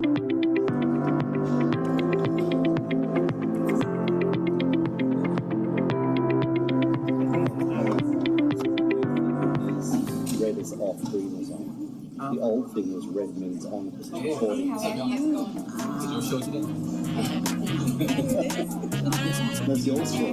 Red is off, green is on. The old thing was red means on because it's recording. That's the old story.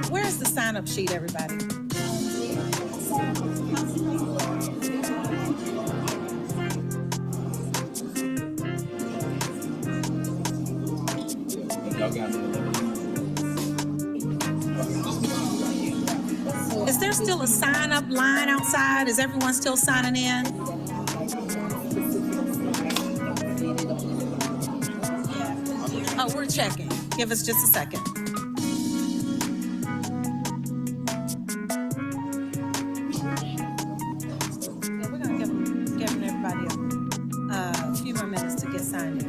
Where's the sign-up sheet, everybody? Is there still a sign-up line outside? Is everyone still signing in? Oh, we're checking. Give us just a second. Yeah, we're gonna give everybody a few more minutes to get signed in.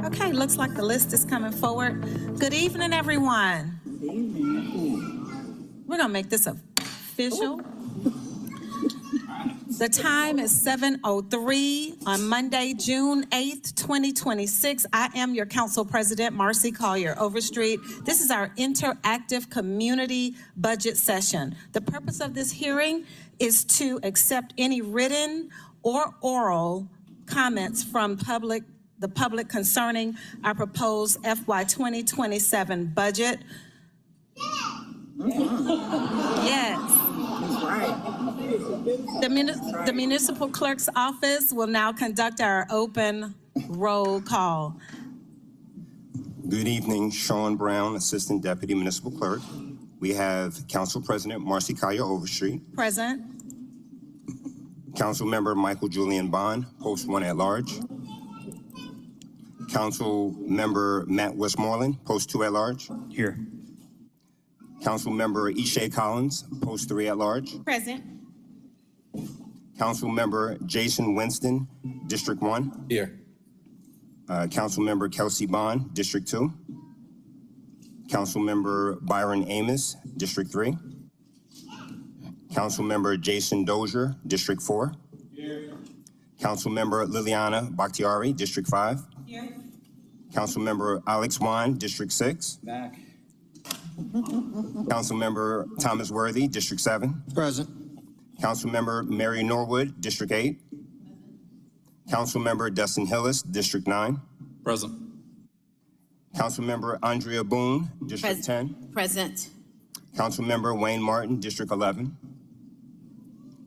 Okay, looks like the list is coming forward. Good evening, everyone. We're gonna make this official. The time is 7:03 on Monday, June 8th, 2026. I am your council president, Marcy Collier Overstreet. This is our interactive community budget session. The purpose of this hearing is to accept any written or oral comments from the public concerning our proposed FY 2027 budget. Yes. The municipal clerk's office will now conduct our open roll call. Good evening, Sean Brown, Assistant Deputy Municipal Clerk. We have Council President Marcy Collier Overstreet. Present. Council Member Michael Julian Bond, Post 1 at Large. Council Member Matt Westmoreland, Post 2 at Large. Here. Council Member Ishay Collins, Post 3 at Large. Present. Council Member Jason Winston, District 1. Here. Council Member Kelsey Bond, District 2. Council Member Byron Amos, District 3. Council Member Jason Dozier, District 4. Here. Council Member Liliana Bakhtiari, District 5. Here. Council Member Alex Wan, District 6. Back. Council Member Thomas Worthy, District 7. Present. Council Member Mary Norwood, District 8. Council Member Dustin Hillis, District 9. Present. Council Member Andrea Boone, District 10. Present. Council Member Wayne Martin, District 11.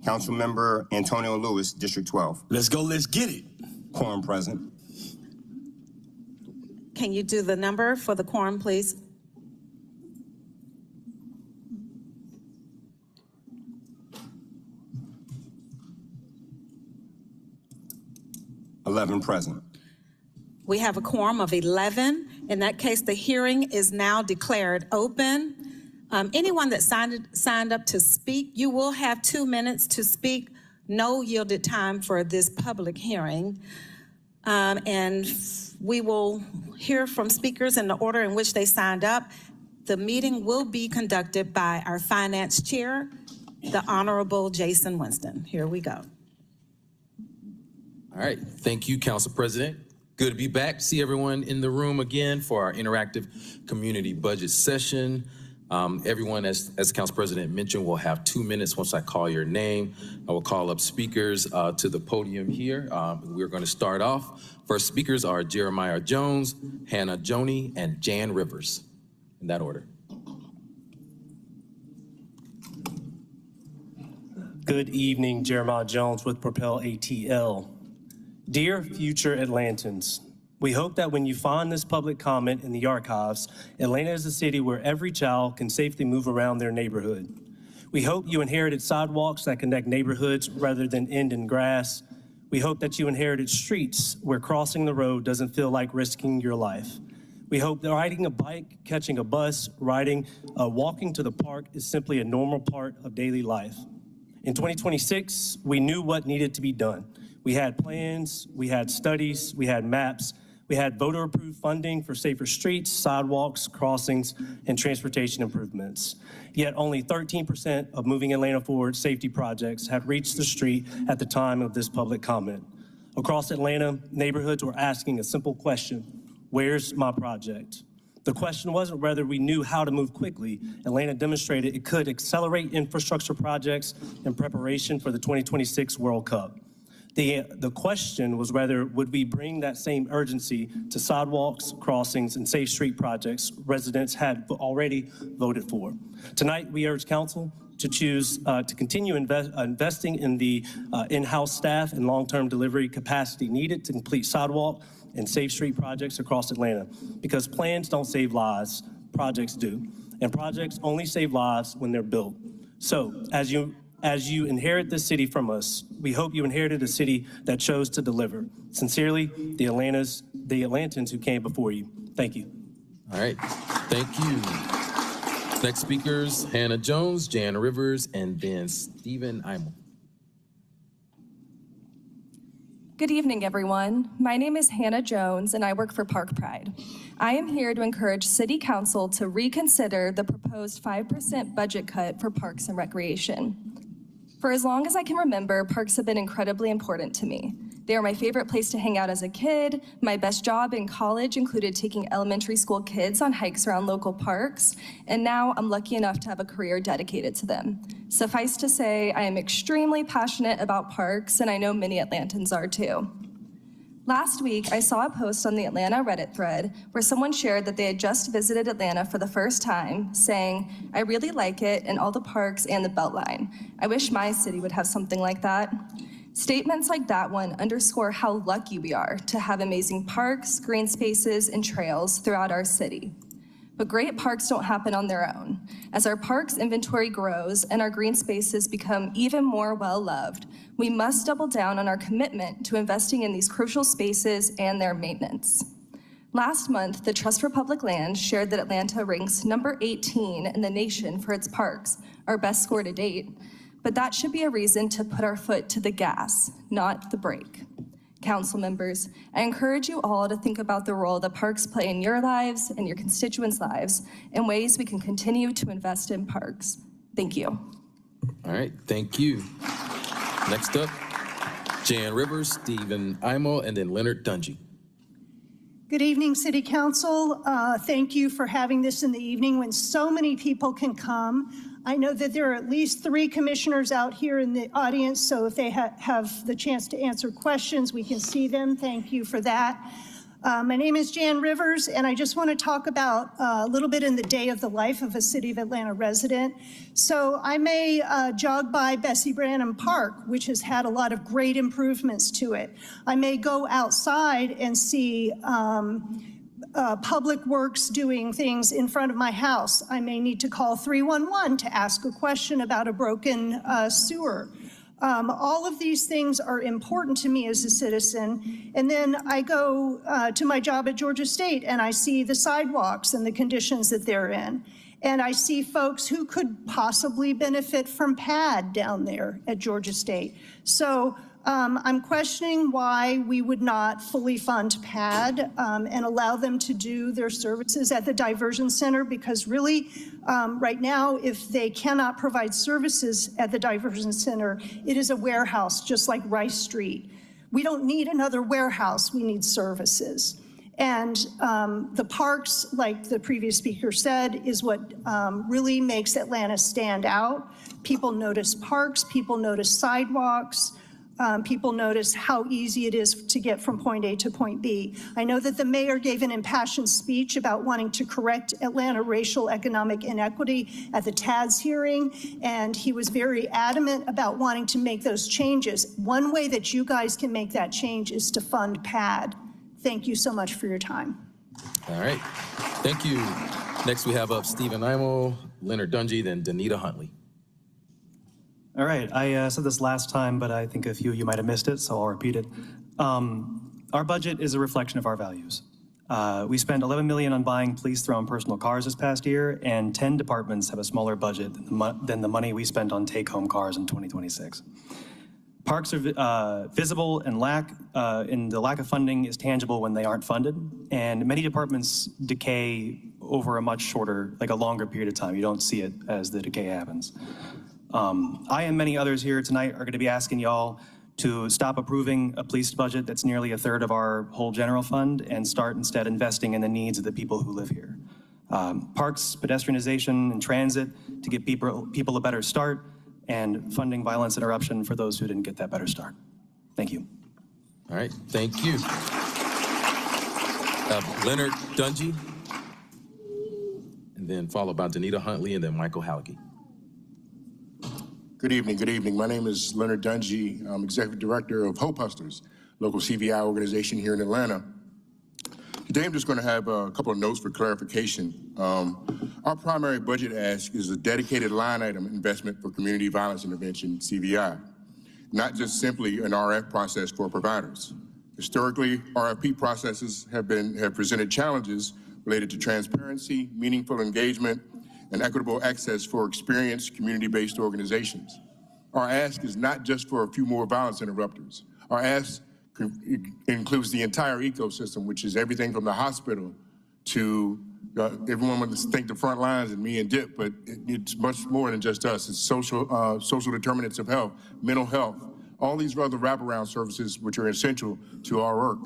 Council Member Antonio Lewis, District 12. Let's go, let's get it. Quorum present. Can you do the number for the quorum, please? Present. We have a quorum of 11. In that case, the hearing is now declared open. Anyone that signed up to speak, you will have 2 minutes to speak. No yielded time for this public hearing. And we will hear from speakers in the order in which they signed up. The meeting will be conducted by our finance chair, the Honorable Jason Winston. Here we go. All right, thank you, Council President. Good to be back. See everyone in the room again for our interactive community budget session. Everyone, as the council president mentioned, will have 2 minutes once I call your name. I will call up speakers to the podium here. We're going to start off. First speakers are Jeremiah Jones, Hannah Joni, and Jan Rivers, in that order. Good evening, Jeremiah Jones with Propel ATL. Dear future Atlantans, we hope that when you find this public comment in the archives, Atlanta is a city where every child can safely move around their neighborhood. We hope you inherited sidewalks that connect neighborhoods rather than end in grass. We hope that you inherited streets where crossing the road doesn't feel like risking your life. We hope that riding a bike, catching a bus, walking to the park is simply a normal part of daily life. In 2026, we knew what needed to be done. We had plans, we had studies, we had maps, we had voter-approved funding for safer streets, sidewalks, crossings, and transportation improvements. Yet only 13% of Moving Atlanta Forward safety projects had reached the street at the time of this public comment. Across Atlanta, neighborhoods were asking a simple question: where's my project? The question wasn't whether we knew how to move quickly. Atlanta demonstrated it could accelerate infrastructure projects in preparation for the 2026 World Cup. The question was whether would we bring that same urgency to sidewalks, crossings, and safe street projects residents had already voted for. Tonight, we urge council to choose to continue investing in the in-house staff and long-term delivery capacity needed to complete sidewalk and safe street projects across Atlanta, because plans don't save lives, projects do. And projects only save lives when they're built. So as you inherit this city from us, we hope you inherited a city that chose to deliver. Sincerely, the Atlantans who came before you. Thank you. All right, thank you. Next speakers, Hannah Jones, Jan Rivers, and then Stephen Imel. Good evening, everyone. My name is Hannah Jones, and I work for Park Pride. I am here to encourage City Council to reconsider the proposed 5% budget cut for parks and recreation. For as long as I can remember, parks have been incredibly important to me. They are my favorite place to hang out as a kid. My best job in college included taking elementary school kids on hikes around local parks, and now I'm lucky enough to have a career dedicated to them. Suffice to say, I am extremely passionate about parks, and I know many Atlantans are too. Last week, I saw a post on the Atlanta Reddit thread where someone shared that they had just visited Atlanta for the first time, saying, "I really like it and all the parks and the Beltline. I wish my city would have something like that." Statements like that one underscore how lucky we are to have amazing parks, green spaces, and trails throughout our city. But great parks don't happen on their own. As our parks inventory grows and our green spaces become even more well-loved, we must double down on our commitment to investing in these crucial spaces and their maintenance. Last month, the Trust for Public Land shared that Atlanta ranks number 18 in the nation for its parks, our best score to date. But that should be a reason to put our foot to the gas, not the brake. Council members, I encourage you all to think about the role that parks play in your lives and your constituents' lives and ways we can continue to invest in parks. Thank you. All right, thank you. Next up, Jan Rivers, Stephen Imel, and then Leonard Dungy. Good evening, City Council. Thank you for having this in the evening when so many people can come. I know that there are at least 3 commissioners out here in the audience, so if they have the chance to answer questions, we can see them. Thank you for that. My name is Jan Rivers, and I just want to talk about a little bit in the day of the life of a City of Atlanta resident. So I may jog by Bessie Branham Park, which has had a lot of great improvements to it. I may go outside and see Public Works doing things in front of my house. I may need to call 311 to ask a question about a broken sewer. All of these things are important to me as a citizen. And then I go to my job at Georgia State and I see the sidewalks and the conditions that they're in. And I see folks who could possibly benefit from PAD down there at Georgia State. So I'm questioning why we would not fully fund PAD and allow them to do their services at the diversion center, because really right now, if they cannot provide services at the diversion center, it is a warehouse just like Rice Street. We don't need another warehouse, we need services. And the parks, like the previous speaker said, is what really makes Atlanta stand out. People notice parks, people notice sidewalks, people notice how easy it is to get from point A to point B. I know that the mayor gave an impassioned speech about wanting to correct Atlanta racial economic inequity at the TADS hearing, and he was very adamant about wanting to make those changes. One way that you guys can make that change is to fund PAD. Thank you so much for your time. All right, thank you. Next we have up Stephen Imo, Leonard Dungy, then Danita Huntley. All right, I said this last time, but I think a few of you might have missed it, so I'll repeat it. Our budget is a reflection of our values. We spent $11 million on buying police-thrown personal cars this past year, and 10 departments have a smaller budget than the money we spent on take-home cars in 2026. Parks are visible and the lack of funding is tangible when they aren't funded, and many departments decay over a much shorter, like a longer period of time. You don't see it as the decay happens. I and many others here tonight are going to be asking y'all to stop approving a police budget that's nearly a third of our whole general fund and start instead investing in the needs of the people who live here. Parks, pedestrianization, and transit to give people a better start, and funding violence interruption for those who didn't get that better start. Thank you. All right, thank you. Leonard Dungy, and then followed by Danita Huntley, and then Michael Hallecky. Good evening, good evening. My name is Leonard Dungy. I'm Executive Director of Hope Hustlers, local CVI organization here in Atlanta. Today I'm just going to have a couple of notes for clarification. Our primary budget ask is a dedicated line item investment for community violence intervention, CVI, not just simply an RF process for providers. Historically, RFP processes have presented challenges related to transparency, meaningful engagement, and equitable access for experienced community-based organizations. Our ask is not just for a few more violence interrupters. Our ask includes the entire ecosystem, which is everything from the hospital to everyone would think the front lines and me and Dip, but it's much more than just us. It's social determinants of health, mental health, all these other wraparound services which are essential to our work.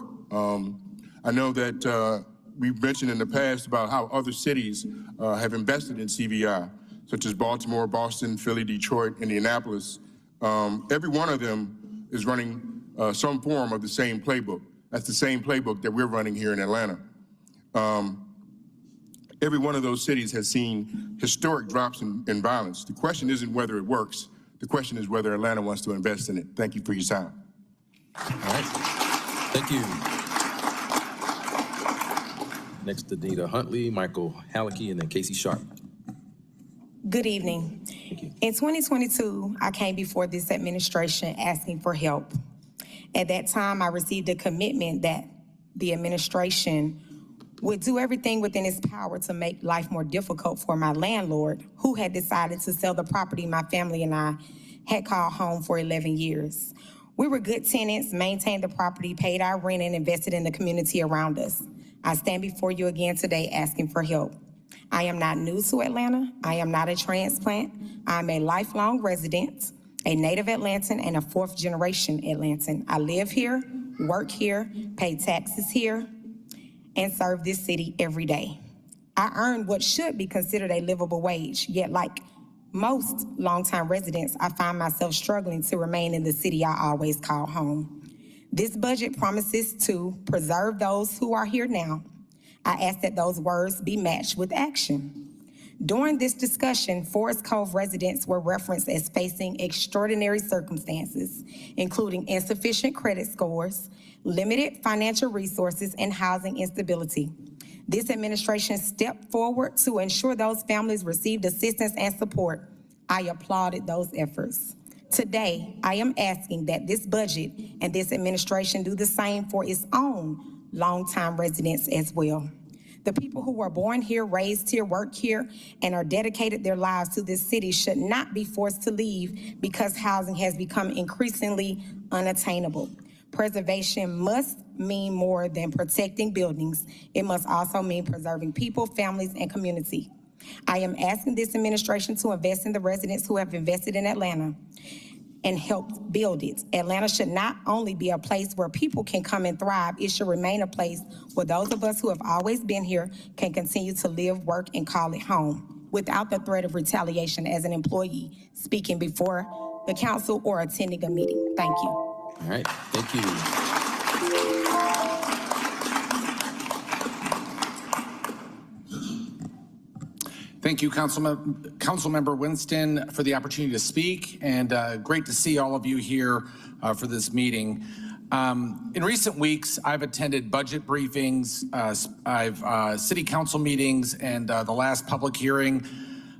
I know that we've mentioned in the past about how other cities have invested in CVI, such as Baltimore, Boston, Philly, Detroit, Indianapolis. Every one of them is running some form of the same playbook. That's the same playbook that we're running here in Atlanta. Every one of those cities has seen historic drops in violence. The question isn't whether it works. The question is whether Atlanta wants to invest in it. Thank you for your time. All right, thank you. Next, Danita Huntley, Michael Hallecky, and then Casey Sharp. Good evening. In 2022, I came before this administration asking for help. At that time, I received a commitment that the administration would do everything within its power to make life more difficult for my landlord, who had decided to sell the property my family and I had called home for 11 years. We were good tenants, maintained the property, paid our rent, and invested in the community around us. I stand before you again today asking for help. I am not new to Atlanta. I am not a transplant. I'm a lifelong resident, a native Atlantan, and a fourth-generation Atlantan. I live here, work here, pay taxes here, and serve this city every day. I earn what should be considered a livable wage, yet like most longtime residents, I find myself struggling to remain in the city I always call home. This budget promises to preserve those who are here now. I ask that those words be matched with action. During this discussion, Forest Cove residents were referenced as facing extraordinary circumstances, including insufficient credit scores, limited financial resources, and housing instability. This administration stepped forward to ensure those families received assistance and support. I applauded those efforts. Today, I am asking that this budget and this administration do the same for its own longtime residents as well. The people who were born here, raised here, work here, and are dedicated their lives to this city should not be forced to leave because housing has become increasingly unattainable. Preservation must mean more than protecting buildings. It must also mean preserving people, families, and community. I am asking this administration to invest in the residents who have invested in Atlanta. and helped build it. Atlanta should not only be a place where people can come and thrive, it should remain a place where those of us who have always been here can continue to live, work, and call it home without the threat of retaliation as an employee speaking before the council or attending a meeting. Thank you. All right, thank you. Thank you, Councilmember Winston, for the opportunity to speak, and great to see all of you here for this meeting. In recent weeks, I've attended budget briefings, city council meetings, and the last public hearing.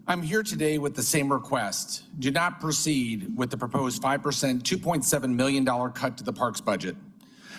I'm here today with the same request. Do not proceed with the proposed 5%, $2.7 million cut to the parks budget.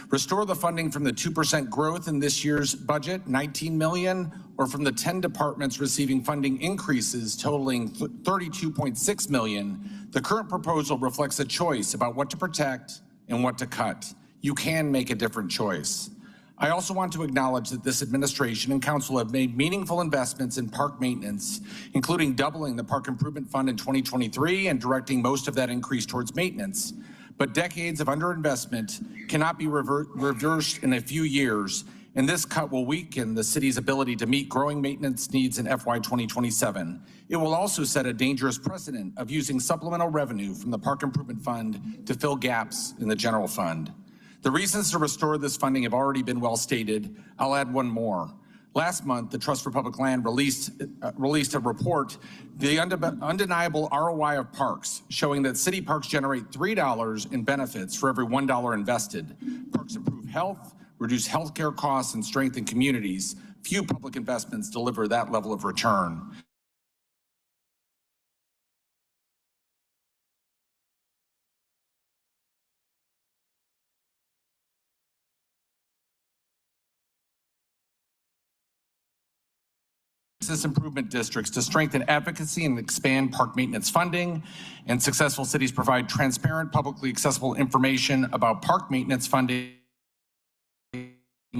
Restore the funding from the 2% growth in this year's budget, $19 million, or from the 10 departments receiving funding increases totaling $32.6 million. The current proposal reflects a choice about what to protect and what to cut. You can make a different choice. I also want to acknowledge that this administration and council have made meaningful investments in park maintenance, including doubling the Park Improvement Fund in 2023 and directing most of that increase towards maintenance. But decades of underinvestment cannot be reversed in a few years, and this cut will weaken the city's ability to meet growing maintenance needs in FY 2027. It will also set a dangerous precedent of using supplemental revenue from the Park Improvement Fund to fill gaps in the general fund. The reasons to restore this funding have already been well stated. I'll add one more. Last month, the Trust for Public Land released a report, The Undeniable ROI of Parks, showing that city parks generate $3 in benefits for every $1 invested. Parks improve health, reduce healthcare costs, and strengthen communities. Few public investments deliver that level of return. Improvement districts to strengthen advocacy and expand park maintenance funding, and successful cities provide transparent, publicly accessible information about park maintenance funding.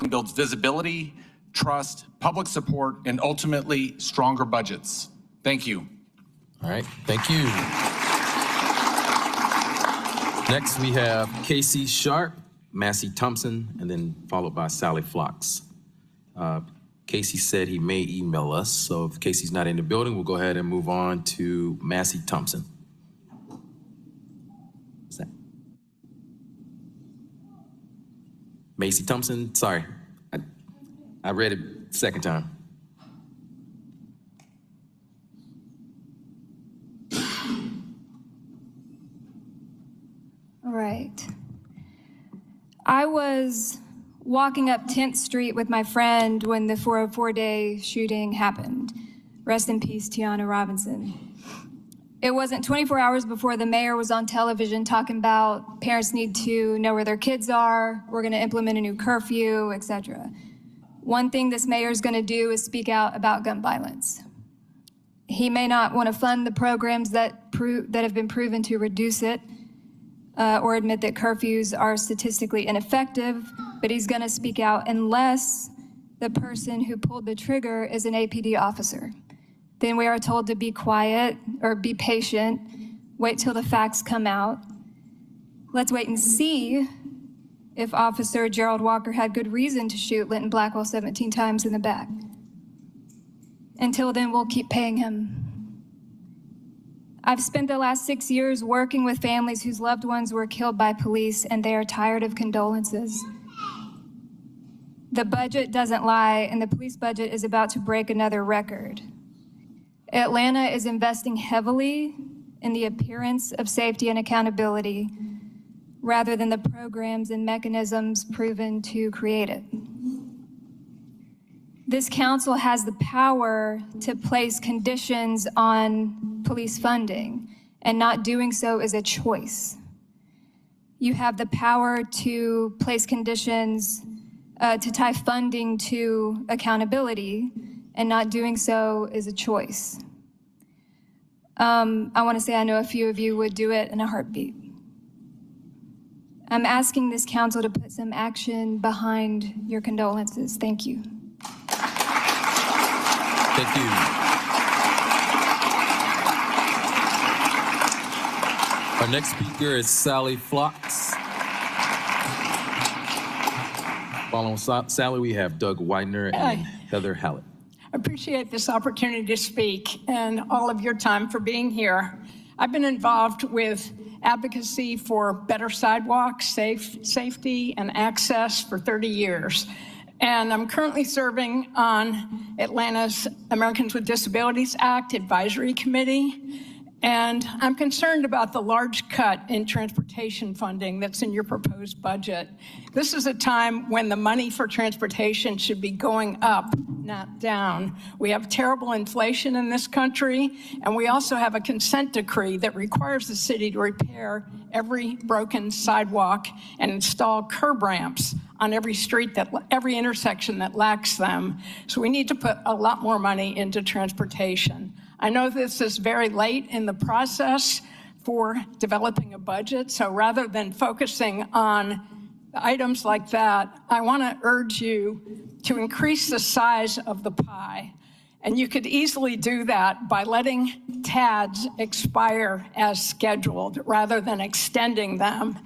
Builds visibility, trust, public support, and ultimately stronger budgets. Thank you. All right, thank you. Next, we have Casey Sharp, Massey Thompson, and then followed by Sally Flocks. Casey said he may email us, so if Casey's not in the building, we'll go ahead and move on to Massey Thompson. What's that? Macy Thompson, sorry. I read it second time. All right. I was walking up 10th Street with my friend when the 404-day shooting happened. Rest in peace, Tiana Robinson. It wasn't 24 hours before the mayor was on television talking about parents need to know where their kids are, we're gonna implement a new curfew, etc. One thing this mayor is gonna do is speak out about gun violence. He may not wanna fund the programs that have been proven to reduce it, or admit that curfews are statistically ineffective, but he's gonna speak out unless the person who pulled the trigger is an APD officer. Then we are told to be quiet or be patient, wait till the facts come out. Let's wait and see if Officer Gerald Walker had good reason to shoot Linton Blackwell 17 times in the back. Until then, we'll keep paying him. I've spent the last 6 years working with families whose loved ones were killed by police, and they are tired of condolences. The budget doesn't lie, and the police budget is about to break another record. Atlanta is investing heavily in the appearance of safety and accountability rather than the programs and mechanisms proven to create it. This council has the power to place conditions on police funding, and not doing so is a choice. You have the power to place conditions to tie funding to accountability, and not doing so is a choice. I want to say I know a few of you would do it in a heartbeat. I'm asking this council to put some action behind your condolences. Thank you. Thank you. Our next speaker is Sally Flocks. Following Sally, we have Doug Widener and Heather Hallett. Appreciate this opportunity to speak and all of your time for being here. I've been involved with advocacy for better sidewalks, safety, and access for 30 years. And I'm currently serving on Atlanta's Americans with Disabilities Act Advisory Committee. And I'm concerned about the large cut in transportation funding that's in your proposed budget. This is a time when the money for transportation should be going up, not down. We have terrible inflation in this country, and we also have a consent decree that requires the city to repair every broken sidewalk and install curb ramps on every street, every intersection that lacks them. So we need to put a lot more money into transportation. I know this is very late in the process for developing a budget, so rather than focusing on items like that, I want to urge you to increase the size of the pie. And you could easily do that by letting TADs expire as scheduled rather than extending them.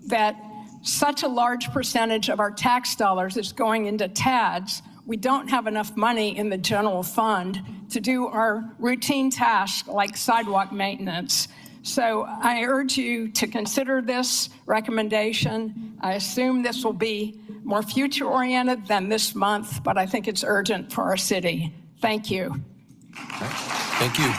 That such a large percentage of our tax dollars is going into TADs. We don't have enough money in the general fund to do our routine tasks like sidewalk maintenance. So I urge you to consider this recommendation. I assume this will be more future-oriented than this month, but I think it's urgent for our city. Thank you. Thank you.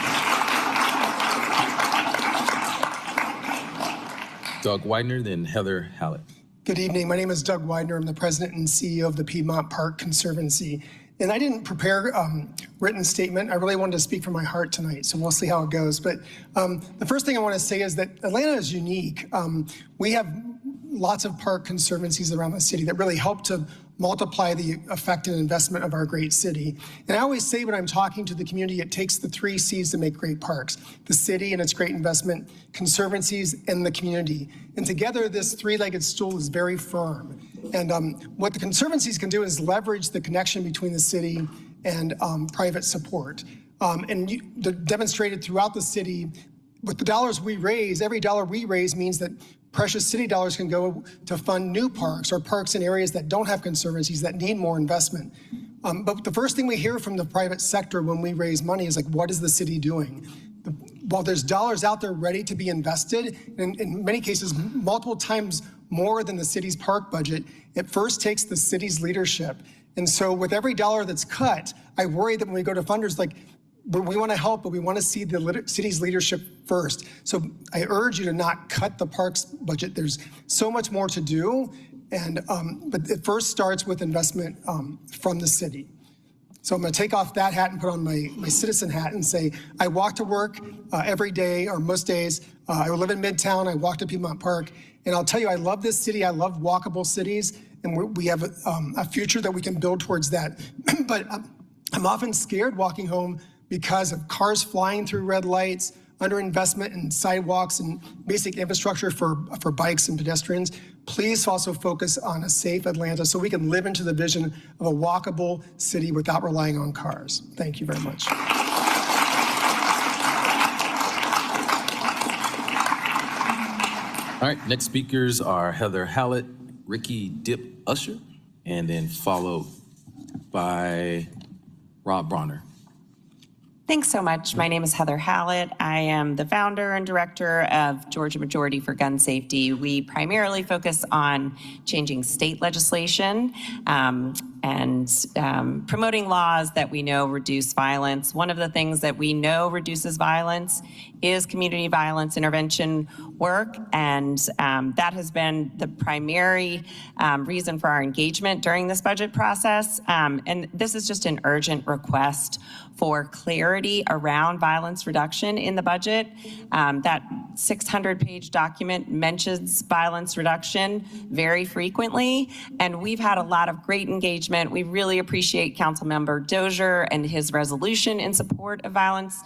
Doug Widener, then Heather Hallett. Good evening. My name is Doug Widener. I'm the president and CEO of the Piedmont Park Conservancy. And I didn't prepare a written statement. I really wanted to speak from my heart tonight, so we'll see how it goes. But the first thing I want to say is that Atlanta is unique. We have lots of park conservancies around the city that really help to multiply the effect and investment of our great city. And I always say when I'm talking to the community, it takes the 3 C's to make great parks: the city and its great investment, conservancies, and the community. And together, this 3-legged stool is very firm. And what the conservancies can do is leverage the connection between the city and private support. Demonstrated throughout the city, with the dollars we raise, every dollar we raise means that precious city dollars can go to fund new parks or parks in areas that don't have conservancies that need more investment. But the first thing we hear from the private sector when we raise money is like, what is the city doing? While there's dollars out there ready to be invested, and in many cases, multiple times more than the city's park budget, it first takes the city's leadership. And so with every dollar that's cut, I worry that when we go to funders, like, we want to help, but we want to see the city's leadership first. So I urge you to not cut the parks budget. There's so much more to do, and but it first starts with investment from the city. So I'm going to take off that hat and put on my citizen hat and say, I walk to work every day, or most days. I live in Midtown. I walk to Piedmont Park. And I'll tell you, I love this city. I love walkable cities. And we have a future that we can build towards that. But I'm often scared walking home because of cars flying through red lights, underinvestment in sidewalks and basic infrastructure for bikes and pedestrians. Please also focus on a safe Atlanta so we can live into the vision of a walkable city without relying on cars. Thank you very much. All right, next speakers are Heather Hallett, Ricky Dip Usher, and then followed by Rob Bronner. Thanks so much. My name is Heather Hallett. I am the founder and director of Georgia Majority for Gun Safety. We primarily focus on changing state legislation and promoting laws that we know reduce violence. One of the things that we know reduces violence is community violence intervention work, and that has been the primary reason for our engagement during this budget process. And this is just an urgent request for clarity around violence reduction in the budget. That 600-page document mentions violence reduction very frequently, and we've had a lot of great engagement. We really appreciate Councilmember Dozier and his resolution in support of violence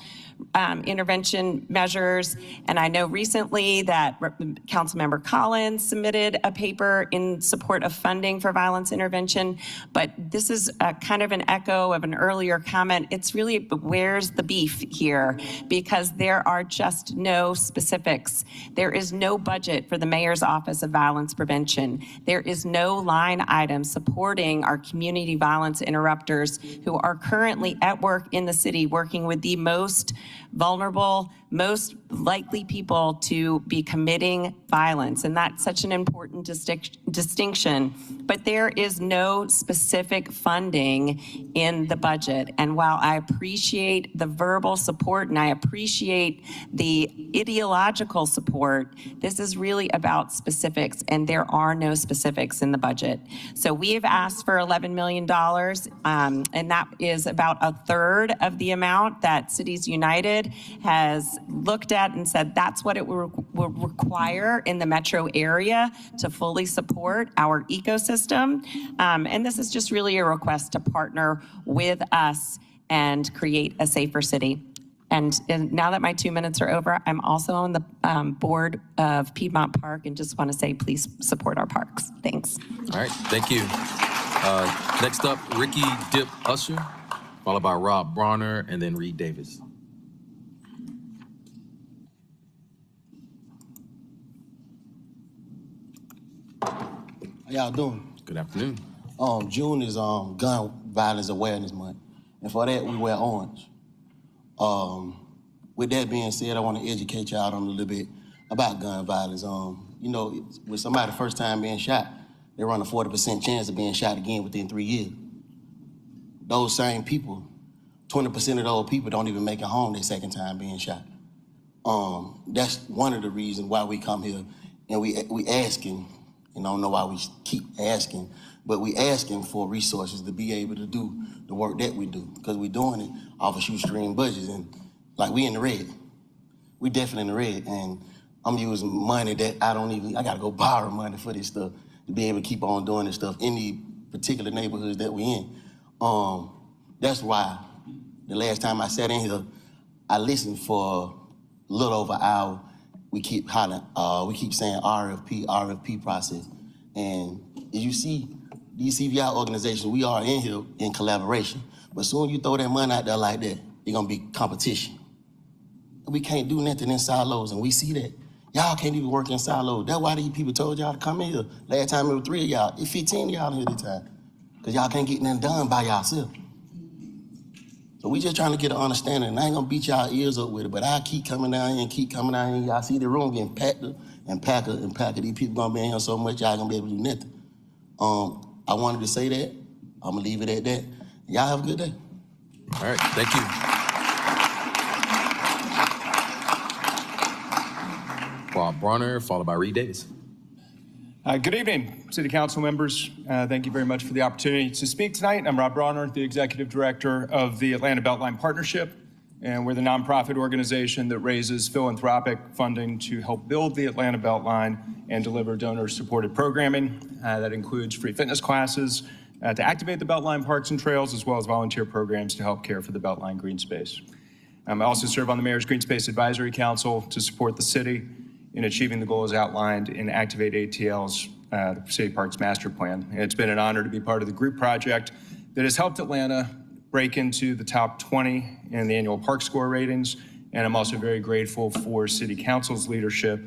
intervention measures. And I know recently that Councilmember Collins submitted a paper in support of funding for violence intervention. But this is kind of an echo of an earlier comment. It's really, where's the beef here? Because there are just no specifics. There is no budget for the Mayor's Office of Violence Prevention. There is no line item supporting our community violence interrupters who are currently at work in the city, working with the most vulnerable, most likely people to be committing violence. And that's such an important distinction. But there is no specific funding in the budget. And while I appreciate the verbal support and I appreciate the ideological support, this is really about specifics, and there are no specifics in the budget. So we have asked for $11 million, and that is about a third of the amount that Cities United has looked at and said that's what it will require in the metro area to fully support our ecosystem. And this is just really a request to partner with us and create a safer city. And now that my 2 minutes are over, I'm also on the board of Piedmont Park and just want to say, please support our parks. Thanks. All right, thank you. Next up, Ricky Dip Usher, followed by Rob Bronner, and then Reed Davis. How y'all doing? Good afternoon. June is Gun Violence Awareness Month, and for that we wear orange. With that being said, I want to educate y'all on a little bit about gun violence. You know, with somebody first time being shot, they run a 40% chance of being shot again within 3 years. Those same people, 20% of those people don't even make it home their second time being shot. That's one of the reasons why we come here, and we asking, and I don't know why we keep asking, but we asking for resources to be able to do the work that we do, because we're doing it off of shoestring budgets, and like we in the red. We definitely in the red, and I'm using money that I gotta go borrow money for this stuff to be able to keep on doing this stuff in the particular neighborhoods that we in. That's why the last time I sat in here, I listened for a little over an hour. We keep hollering, we keep saying RFP process. And as you see, these CVI organizations, we are in here in collaboration. But soon you throw that money out there like that, it's gonna be competition. We can't do nothing in silos, and we see that. Y'all can't even work in silos. That's why these people told y'all to come in here. Last time it was 3 of y'all, it's 15 of y'all in here this time. Because y'all can't get nothing done by yourself. So we just trying to get an understanding, and I ain't gonna beat y'all ears up with it, but I keep coming down here and keep coming down here. Y'all see the room getting packed and packer and packer. These people gonna be in here so much, y'all gonna be able to do nothing. I wanted to say that. I'm gonna leave it at that. Y'all have a good day. All right, thank you. Rob Bronner, followed by Reed Davis. Good evening, City Council members. Thank you very much for the opportunity to speak tonight. I'm Rob Bronner, the Executive Director of the Atlanta Beltline Partnership, and we're the nonprofit organization that raises philanthropic funding to help build the Atlanta Beltline and deliver donor-supported programming that includes free fitness classes to activate the Beltline parks and trails, as well as volunteer programs to help care for the Beltline green space. I also serve on the Mayor's Green Space Advisory Council to support the city in achieving the goals outlined in Activate ATL's City Parks Master Plan. And it's been an honor to be part of the group project that has helped Atlanta break into the top 20 in the annual park score ratings. And I'm also very grateful for City Council's leadership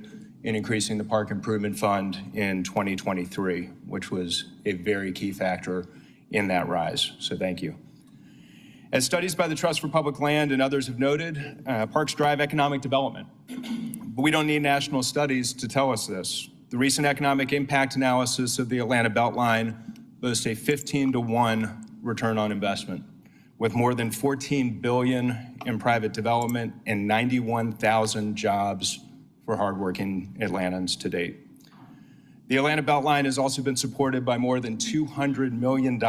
in increasing the Park Improvement Fund in 2023, which was a very key factor in that rise. So thank you. As studies by the Trust for Public Land and others have noted, parks drive economic development. But we don't need national studies to tell us this. The recent economic impact analysis of the Atlanta Beltline boasts a 15-to-1 return on investment, with more than $14 billion in private development and 91,000 jobs for hardworking Atlantans to date. The Atlanta Beltline has also been supported by more than $200 million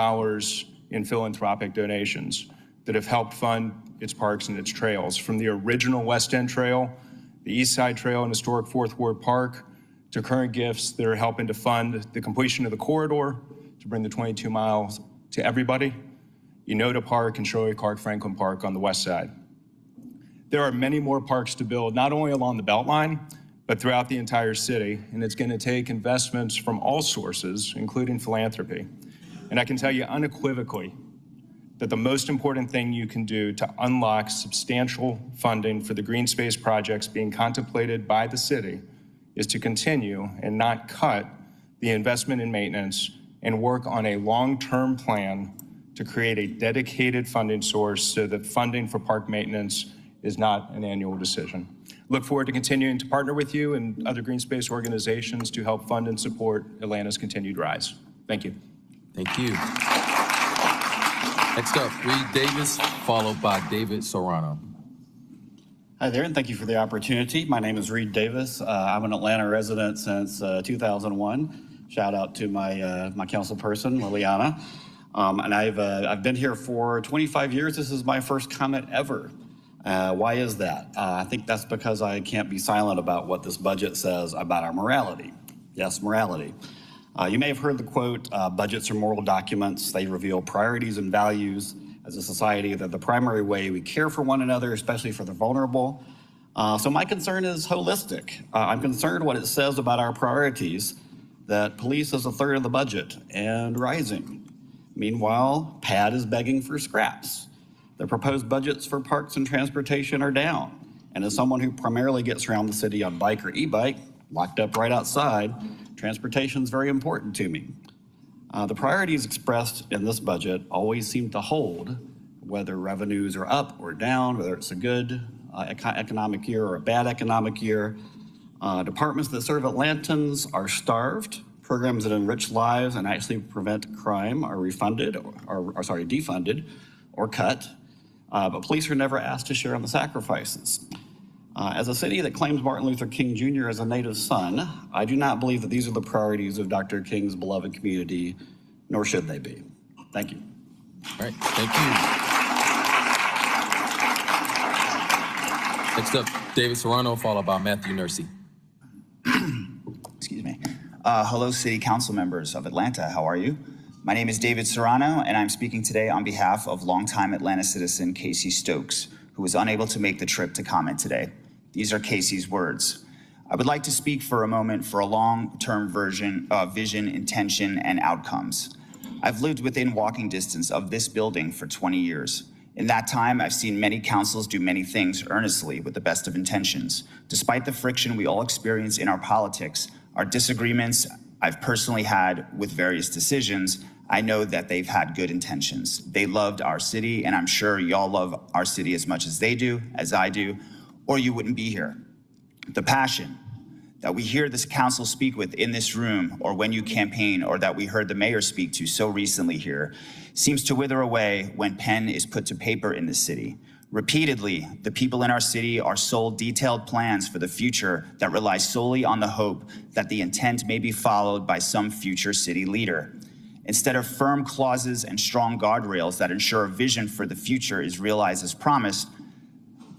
in philanthropic donations that have helped fund its parks and its trails, from the original West End Trail, the East Side Trail and historic Fourth Ward Park, to current gifts that are helping to fund the completion of the corridor to bring the 22 miles to everybody, Enoda Park and Shirley Clark Franklin Park on the west side. There are many more parks to build, not only along the Beltline, but throughout the entire city, and it's going to take investments from all sources, including philanthropy. And I can tell you unequivocally that the most important thing you can do to unlock substantial funding for the green space projects being contemplated by the city is to continue and not cut the investment in maintenance and work on a long-term plan to create a dedicated funding source so that funding for park maintenance is not an annual decision. Look forward to continuing to partner with you and other green space organizations to help fund and support Atlanta's continued rise. Thank you. Thank you. Next up, Reed Davis, followed by David Serrano. Hi there, and thank you for the opportunity. My name is Reed Davis. I'm an Atlanta resident since 2001. Shout out to my council person, Liliana. And I've been here for 25 years. This is my first comment ever. Why is that? I think that's because I can't be silent about what this budget says about our morality. Yes, morality. You may have heard the quote, budgets are moral documents. They reveal priorities and values as a society. They're the primary way we care for one another, especially for the vulnerable. So my concern is holistic. I'm concerned what it says about our priorities, that police is a third of the budget and rising. Meanwhile, PAD is begging for scraps. The proposed budgets for parks and transportation are down. And as someone who primarily gets around the city on bike or e-bike, locked up right outside, transportation is very important to me. The priorities expressed in this budget always seem to hold, whether revenues are up or down, whether it's a good economic year or a bad economic year. Departments that serve Atlantans are starved. Programs that enrich lives and actually prevent crime are defunded or cut. But police are never asked to share on the sacrifices. As a city that claims Martin Luther King Jr. as a native son, I do not believe that these are the priorities of Dr. King's beloved community, nor should they be. Thank you. All right, thank you. Next up, David Serrano, followed by Matthew Nursey. Excuse me. Hello, City Council members of Atlanta. How are you? My name is David Serrano, and I'm speaking today on behalf of longtime Atlanta citizen Casey Stokes, who was unable to make the trip to comment today. These are Casey's words. I would like to speak for a moment for a long-term vision, intention, and outcomes. I've lived within walking distance of this building for 20 years. In that time, I've seen many councils do many things earnestly with the best of intentions. Despite the friction we all experience in our politics, our disagreements I've personally had with various decisions, I know that they've had good intentions. They loved our city, and I'm sure y'all love our city as much as they do, as I do, or you wouldn't be here. The passion that we hear this council speak with in this room, or when you campaign, or that we heard the mayor speak to so recently here, seems to wither away when pen is put to paper in this city. Repeatedly, the people in our city are sold detailed plans for the future that rely solely on the hope that the intent may be followed by some future city leader. Instead of firm clauses and strong guardrails that ensure a vision for the future is realized as promised,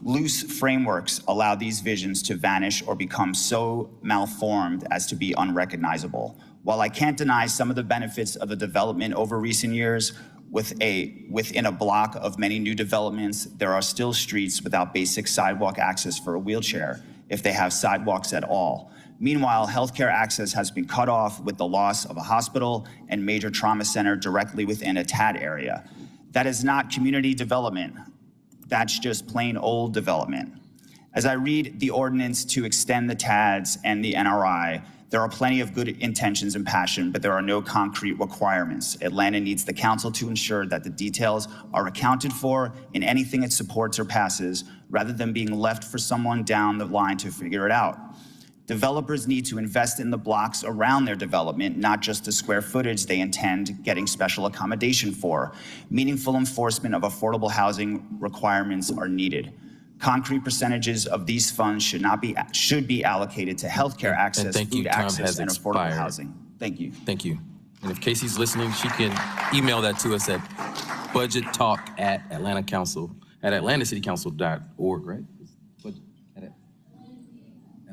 loose frameworks allow these visions to vanish or become so malformed as to be unrecognizable. While I can't deny some of the benefits of the development over recent years, within a block of many new developments, there are still streets without basic sidewalk access for a wheelchair, if they have sidewalks at all. Meanwhile, healthcare access has been cut off with the loss of a hospital and major trauma center directly within a TAD area. That is not community development. That's just plain old development. As I read the ordinance to extend the TADs and the NRI, there are plenty of good intentions and passion, but there are no concrete requirements. Atlanta needs the council to ensure that the details are accounted for in anything it supports or passes, rather than being left for someone down the line to figure it out. Developers need to invest in the blocks around their development, not just the square footage they intend getting special accommodation for. Meaningful enforcement of affordable housing requirements are needed. Concrete percentages of these funds should be allocated to healthcare access, food access, and affordable housing. Thank you. Thank you. And if Casey's listening, she can email that to us at budgettalk@atlantacitycouncil.org, right?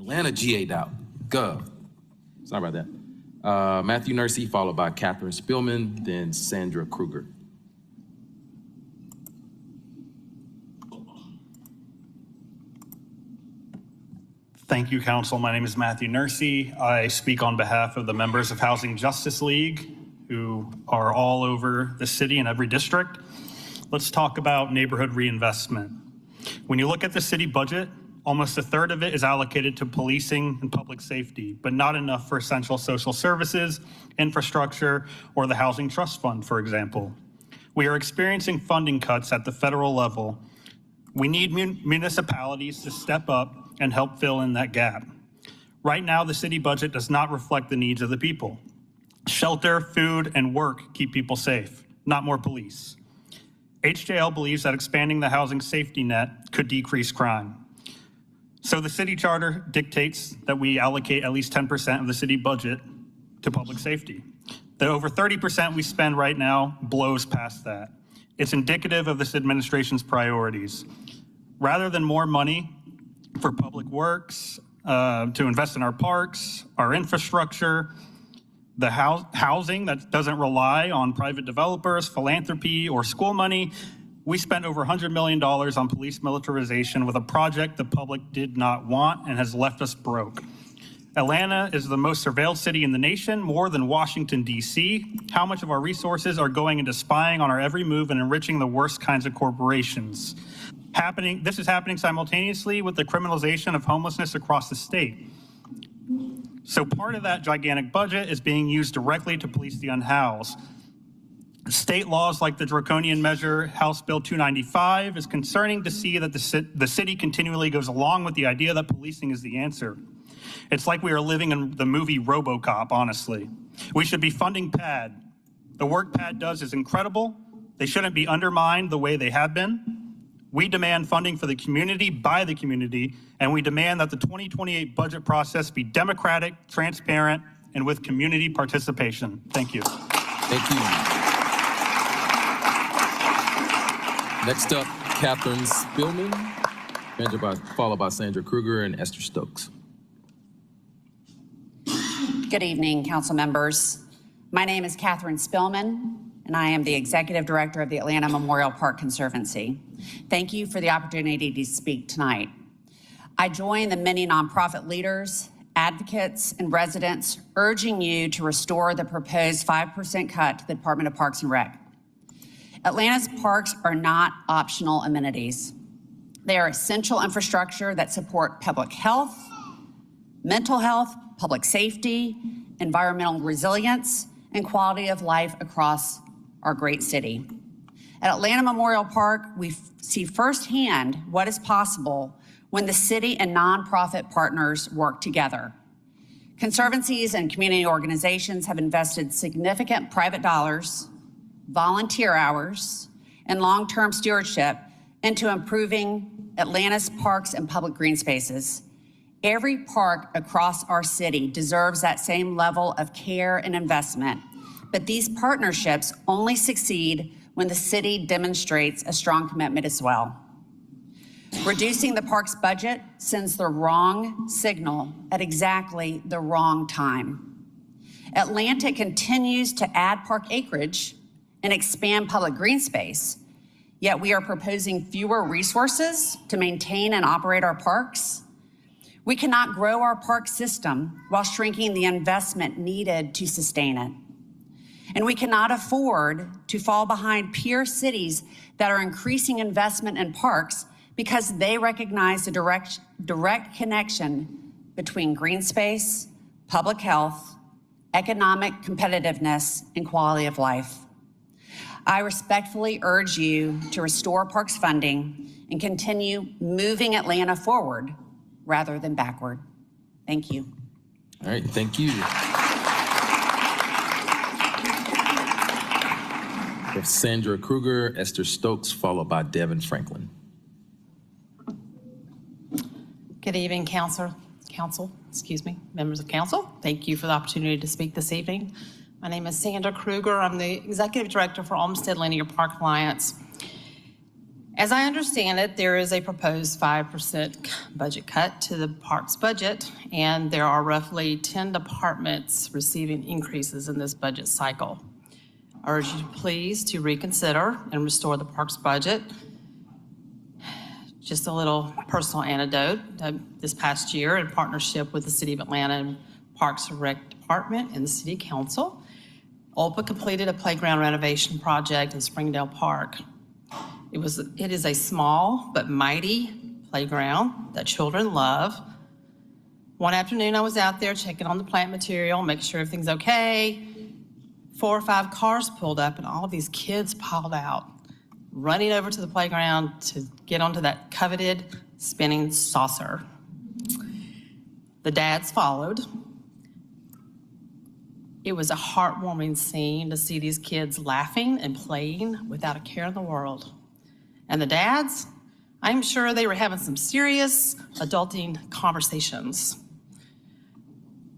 AtlantaGA.gov. Sorry about that. Matthew Nursey, followed by Catherine Spillman, then Sandra Kruger. Thank you, Council. My name is Matthew Nursey. I speak on behalf of the members of Housing Justice League, who are all over the city in every district. Let's talk about neighborhood reinvestment. When you look at the city budget, almost a third of it is allocated to policing and public safety, but not enough for essential social services, infrastructure, or the Housing Trust Fund, for example. We are experiencing funding cuts at the federal level. We need municipalities to step up and help fill in that gap. Right now, the city budget does not reflect the needs of the people. Shelter, food, and work keep people safe, not more police. HJL believes that expanding the housing safety net could decrease crime. So the city charter dictates that we allocate at least 10% of the city budget to public safety. The over 30% we spend right now blows past that. It's indicative of this administration's priorities. Rather than more money for public works, to invest in our parks, our infrastructure, the housing that doesn't rely on private developers, philanthropy, or school money, we spent over $100 million on police militarization with a project the public did not want and has left us broke. Atlanta is the most surveilled city in the nation, more than Washington, D.C. How much of our resources are going into spying on our every move and enriching the worst kinds of corporations? This is happening simultaneously with the criminalization of homelessness across the state. So part of that gigantic budget is being used directly to police the unhoused. State laws like the draconian measure House Bill 295 is concerning to see that the city continually goes along with the idea that policing is the answer. It's like we are living in the movie RoboCop, honestly. We should be funding PAD. The work PAD does is incredible. They shouldn't be undermined the way they have been. We demand funding for the community by the community, and we demand that the 2028 budget process be democratic, transparent, and with community participation. Thank you. Thank you. Next up, Catherine Spillman, followed by Sandra Kruger and Esther Stokes. Good evening, council members. My name is Catherine Spillman, and I am the Executive Director of the Atlanta Memorial Park Conservancy. Thank you for the opportunity to speak tonight. I join the many nonprofit leaders, advocates, and residents urging you to restore the proposed 5% cut to the Department of Parks and Rec. Atlanta's parks are not optional amenities. They are essential infrastructure that support public health, mental health, public safety, environmental resilience, and quality of life across our great city. At Atlanta Memorial Park, we see firsthand what is possible when the city and nonprofit partners work together. Conservancies and community organizations have invested significant private dollars, volunteer hours, and long-term stewardship into improving Atlanta's parks and public green spaces. Every park across our city deserves that same level of care and investment, but these partnerships only succeed when the city demonstrates a strong commitment as well. Reducing the park's budget sends the wrong signal at exactly the wrong time. Atlanta continues to add park acreage and expand public green space, yet we are proposing fewer resources to maintain and operate our parks. We cannot grow our park system while shrinking the investment needed to sustain it. And we cannot afford to fall behind peer cities that are increasing investment in parks because they recognize the direct connection between green space, public health, economic competitiveness, and quality of life. I respectfully urge you to restore parks funding and continue moving Atlanta forward rather than backward. Thank you. All right, thank you. We have Sandra Kruger, Esther Stokes, followed by Devin Franklin. Good evening, members of council. Thank you for the opportunity to speak this evening. My name is Sandra Kruger. I'm the Executive Director for Olmsted Linear Park Alliance. As I understand it, there is a proposed 5% budget cut to the parks budget, and there are roughly 10 departments receiving increases in this budget cycle. I urge you please to reconsider and restore the parks budget Just a little personal anecdote. This past year, in partnership with the City of Atlanta and Parks and Rec Department and the City Council, OLPA completed a playground renovation project in Springdale Park. It is a small but mighty playground that children love. One afternoon, I was out there checking on the plant material, making sure everything's okay. 4 or 5 cars pulled up, and all of these kids piled out, running over to the playground to get onto that coveted spinning saucer. The dads followed. It was a heartwarming scene to see these kids laughing and playing without a care in the world. And the dads, I'm sure they were having some serious adulting conversations.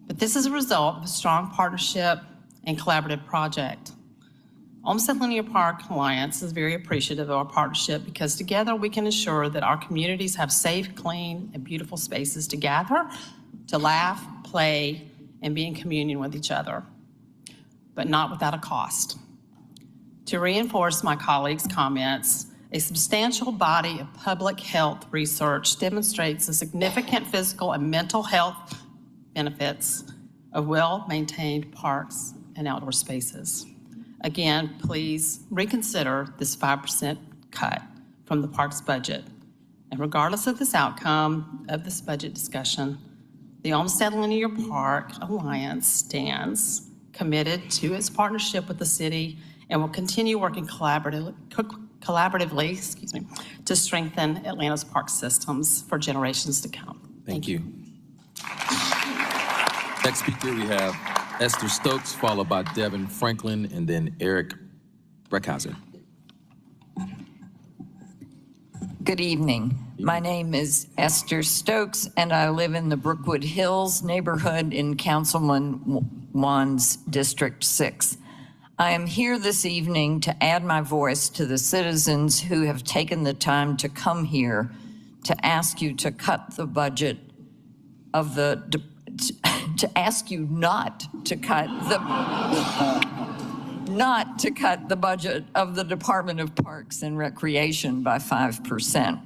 But this is a result of a strong partnership and collaborative project. Olmsted Linear Park Alliance is very appreciative of our partnership because together we can ensure that our communities have safe, clean, and beautiful spaces to gather, to laugh, play, and be in communion with each other, but not without a cost. To reinforce my colleagues' comments, a substantial body of public health research demonstrates the significant physical and mental health benefits of well-maintained parks and outdoor spaces. Again, please reconsider this 5% cut from the parks budget. And regardless of this outcome of this budget discussion, the Olmsted Linear Park Alliance stands committed to its partnership with the city and will continue working collaboratively to strengthen Atlanta's park systems for generations to come. Thank you. Next speaker, we have Esther Stokes, followed by Devin Franklin, and then Eric Breckhauser. Good evening. My name is Esther Stokes, and I live in the Brookwood Hills neighborhood in Councilman Wan's District 6. I am here this evening to add my voice to the citizens who have taken the time to come here to ask you to cut the budget of the, to ask you not to cut the budget of the Department of Parks and Recreation by 5%.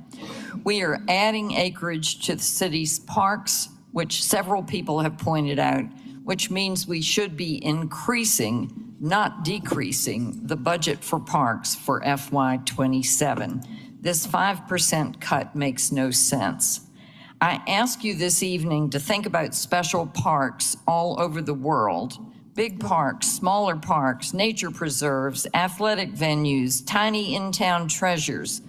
We are adding acreage to the city's parks, which several people have pointed out, which means we should be increasing, not decreasing, the budget for parks for FY27. This 5% cut makes no sense. I ask you this evening to think about special parks all over the world. Big parks, smaller parks, nature preserves, athletic venues, tiny in-town treasures.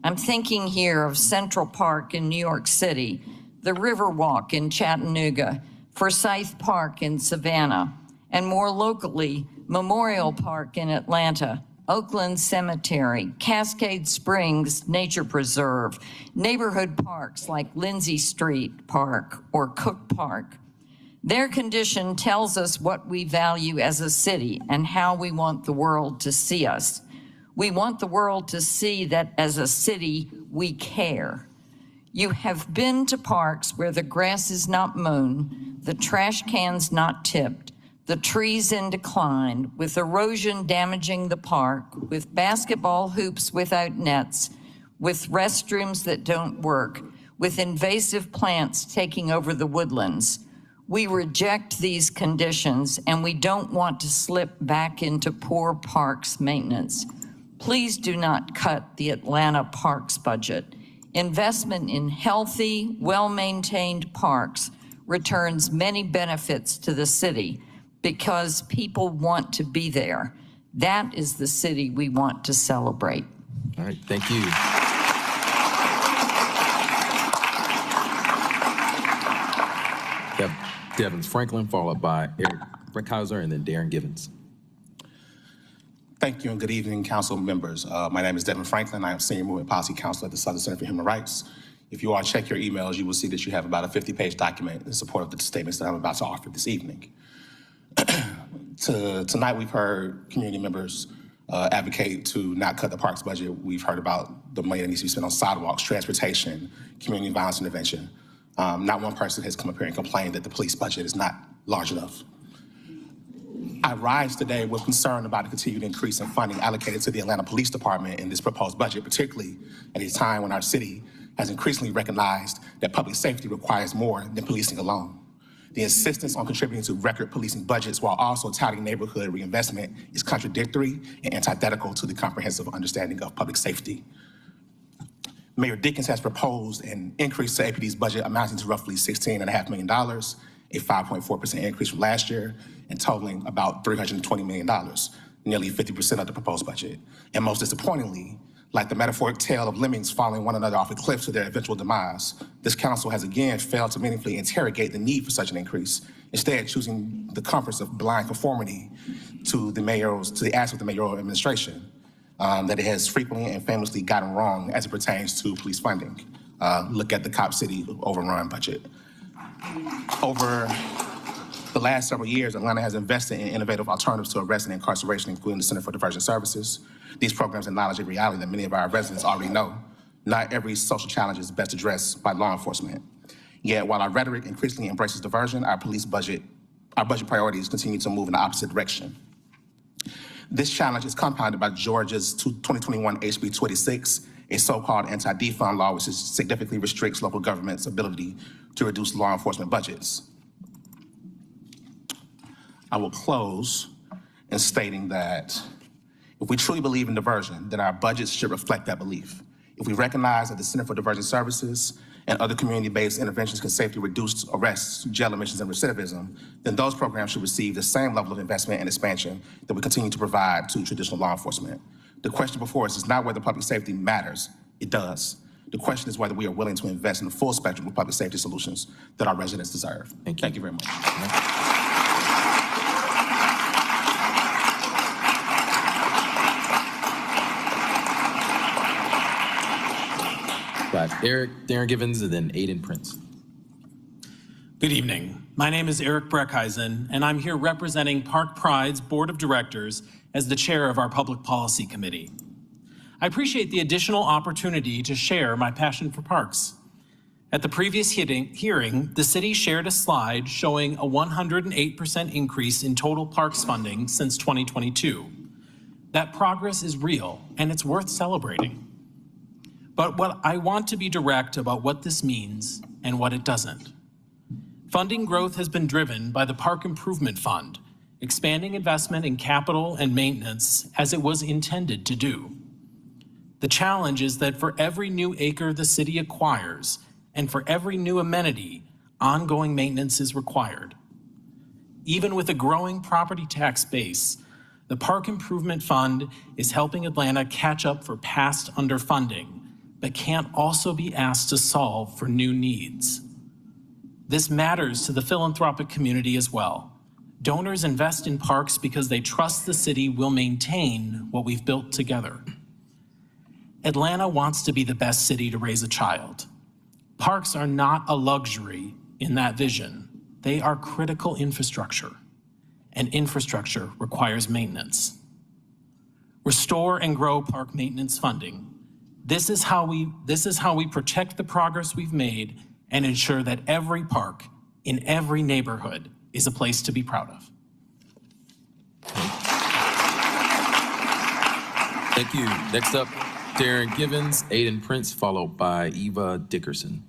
I'm thinking here of Central Park in New York City, the Riverwalk in Chattanooga, Forsyth Park in Savannah, and more locally, Memorial Park in Atlanta, Oakland Cemetery, Cascade Springs Nature Preserve, neighborhood parks like Lindsay Street Park or Cook Park. Their condition tells us what we value as a city and how we want the world to see us. We want the world to see that as a city, we care. You have been to parks where the grass is not mown, the trash cans not tipped, the trees in decline, with erosion damaging the park, with basketball hoops without nets, with restrooms that don't work, with invasive plants taking over the woodlands. We reject these conditions, and we don't want to slip back into poor parks maintenance. Please do not cut the Atlanta Parks budget. Investment in healthy, well-maintained parks returns many benefits to the city because people want to be there. That is the city we want to celebrate. All right, thank you. Devin Franklin, followed by Eric Breckhauser, and then Darren Givens. Thank you and good evening, council members. My name is Devin Franklin. I am Senior Movement Policy Counselor at the Southern Center for Human Rights. If you all check your emails, you will see that you have about a 50-page document in support of the statements that I'm about to offer this evening. Tonight, we've heard community members advocate to not cut the parks budget. We've heard about the money that needs to be spent on sidewalks, transportation, community violence intervention. Not one person has come up here and complained that the police budget is not large enough. I rise today with concern about the continued increase in funding allocated to the Atlanta Police Department in this proposed budget, particularly at a time when our city has increasingly recognized that public safety requires more than policing alone. The insistence on contributing to record policing budgets while also touting neighborhood reinvestment is contradictory and antithetical to the comprehensive understanding of public safety. Mayor Dickens has proposed an increase to APD's budget amounting to roughly $16.5 million, a 5.4% increase from last year, and totaling about $320 million, nearly 50% of the proposed budget. And most disappointingly, like the metaphoric tale of lemmings following one another off a cliff to their eventual demise, this council has again failed to meaningfully interrogate the need for such an increase, instead choosing the comforts of blind conformity to the acts of the mayoral administration that it has frequently and famously gotten wrong as it pertains to police funding. Look at the Cop City overrun budget. Over the last several years, Atlanta has invested in innovative alternatives to arrest and incarceration, including the Center for Diversion Services. These programs acknowledge a reality that many of our residents already know. Not every social challenge is best addressed by law enforcement. Yet, while our rhetoric increasingly embraces diversion, our budget priorities continue to move in the opposite direction. This challenge is compounded by Georgia's 2021 HB 26, a so-called anti-defund law, which significantly restricts local government's ability to reduce law enforcement budgets. I will close in stating that if we truly believe in diversion, then our budgets should reflect that belief. If we recognize that the Center for Diversion Services and other community-based interventions can safely reduce arrests, jail admissions, and recidivism, then those programs should receive the same level of investment and expansion that we continue to provide to traditional law enforcement. The question before us is not whether public safety matters. It does. The question is whether we are willing to invest in the full spectrum of public safety solutions that our residents deserve. Thank you very much. Got Darren Givens, and then Aiden Prince. Good evening. My name is Eric Breckeisen, and I'm here representing Park Pride's Board of Directors as the chair of our Public Policy Committee. I appreciate the additional opportunity to share my passion for parks. At the previous hearing, the city shared a slide showing a 108% increase in total parks funding since 2022. That progress is real, and it's worth celebrating. But what I want to be direct about what this means and what it doesn't. Funding growth has been driven by the Park Improvement Fund, expanding investment in capital and maintenance as it was intended to do. The challenge is that for every new acre the city acquires and for every new amenity, ongoing maintenance is required. Even with a growing property tax base, the Park Improvement Fund is helping Atlanta catch up for past underfunding, but can't also be asked to solve for new needs. This matters to the philanthropic community as well. Donors invest in parks because they trust the city will maintain what we've built together. Atlanta wants to be the best city to raise a child. Parks are not a luxury in that vision. They are critical infrastructure, and infrastructure requires maintenance. Restore and grow park maintenance funding. This is how we protect the progress we've made and ensure that every park in every neighborhood is a place to be proud of. Thank you. Next up, Darren Givens, Aiden Prince, followed by Eva Dickerson.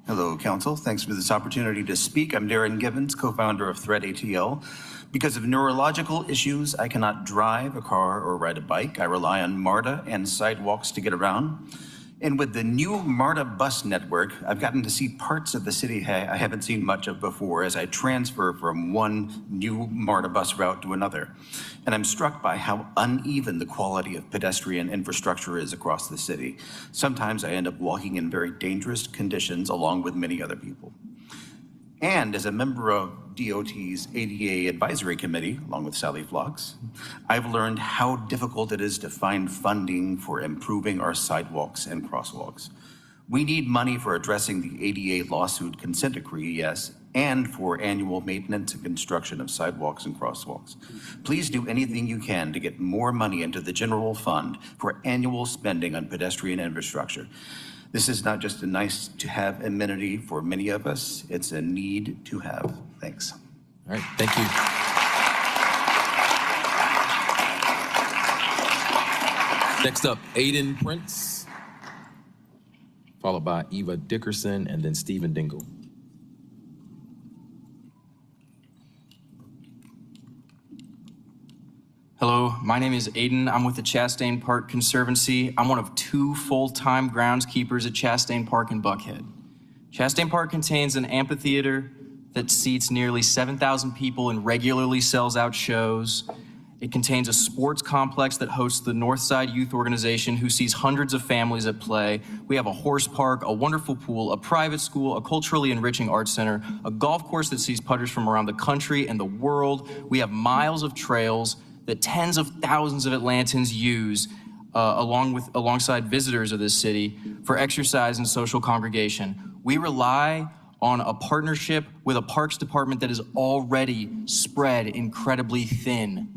Hello, Council. Thanks for this opportunity to speak. I'm Darren Givens, co-founder of Thread ATL. Because of neurological issues, I cannot drive a car or ride a bike. I rely on MARTA and sidewalks to get around. And with the new MARTA bus network, I've gotten to see parts of the city I haven't seen much of before as I transfer from one new MARTA bus route to another. And I'm struck by how uneven the quality of pedestrian infrastructure is across the city. Sometimes I end up walking in very dangerous conditions along with many other people. And as a member of DOT's ADA Advisory Committee, along with Sally Flocks, I've learned how difficult it is to find funding for improving our sidewalks and crosswalks. We need money for addressing the ADA lawsuit consent decree, yes, and for annual maintenance and construction of sidewalks and crosswalks. Please do anything you can to get more money into the general fund for annual spending on pedestrian infrastructure. This is not just a nice to have amenity for many of us, it's a need to have. Thanks. All right, thank you. Next up, Aiden Prince. followed by Eva Dickerson, and then Stephen Dingle. Hello, my name is Aiden. I'm with the Chastain Park Conservancy. I'm one of 2 full-time groundskeepers at Chastain Park in Buckhead. Chastain Park contains an amphitheater that seats nearly 7,000 people and regularly sells out shows. It contains a sports complex that hosts the Northside Youth Organization, who sees hundreds of families at play. We have a horse park, a wonderful pool, a private school, a culturally enriching arts center, a golf course that sees putters from around the country and the world. We have miles of trails that tens of thousands of Atlantans use alongside visitors of this city for exercise and social congregation. We rely on a partnership with a parks department that is already spread incredibly thin.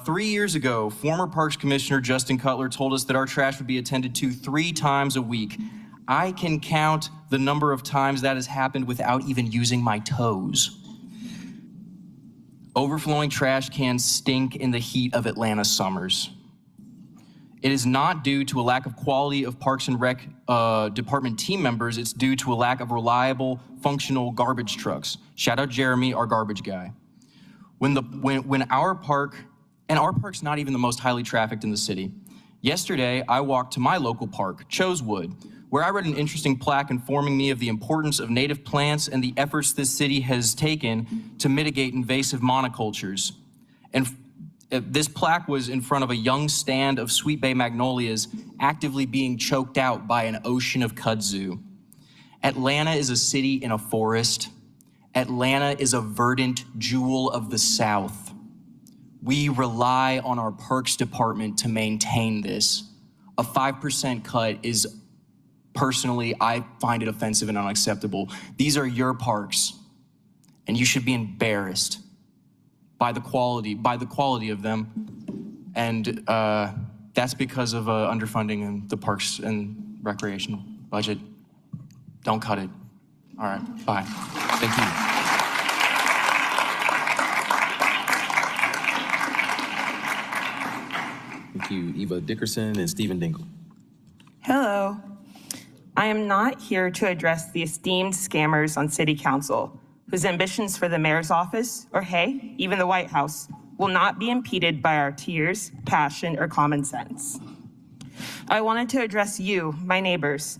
3 years ago, former Parks Commissioner Justin Cutler told us that our trash would be attended to 3 times a week. I can count the number of times that has happened without even using my toes. Overflowing trash cans stink in the heat of Atlanta summers. It is not due to a lack of quality of Parks and Rec department team members. It's due to a lack of reliable, functional garbage trucks. Shout out Jeremy, our garbage guy. When our park, and our park's not even the most highly trafficked in the city. Yesterday, I walked to my local park, Chosewood, where I read an interesting plaque informing me of the importance of native plants and the efforts this city has taken to mitigate invasive monocultures. And this plaque was in front of a young stand of sweet bay magnolias actively being choked out by an ocean of kudzu. Atlanta is a city in a forest. Atlanta is a verdant jewel of the South. We rely on our parks department to maintain this. A 5% cut is, personally, I find it offensive and unacceptable. These are your parks, and you should be embarrassed by the quality of them. And that's because of underfunding in the Parks and Recreation budget. Don't cut it. All right, bye. Thank you. Thank you, Eva Dickerson and Stephen Dingle. Hello. I am not here to address the esteemed scammers on City Council, whose ambitions for the mayor's office, or hey, even the White House, will not be impeded by our tears, passion, or common sense. I wanted to address you, my neighbors,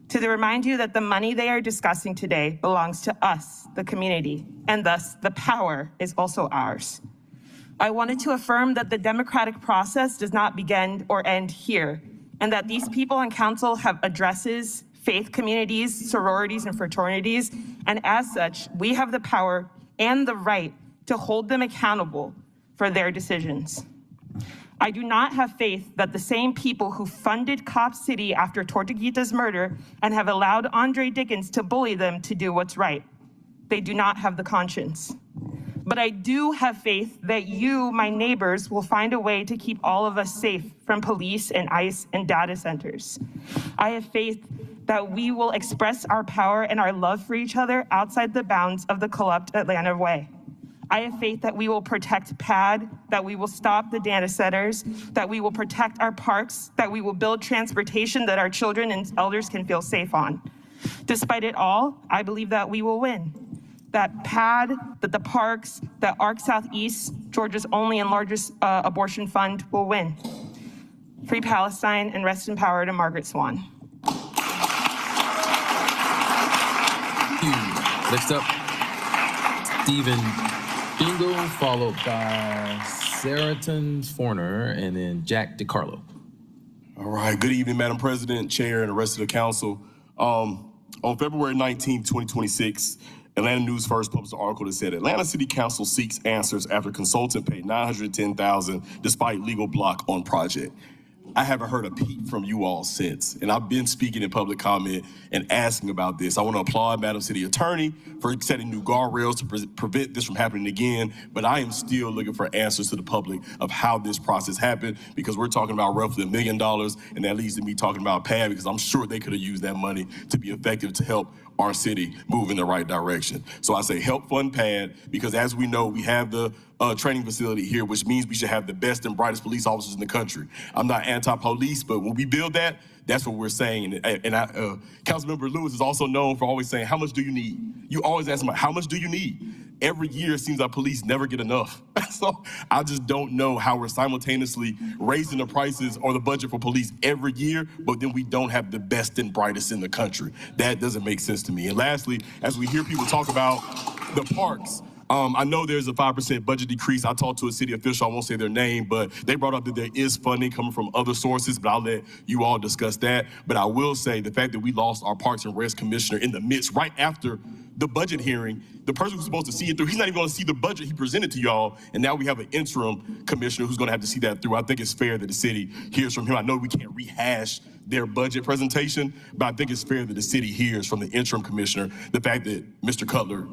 to remind you that the money they are discussing today belongs to us, the community, and thus the power is also ours. I wanted to affirm that the democratic process does not begin or end here, and that these people on council have addresses, faith communities, sororities, and fraternities, and as such, we have the power and the right to hold them accountable for their decisions. I do not have faith that the same people who funded Cop City after Tortuguita's murder and have allowed Andre Dickens to bully them to do what's right. They do not have the conscience. But I do have faith that you, my neighbors, will find a way to keep all of us safe from police and ICE and data centers. I have faith that we will express our power and our love for each other outside the bounds of the corrupt Atlanta way. I have faith that we will protect PAD, that we will stop the data centers, that we will protect our parks, that we will build transportation that our children and elders can feel safe on. Despite it all, I believe that we will win. That PAD, that the parks, that ARC Southeast, Georgia's only and largest abortion fund, will win. Free Palestine and rest in power to Margaret Swan. Next up, Stephen Dingle, followed by Saraton Forner, and then Jack DiCarlo. All right, good evening, Madam President, Chair, and the rest of the council. On February 19, 2026, Atlanta News First published an article that said Atlanta City Council seeks answers after consultant paid $910,000 despite legal block on project. I haven't heard a peep from you all since, and I've been speaking in public comment and asking about this. I want to applaud Madam City Attorney for setting new guardrails to prevent this from happening again, but I am still looking for answers to the public of how this process happened, because we're talking about roughly $1 million, and that leads to me talking about PAD, because I'm sure they could have used that money to be effective to help our city move in the right direction. So I say help fund PAD, because as we know, we have the training facility here, which means we should have the best and brightest police officers in the country. I'm not anti-police, but when we build that, that's what we're saying. And Councilmember Lewis is also known for always saying, how much do you need? You always ask him, how much do you need? Every year it seems like police never get enough. So I just don't know how we're simultaneously raising the prices or the budget for police every year, but then we don't have the best and brightest in the country. That doesn't make sense to me. And lastly, as we hear people talk about the parks, I know there's a 5% budget decrease. I talked to a city official, I won't say their name, but they brought up that there is funding coming from other sources, but I'll let you all discuss that. But I will say the fact that we lost our Parks and Rec commissioner in the midst, right after the budget hearing, the person who's supposed to see it through, he's not even gonna see the budget he presented to y'all, and now we have an interim commissioner who's gonna have to see that through. I think it's fair that the city hears from him. I know we can't rehash their budget presentation, but I think it's fair that the city hears from the interim commissioner the fact that Mr. Cutler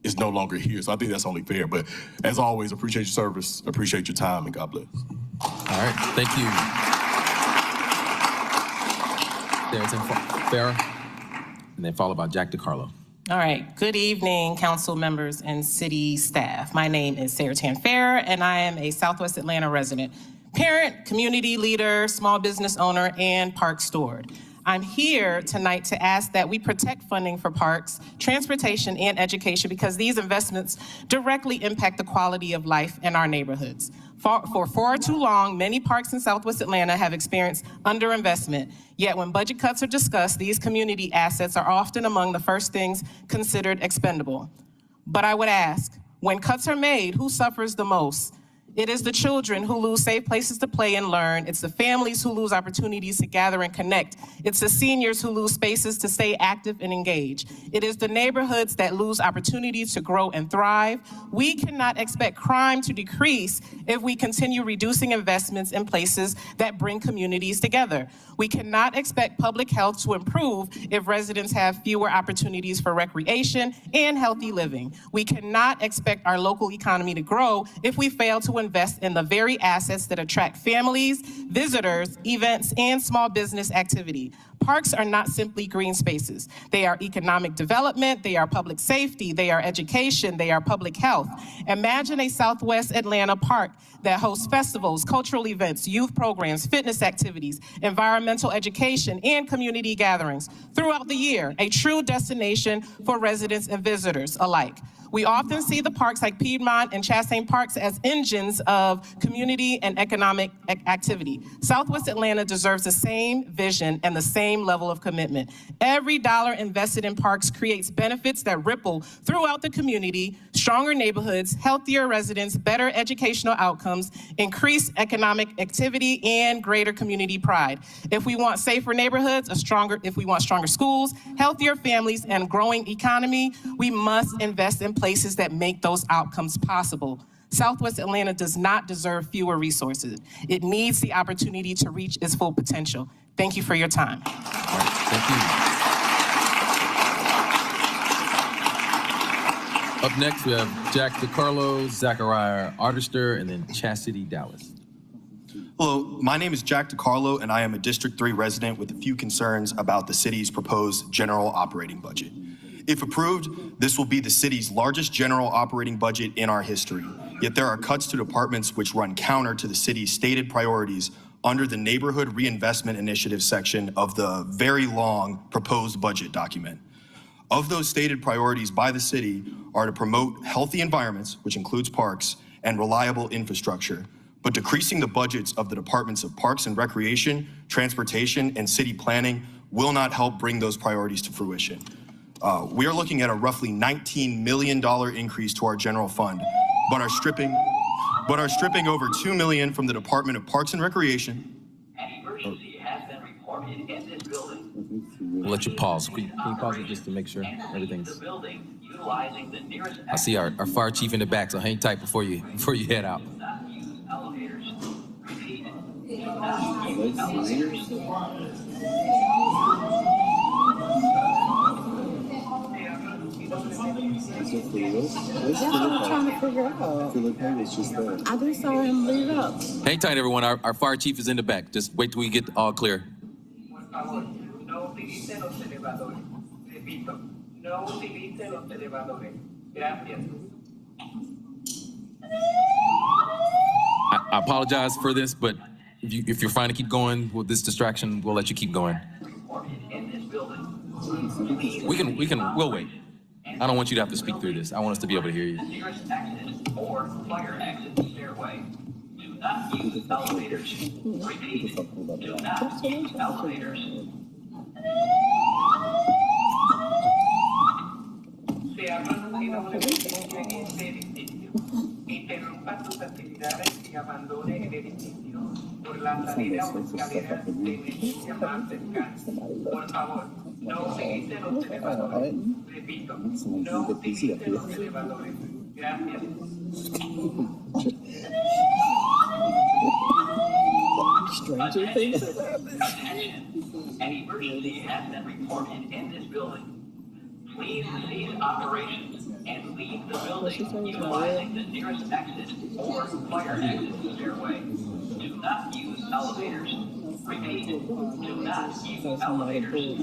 is no longer here. So I think that's only fair. But as always, appreciate your service, appreciate your time, and God bless. All right, thank you. Farrah, and then followed by Jack DeCarlo. All right, good evening, council members and city staff. My name is Sarah Tanfair, and I am a Southwest Atlanta resident, parent, community leader, small business owner, and park steward. I'm here tonight to ask that we protect funding for parks, transportation, and education, because these investments directly impact the quality of life in our neighborhoods. For far too long, many parks in Southwest Atlanta have experienced underinvestment. Yet when budget cuts are discussed, these community assets are often among the first things considered expendable. But I would ask, when cuts are made, who suffers the most? It is the children who lose safe places to play and learn. It's the families who lose opportunities to gather and connect. It's the seniors who lose spaces to stay active and engage. It is the neighborhoods that lose opportunities to grow and thrive. We cannot expect crime to decrease if we continue reducing investments in places that bring communities together. We cannot expect public health to improve if residents have fewer opportunities for recreation and healthy living. We cannot expect our local economy to grow if we fail to invest in the very assets that attract families, visitors, events, and small business activity. Parks are not simply green spaces. They are economic development, they are public safety, they are education, they are public health. Imagine a Southwest Atlanta park that hosts festivals, cultural events, youth programs, fitness activities, environmental education, and community gatherings throughout the year, a true destination for residents and visitors alike. We often see the parks like Piedmont and Chastain Parks as engines of community and economic activity. Southwest Atlanta deserves the same vision and the same level of commitment. Every dollar invested in parks creates benefits that ripple throughout the community: stronger neighborhoods, healthier residents, better educational outcomes, increased economic activity, and greater community pride. If we want safer neighborhoods, if we want stronger schools, healthier families, and growing economy, we must invest in places that make those outcomes possible. Southwest Atlanta does not deserve fewer resources. It needs the opportunity to reach its full potential. Thank you for your time. All right, thank you. Up next, we have Jack DeCarlo, Zachariah Artister, and then Chastity Dallas. Hello, my name is Jack DeCarlo, and I am a District 3 resident with a few concerns about the city's proposed general operating budget. If approved, this will be the city's largest general operating budget in our history. Yet there are cuts to departments which run counter to the city's stated priorities under the Neighborhood Reinvestment Initiative section of the very long proposed budget document. Of those stated priorities by the city are to promote healthy environments, which includes parks, and reliable infrastructure. But decreasing the budgets of the departments of Parks and Recreation, Transportation, and City Planning will not help bring those priorities to fruition. We are looking at a roughly $19 million increase to our general fund, but are stripping over $2 million from the Department of Parks and Recreation. We'll let you pause. Can you pause it just to make sure everything's... I see our fire chief in the back, so hang tight before you head out. That's what I'm trying to figure out. Philip Hayes just there. I just saw him leave up. Hang tight, everyone. Our fire chief is in the back. Just wait till we get all clear. No utilice los elevadores. Gracias. I apologize for this, but if you're fine to keep going with this distraction, we'll let you keep going. We'll wait. I don't want you to have to speak through this. I want us to be able to hear you. Nearest exit or fire exit stairway. Do not use elevators. Repeat. Do not use elevators. Se ha producido una emergencia en este edificio. Interrumpa sus actividades y abandone el edificio por la salida o escaleras de emergencia más cercana. Por favor, no utilice los elevadores. Repito, no utilice los elevadores. Gracias. Stranger things. Attention. An emergency has been reported in this building. Please cease operations and leave the building utilizing the nearest exit or fire exit stairway. Do not use elevators. Repeat, do not use elevators.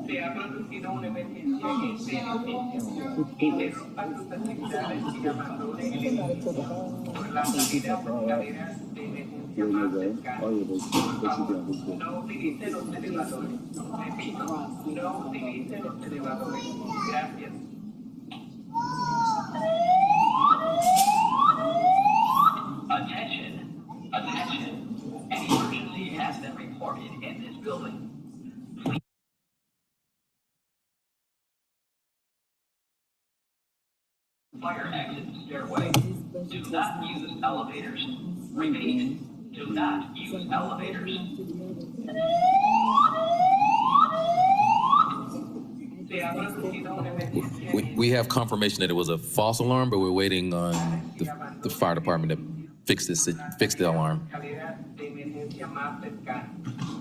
Se ha producido una emergencia en este edificio. Interrumpa sus actividades y abandone el edificio por la salida o escaleras de emergencia más cercana. Por favor, no utilice los elevadores. Repito, no utilice los elevadores. Gracias. Attention, attention. An emergency has been reported in this building. Fire exit stairway. Do not use elevators. Repeat, do not use elevators. We have confirmation that it was a false alarm, but we're waiting on the fire department to fix the alarm.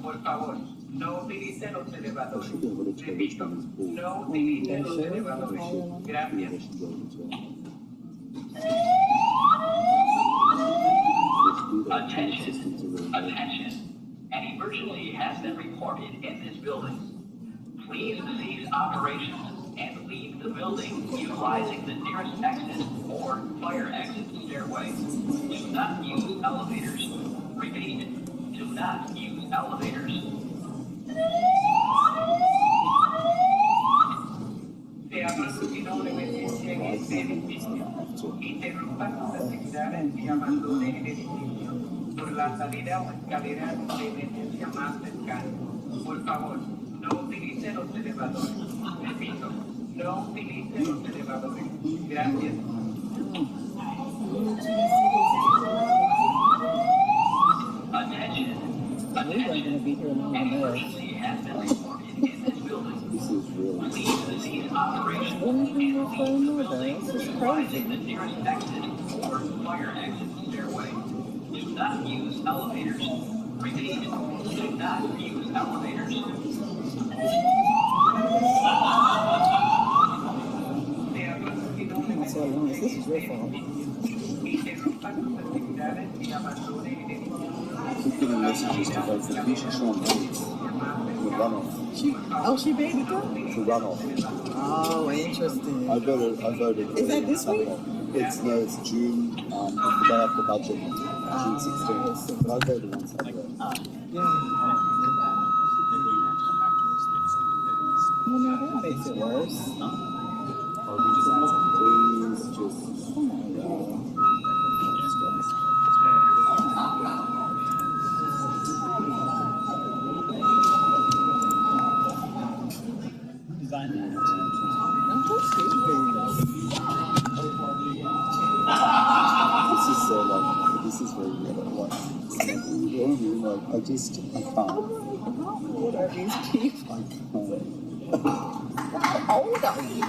Por favor, no utilice los elevadores. Repito, no utilice los elevadores. Gracias. Attention, attention. An emergency has been reported in this building. Please cease operations and leave the building utilizing the nearest exit or fire exit stairway. Do not use elevators. Repeat, do not use elevators. Se ha producido una emergencia en este edificio. Interrumpa sus actividades y abandone el edificio por la salida o escalera de emergencia más cercana. Por favor, no utilice los elevadores. Repito, no utilice los elevadores. Gracias. Attention. Attention. An emergency has been reported in this building. Please cease operations and leave the building utilizing the nearest exit or fire exit stairway. Do not use elevators. Repeat, do not use elevators. So long as this is your fault. Keep getting messages to vote for Keisha Sean with runoff. She baby girl? For runoff. Oh, interesting. I voted. Is that this week? It's June. It's the day after budget. June 16th. But I voted on Saturday. Well, now that makes it worse. Please just. Come on, y'all. This is so like, this is very weird. I just, I can't. What are these people? I can't. How old are you?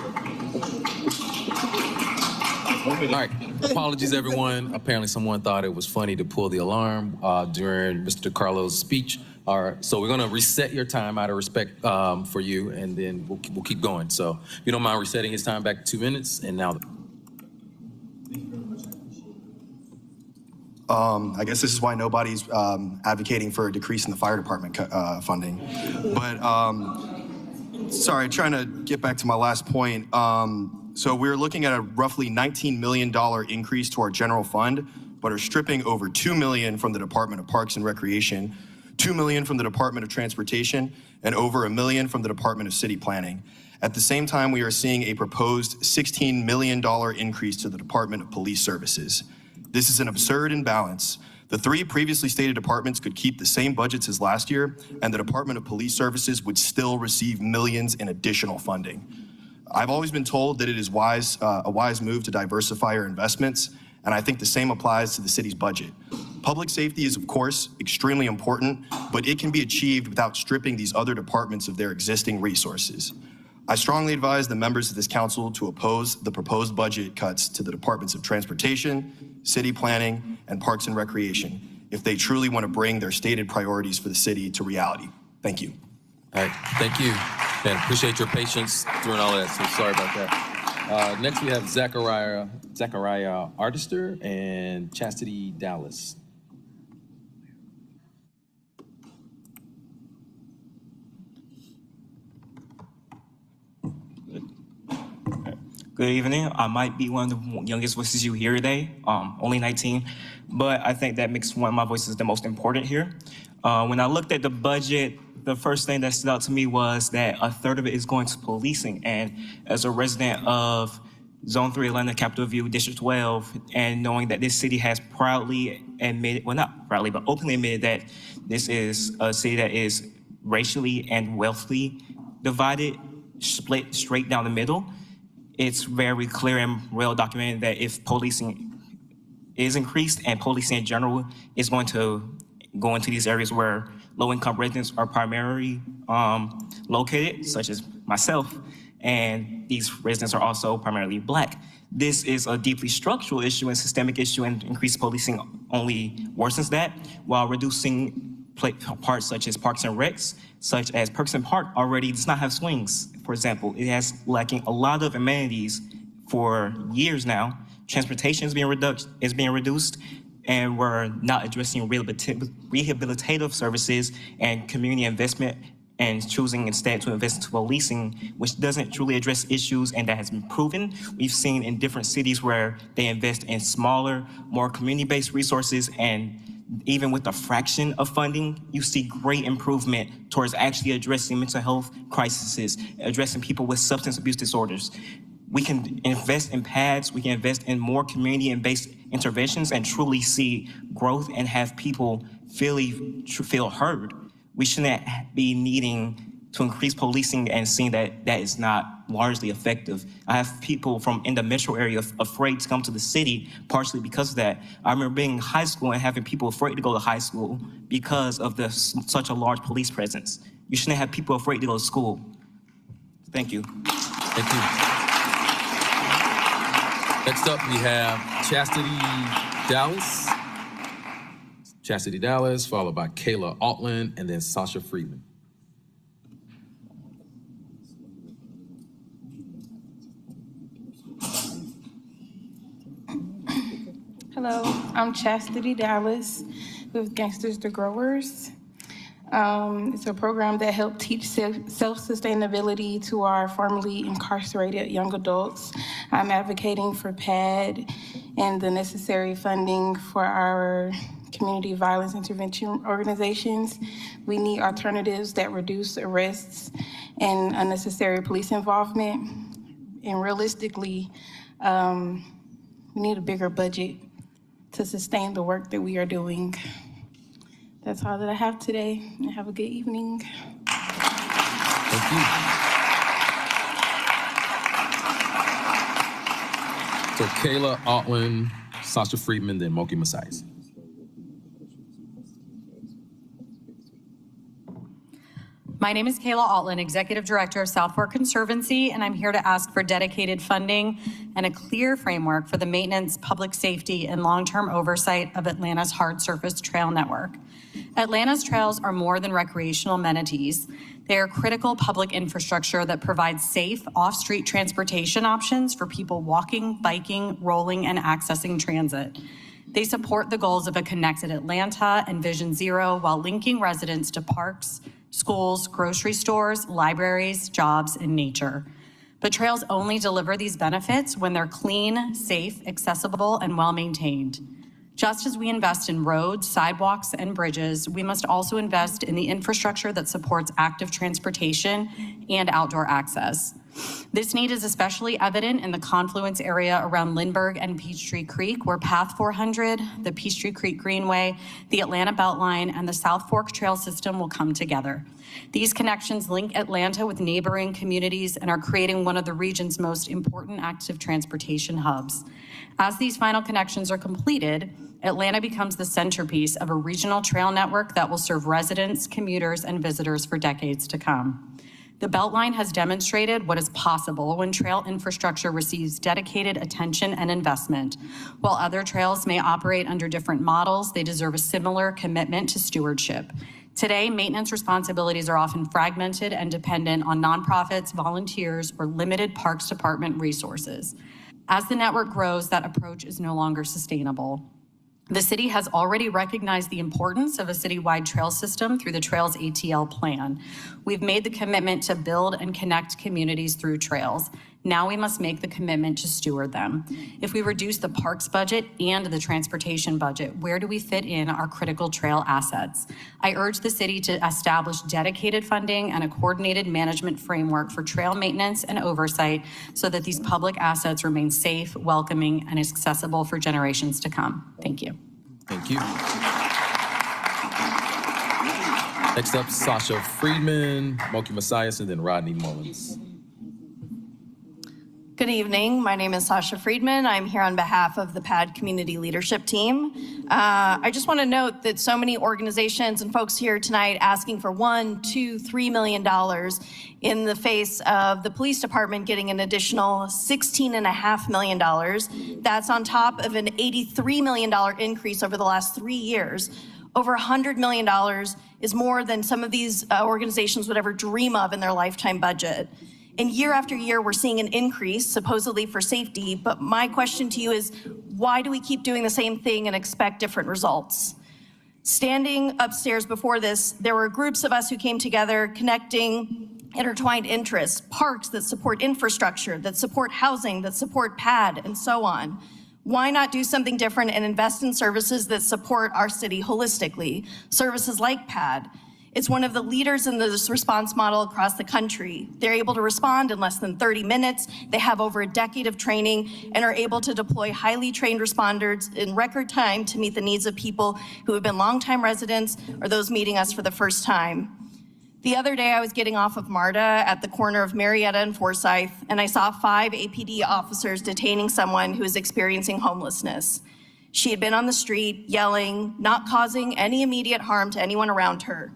All right, apologies everyone. Apparently someone thought it was funny to pull the alarm during Mr. DeCarlo's speech. All right, so we're gonna reset your time out of respect for you, and then we'll keep going. So if you don't mind resetting his time back to 2 minutes, and now. I guess this is why nobody's advocating for a decrease in the fire department funding. But sorry, trying to get back to my last point. So we're looking at a roughly $19 million increase to our general fund, but are stripping over $2 million from the Department of Parks and Recreation, $2 million from the Department of Transportation, and over $1 million from the Department of City Planning. At the same time, we are seeing a proposed $16 million increase to the Department of Police Services. This is an absurd imbalance. The three previously stated departments could keep the same budgets as last year, and the Department of Police Services would still receive millions in additional funding. I've always been told that it is a wise move to diversify our investments, and I think the same applies to the city's budget. Public safety is, of course, extremely important, but it can be achieved without stripping these other departments of their existing resources. I strongly advise the members of this council to oppose the proposed budget cuts to the Departments of Transportation, City Planning, and Parks and Recreation if they truly want to bring their stated priorities for the city to reality. Thank you. All right, thank you. And appreciate your patience during all that, so sorry about that. Next we have Zachariah Artister and Chastity Dallas. Good evening. I might be one of the youngest voices you hear today, only 19, but I think that makes one of my voices the most important here. When I looked at the budget, the first thing that stood out to me was that a third of it is going to policing. And as a resident of Zone 3 Atlanta, Capitol View, District 12, and knowing that this city has proudly admitted, well, not proudly, but openly admitted that this is a city that is racially and wealthily divided, split straight down the middle, it's very clear and well documented that if policing is increased and policing in general is going to go into these areas where low-income residents are primarily located, such as myself, and these residents are also primarily Black. This is a deeply structural issue and systemic issue, and increased policing only worsens that, while reducing parts such as Parks and Recs, such as Perkins Park already does not have swings, for example. It has lacking a lot of amenities for years now. Transportation is being reduced, and we're not addressing rehabilitative services and community investment, and choosing instead to invest into policing, which doesn't truly address issues, and that has been proven. We've seen in different cities where they invest in smaller, more community-based resources, and even with a fraction of funding, you see great improvement towards actually addressing mental health crises, addressing people with substance abuse disorders. We can invest in pads, we can invest in more community-based interventions and truly see growth and have people feel heard. We shouldn't be needing to increase policing and seeing that that is not largely effective. I have people from in the metro area afraid to come to the city, partially because of that. I remember being in high school and having people afraid to go to high school because of such a large police presence. You shouldn't have people afraid to go to school. Thank you. Thank you. Next up, we have Chastity Dallas. Chastity Dallas, followed by Kayla Altland, and then Sasha Friedman. Hello, I'm Chastity Dallas with Gangsters to Growers. It's a program that helps teach self-sustainability to our formerly incarcerated young adults. I'm advocating for PAD and the necessary funding for our community violence intervention organizations. We need alternatives that reduce arrests and unnecessary police involvement. And realistically, we need a bigger budget to sustain the work that we are doing. That's all that I have today, and have a good evening. Thank you. So Kayla Altland, Sasha Friedman, then Moki Masais. My name is Kayla Altland, Executive Director of Southport Conservancy, and I'm here to ask for dedicated funding and a clear framework for the maintenance, public safety, and long-term oversight of Atlanta's hard surface trail network. Atlanta's trails are more than recreational amenities. They are critical public infrastructure that provides safe, off-street transportation options for people walking, biking, rolling, and accessing transit. They support the goals of a connected Atlanta and Vision Zero while linking residents to parks, schools, grocery stores, libraries, jobs, and nature. But trails only deliver these benefits when they're clean, safe, accessible, and well-maintained. Just as we invest in roads, sidewalks, and bridges, we must also invest in the infrastructure that supports active transportation and outdoor access. This need is especially evident in the confluence area around Lindbergh and Peachtree Creek, where Path 400, the Peachtree Creek Greenway, the Atlanta Beltline, and the South Fork Trail System will come together. These connections link Atlanta with neighboring communities and are creating one of the region's most important active transportation hubs. As these final connections are completed, Atlanta becomes the centerpiece of a regional trail network that will serve residents, commuters, and visitors for decades to come. The Beltline has demonstrated what is possible when trail infrastructure receives dedicated attention and investment. While other trails may operate under different models, they deserve a similar commitment to stewardship. Today, maintenance responsibilities are often fragmented and dependent on nonprofits, volunteers, or limited Parks Department resources. As the network grows, that approach is no longer sustainable. The city has already recognized the importance of a citywide trail system through the Trails ATL plan. We've made the commitment to build and connect communities through trails. Now we must make the commitment to steward them. If we reduce the parks budget and the transportation budget, where do we fit in our critical trail assets? I urge the city to establish dedicated funding and a coordinated management framework for trail maintenance and oversight so that these public assets remain safe, welcoming, and accessible for generations to come. Thank you. Thank you. Next up, Sasha Friedman, Moki Messias, and then Rodney Mullins. Good evening. My name is Sasha Friedman. I'm here on behalf of the PAD Community Leadership Team. I just want to note that so many organizations and folks here tonight asking for $1, $2, $3 million in the face of the police department getting an additional $16.5 million. That's on top of an $83 million increase over the last 3 years. Over $100 million is more than some of these organizations would ever dream of in their lifetime budget. And year after year, we're seeing an increase, supposedly for safety, but my question to you is, why do we keep doing the same thing and expect different results? Standing upstairs before this, there were groups of us who came together connecting intertwined interests, parks that support infrastructure, that support housing, that support PAD, and so on. Why not do something different and invest in services that support our city holistically? Services like PAD. It's one of the leaders in this response model across the country. They're able to respond in less than 30 minutes. They have over a decade of training and are able to deploy highly trained responders in record time to meet the needs of people who have been longtime residents or those meeting us for the first time. The other day, I was getting off of MARTA at the corner of Marietta and Forsyth, and I saw 5 APD officers detaining someone who was experiencing homelessness. She had been on the street, yelling, not causing any immediate harm to anyone around her.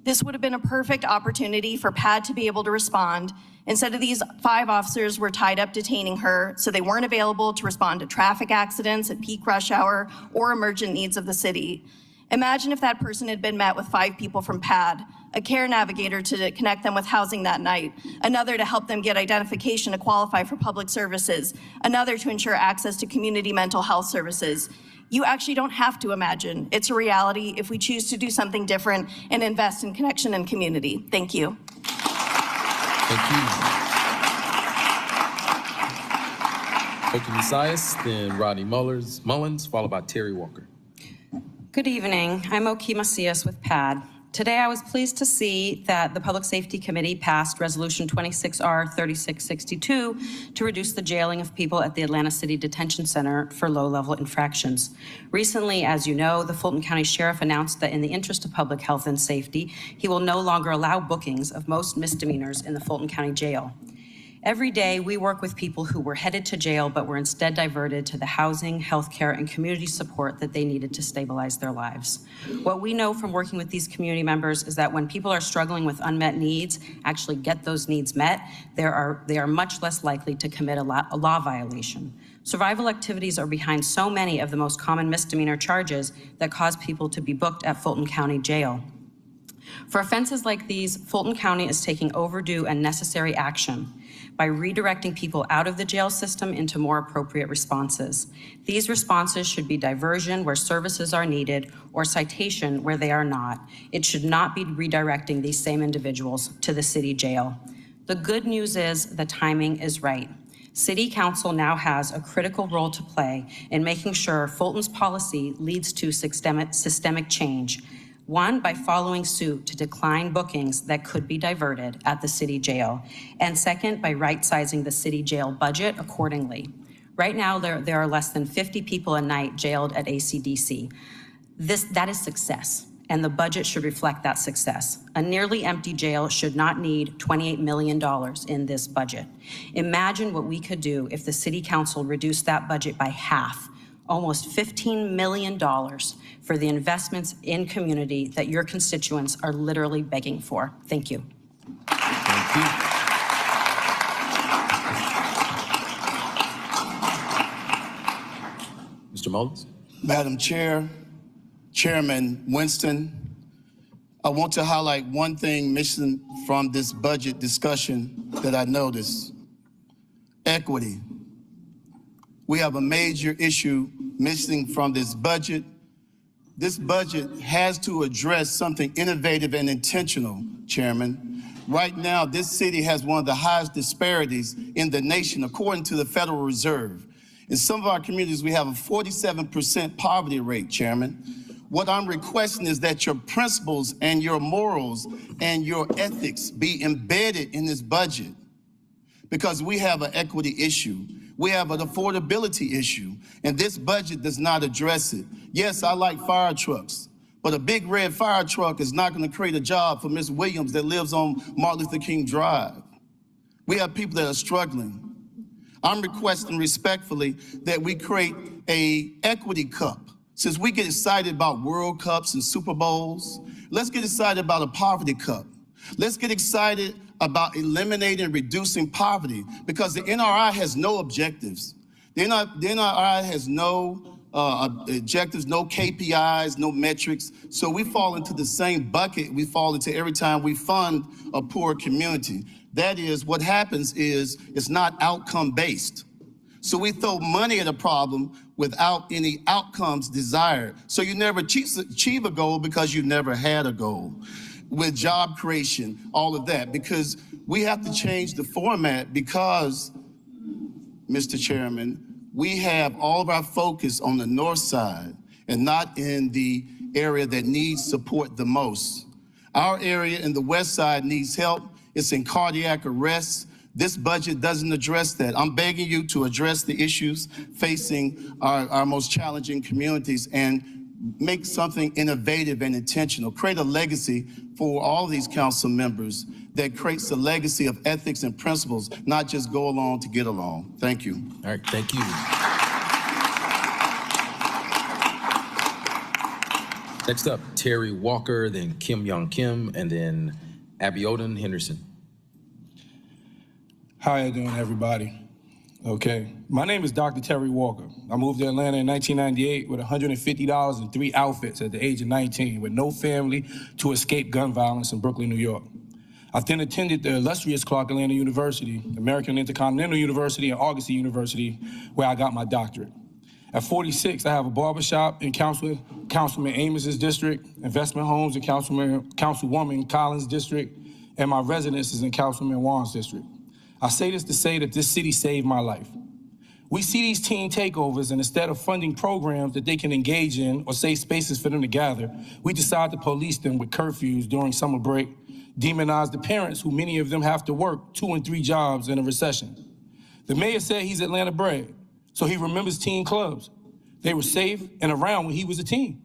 This would have been a perfect opportunity for PAD to be able to respond. Instead of these 5 officers were tied up detaining her, so they weren't available to respond to traffic accidents at peak rush hour or emergent needs of the city. Imagine if that person had been met with 5 people from PAD, a care navigator to connect them with housing that night, another to help them get identification to qualify for public services, another to ensure access to community mental health services. You actually don't have to imagine. It's a reality if we choose to do something different and invest in connection and community. Thank you. Thank you. Moki Messias, then Rodney Mullins, followed by Terry Walker. Good evening. I'm Oki Macias with PAD. Today, I was pleased to see that the Public Safety Committee passed Resolution 26R3662 to reduce the jailing of people at the Atlanta City Detention Center for low-level infractions. Recently, as you know, the Fulton County Sheriff announced that in the interest of public health and safety, he will no longer allow bookings of most misdemeanors in the Fulton County Jail. Every day, we work with people who were headed to jail but were instead diverted to the housing, healthcare, and community support that they needed to stabilize their lives. What we know from working with these community members is that when people are struggling with unmet needs, actually get those needs met, they are much less likely to commit a law violation. Survival activities are behind so many of the most common misdemeanor charges that cause people to be booked at Fulton County Jail. For offenses like these, Fulton County is taking overdue and necessary action by redirecting people out of the jail system into more appropriate responses. These responses should be diversion where services are needed or citation where they are not. It should not be redirecting these same individuals to the city jail. The good news is the timing is right. City Council now has a critical role to play in making sure Fulton's policy leads to systemic change. One, by following suit to decline bookings that could be diverted at the city jail. And second, by right-sizing the city jail budget accordingly. Right now, there are less than 50 people a night jailed at ACDC. That is success, and the budget should reflect that success. A nearly empty jail should not need $28 million in this budget. Imagine what we could do if the City Council reduced that budget by half, almost $15 million for the investments in community that your constituents are literally begging for. Thank you. Thank you. Mr. Mullins? Madam Chair, Chairman Winston, I want to highlight one thing missing from this budget discussion that I noticed: equity. We have a major issue missing from this budget. This budget has to address something innovative and intentional, Chairman. Right now, this city has one of the highest disparities in the nation, according to the Federal Reserve. In some of our communities, we have a 47% poverty rate, Chairman. What I'm requesting is that your principles and your morals and your ethics be embedded in this budget, because we have an equity issue. We have an affordability issue, and this budget does not address it. Yes, I like fire trucks, but a big red fire truck is not going to create a job for Ms. Williams that lives on Martin Luther King Drive. We have people that are struggling. I'm requesting respectfully that we create an equity cup. Since we get excited about World Cups and Super Bowls, let's get excited about a poverty cup. Let's get excited about eliminating and reducing poverty, because the NRI has no objectives. The NRI has no objectives, no KPIs, no metrics. So we fall into the same bucket we fall into every time we fund a poor community. That is, what happens is it's not outcome-based. So we throw money at a problem without any outcomes desired. So you never achieve a goal because you never had a goal. With job creation, all of that, because we have to change the format because, Mr. Chairman, we have all of our focus on the north side and not in the area that needs support the most. Our area in the west side needs help. It's in cardiac arrest. This budget doesn't address that. I'm begging you to address the issues facing our most challenging communities and make something innovative and intentional. Create a legacy for all these council members that creates a legacy of ethics and principles, not just go along to get along. Thank you. All right, thank you. Next up, Terry Walker, then Kim Young Kim, and then Abiodun Henderson. How you doing, everybody? Okay, my name is Dr. Terry Walker. I moved to Atlanta in 1998 with $150 and 3 outfits at the age of 19, with no family to escape gun violence in Brooklyn, New York. I then attended the illustrious Clark Atlanta University, American Intercontinental University, and Augustine University, where I got my doctorate. At 46, I have a barbershop in Councilman Amos's district, investment homes in Councilwoman Collins' district, and my residence is in Councilman Warren's district. I say this to say that this city saved my life. We see these teen takeovers, and instead of funding programs that they can engage in or safe spaces for them to gather, we decide to police them with curfews during summer break, demonize the parents who many of them have to work 2 and 3 jobs in a recession. The mayor said he's Atlanta bred, so he remembers teen clubs. They were safe and around when he was a teen.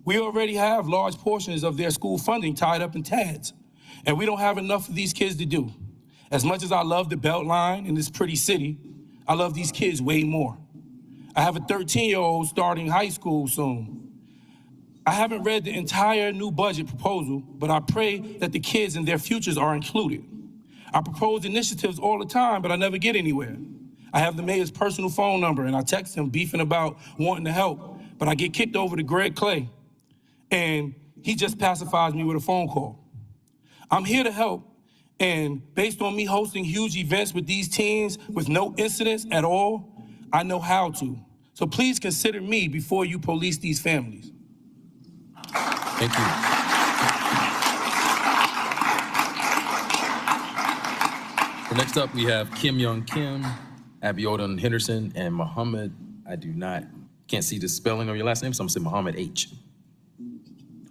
We already have large portions of their school funding tied up in TADs, and we don't have enough for these kids to do. As much as I love the Beltline in this pretty city, I love these kids way more. I have a 13-year-old starting high school soon. I haven't read the entire new budget proposal, but I pray that the kids and their futures are included. I propose initiatives all the time, but I never get anywhere. I have the mayor's personal phone number, and I text him beefing about wanting to help, but I get kicked over to Greg Clay, and he just pacifies me with a phone call. I'm here to help, and based on me hosting huge events with these teens with no incidents at all, I know how to. So please consider me before you police these families. Thank you. So next up, we have Kim Young Kim, Abiodun Henderson, and Muhammad. Can't see the spelling of your last name, so I'm gonna say Muhammad H.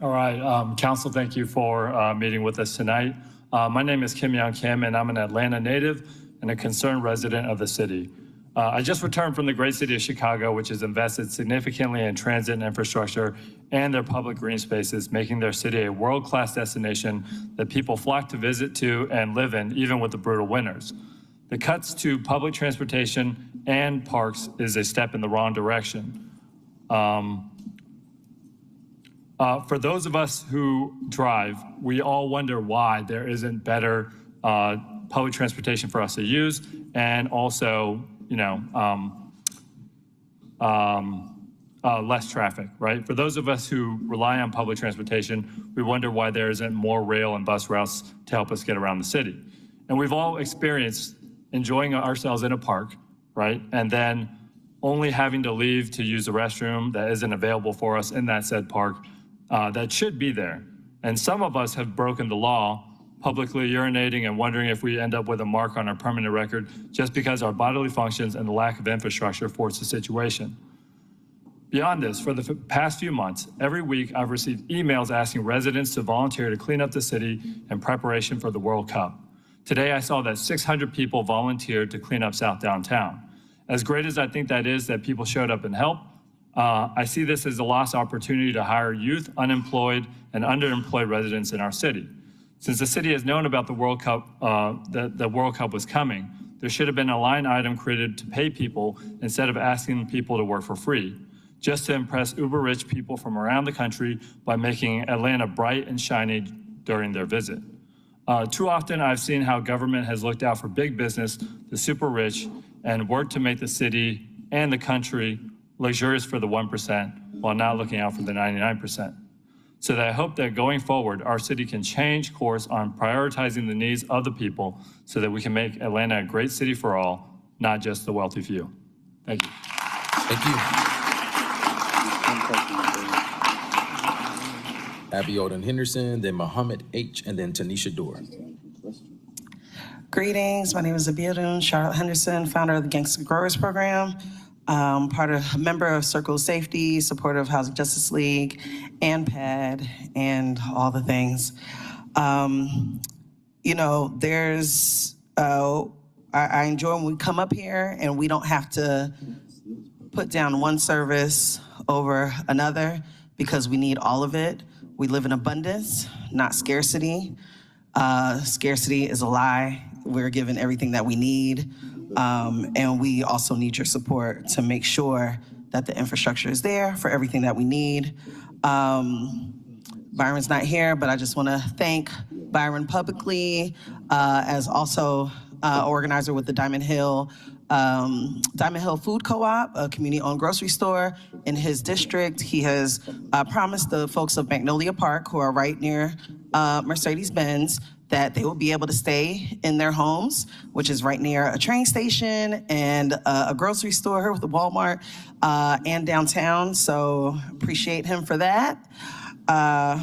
All right, Council, thank you for meeting with us tonight. My name is Kim Young Kim, and I'm an Atlanta native and a concerned resident of the city. I just returned from the great city of Chicago, which has invested significantly in transit and infrastructure and their public green spaces, making their city a world-class destination that people flock to visit to and live in, even with the brutal winters. The cuts to public transportation and parks is a step in the wrong direction. For those of us who drive, we all wonder why there isn't better public transportation for us to use, and also, less traffic, right? For those of us who rely on public transportation, we wonder why there isn't more rail and bus routes to help us get around the city. And we've all experienced enjoying ourselves in a park, right? And then only having to leave to use the restroom that isn't available for us in that said park that should be there. And some of us have broken the law, publicly urinating and wondering if we end up with a mark on our permanent record just because our bodily functions and the lack of infrastructure force the situation. Beyond this, for the past few months, every week I've received emails asking residents to volunteer to clean up the city in preparation for the World Cup. Today I saw that 600 people volunteered to clean up South Downtown. As great as I think that is that people showed up and helped, I see this as a lost opportunity to hire youth, unemployed, and underemployed residents in our city. Since the city has known about the World Cup, that the World Cup was coming, there should have been a line item created to pay people instead of asking people to work for free, just to impress uber-rich people from around the country by making Atlanta bright and shiny during their visit. Too often I've seen how government has looked out for big business, the super rich, and worked to make the city and the country luxurious for the 1% while not looking out for the 99%. So that I hope that going forward, our city can change course on prioritizing the needs of the people so that we can make Atlanta a great city for all, not just the wealthy few. Thank you. Thank you. Abiodun Henderson, then Muhammad H., and then Tanisha Dorr. Greetings, my name is Abiodun Charlotte Henderson, founder of the Gangster Growers Program, member of Circle Safety, supporter of Housing Justice League, and PAD, and all the things. I enjoy when we come up here and we don't have to put down one service over another because we need all of it. We live in abundance, not scarcity. Scarcity is a lie. We're given everything that we need. And we also need your support to make sure that the infrastructure is there for everything that we need. Byron's not here, but I just want to thank Byron publicly as also organizer with the Diamond Hill Food Co-op, a community-owned grocery store in his district. He has promised the folks of Magnolia Park, who are right near Mercedes-Benz, that they will be able to stay in their homes, which is right near a train station and a grocery store with a Walmart and downtown. So appreciate him for that. All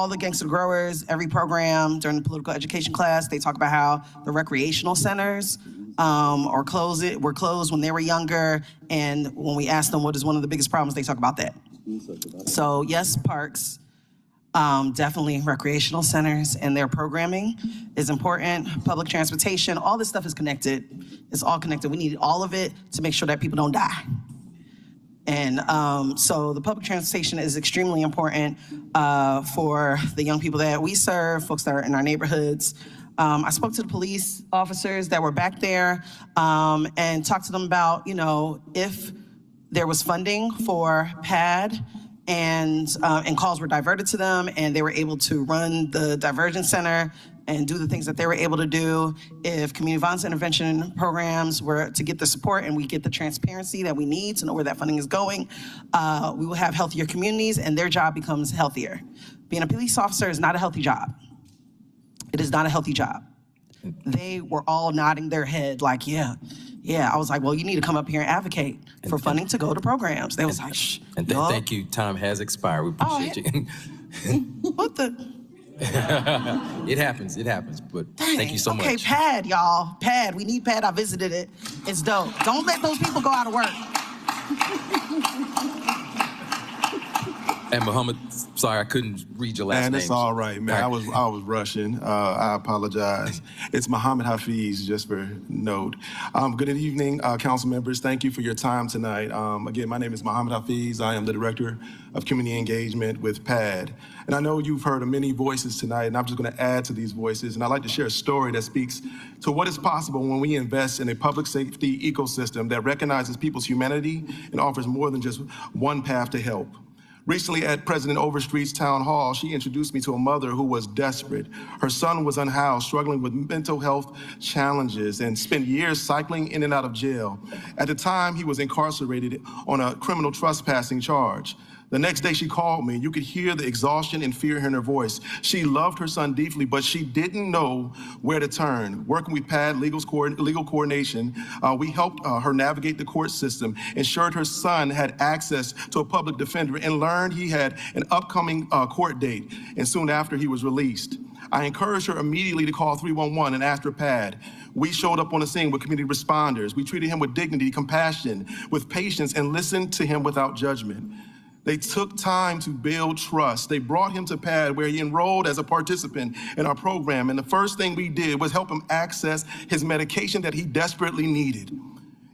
the Gangster Growers, every program during the political education class, they talk about how the recreational centers were closed when they were younger. And when we ask them what is one of the biggest problems, they talk about that. So yes, parks, definitely recreational centers and their programming is important. Public transportation, all this stuff is connected. It's all connected. We need all of it to make sure that people don't die. And so the public transportation is extremely important for the young people that we serve, folks that are in our neighborhoods. I spoke to the police officers that were back there and talked to them about, if there was funding for PAD and calls were diverted to them and they were able to run the diversion center and do the things that they were able to do. If community violence intervention programs were to get the support and we get the transparency that we need to know where that funding is going, we will have healthier communities and their job becomes healthier. Being a police officer is not a healthy job. It is not a healthy job. They were all nodding their head like, yeah. I was like, well, you need to come up here and advocate for funding to go to programs. They was like, shh. And no. thank you. Time has expired. We appreciate you. What the? It happens. But thank you so Okay, much. PAD, y'all. PAD. We need PAD. I visited it. It's dope. Don't let those people go out of work. And Muhammad, sorry, I couldn't read your last name. Man, it's all right, man. I was rushing. I apologize. It's Muhammad Hafiz, just for note. Good evening, council members. Thank you for your time tonight. Again, my name is Muhammad Hafiz. I am the Director of Community Engagement with PAD. And I know you've heard of many voices tonight, and I'm just going to add to these voices. And I'd like to share a story that speaks to what is possible when we invest in a public safety ecosystem that recognizes people's humanity and offers more than just one path to help. Recently at President Overstreet's town hall, she introduced me to a mother who was desperate. Her son was unhoused, struggling with mental health challenges, and spent years cycling in and out of jail. At the time, he was incarcerated on a criminal trespassing charge. The next day she called me. You could hear the exhaustion and fear in her voice. She loved her son deeply, but she didn't know where to turn. Working with PAD legal coordination, we helped her navigate the court system, ensured her son had access to a public defender, and learned he had an upcoming court date, and soon after he was released. I encouraged her immediately to call 311 and ask for PAD. We showed up on the scene with community responders. We treated him with dignity, compassion, with patience, and listened to him without judgment. They took time to build trust. They brought him to PAD, where he enrolled as a participant in our program. And the first thing we did was help him access his medication that he desperately needed.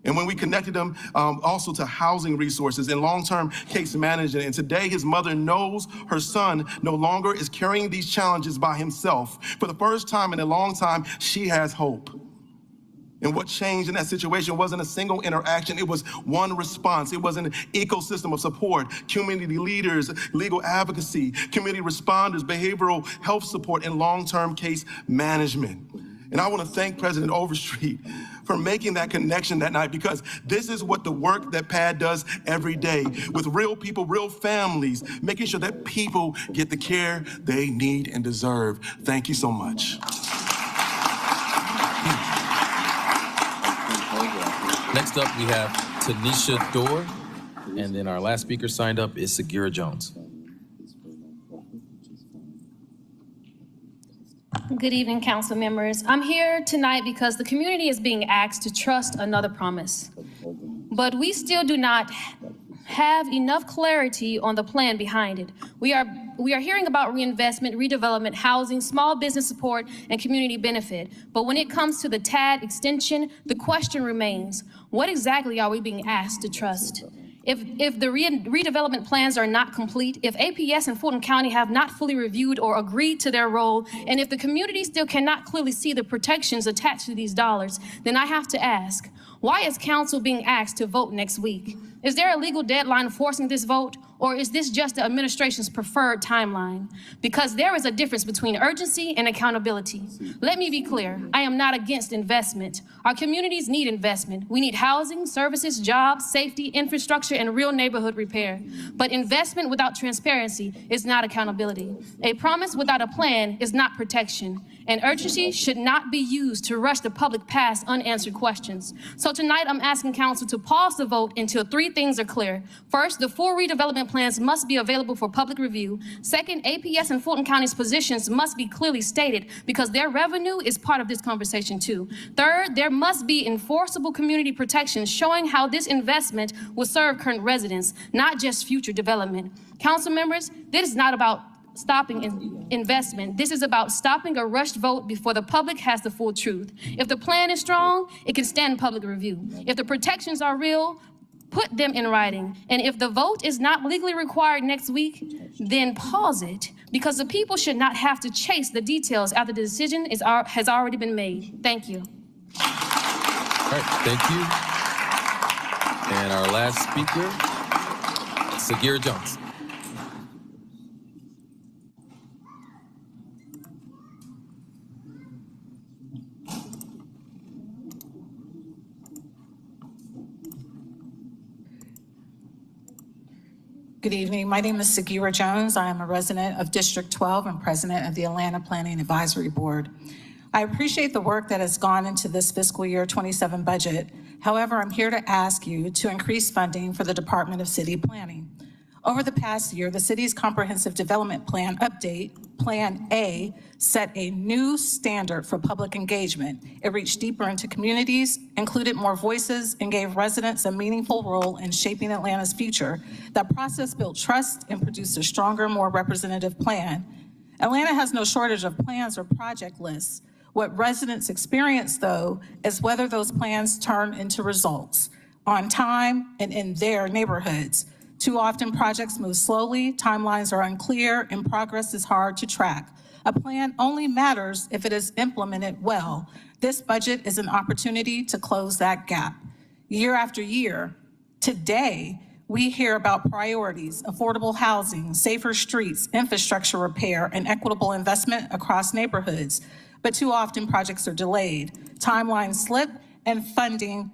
And when we connected him also to housing resources and long-term case management, and today his mother knows her son no longer is carrying these challenges by himself. For the first time in a long time, she has hope. And what changed in that situation wasn't a single interaction, it was one response. It was an ecosystem of support, community leaders, legal advocacy, community responders, behavioral health support, and long-term case management. And I want to thank President Overstreet for making that connection that night, because this is what the work that PAD does every day with real people, real families, making sure that people get the care they need and deserve. Thank you so much. Next up, we have Tanisha Dorr, and then our last speaker signed up is Sagira Jones. Good evening, council members. I'm here tonight because the community is being asked to trust another promise. But we still do not have enough clarity on the plan behind it. We are hearing about reinvestment, redevelopment, housing, small business support, and community benefit. But when it comes to the TAD extension, the question remains, what exactly are we being asked to trust? If the redevelopment plans are not complete, if APS and Fulton County have not fully reviewed or agreed to their role, and if the community still cannot clearly see the protections attached to these dollars, then I have to ask, why is council being asked to vote next week? Is there a legal deadline forcing this vote, or is this just the administration's preferred timeline? Because there is a difference between urgency and accountability. Let me be clear, I am not against investment. Our communities need investment. We need housing, services, jobs, safety, infrastructure, and real neighborhood repair. But investment without transparency is not accountability. A promise without a plan is not protection. And urgency should not be used to rush the public past unanswered questions. So tonight I'm asking council to pause the vote until three things are clear. First, the full redevelopment plans must be available for public review. Second, APS and Fulton County's positions must be clearly stated because their revenue is part of this conversation too. Third, there must be enforceable community protections showing how this investment will serve current residents, not just future development. Council members, this is not about stopping investment. This is about stopping a rushed vote before the public has the full truth. If the plan is strong, it can stand public review. If the protections are real, put them in writing. And if the vote is not legally required next week, then pause it, because the people should not have to chase the details after the decision has already been made. Thank you. All right, thank you. And our last speaker, Sagira Jones. Good evening. My name is Sagira Jones. I am a resident of District 12 and president of the Atlanta Planning Advisory Board. I appreciate the work that has gone into this fiscal year 27 budget. However, I'm here to ask you to increase funding for the Department of City Planning. Over the past year, the city's comprehensive development plan update, Plan A, set a new standard for public engagement. It reached deeper into communities, included more voices, and gave residents a meaningful role in shaping Atlanta's future. That process built trust and produced a stronger, more representative plan. Atlanta has no shortage of plans or project lists. What residents experience, though, is whether those plans turn into results on time and in their neighborhoods. Too often, projects move slowly, timelines are unclear, and progress is hard to track. A plan only matters if it is implemented well. This budget is an opportunity to close that gap. Year after year, today, we hear about priorities, affordable housing, safer streets, infrastructure repair, and equitable investment across neighborhoods. But too often, projects are delayed, timelines slip, and funding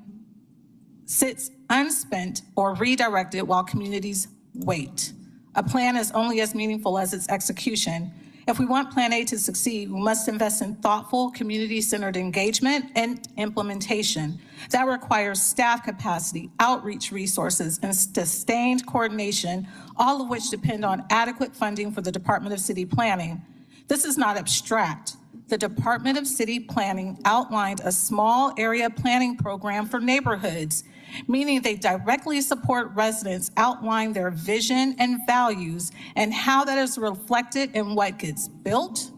sits unspent or redirected while communities wait. A plan is only as meaningful as its execution. If we want Plan A to succeed, we must invest in thoughtful, community-centered engagement and implementation. That requires staff capacity, outreach resources, and sustained coordination, all of which depend on adequate funding for the Department of City Planning. This is not abstract. The Department of City Planning outlined a small area planning program for neighborhoods, meaning they directly support residents outline their vision and values and how that is reflected in what gets built,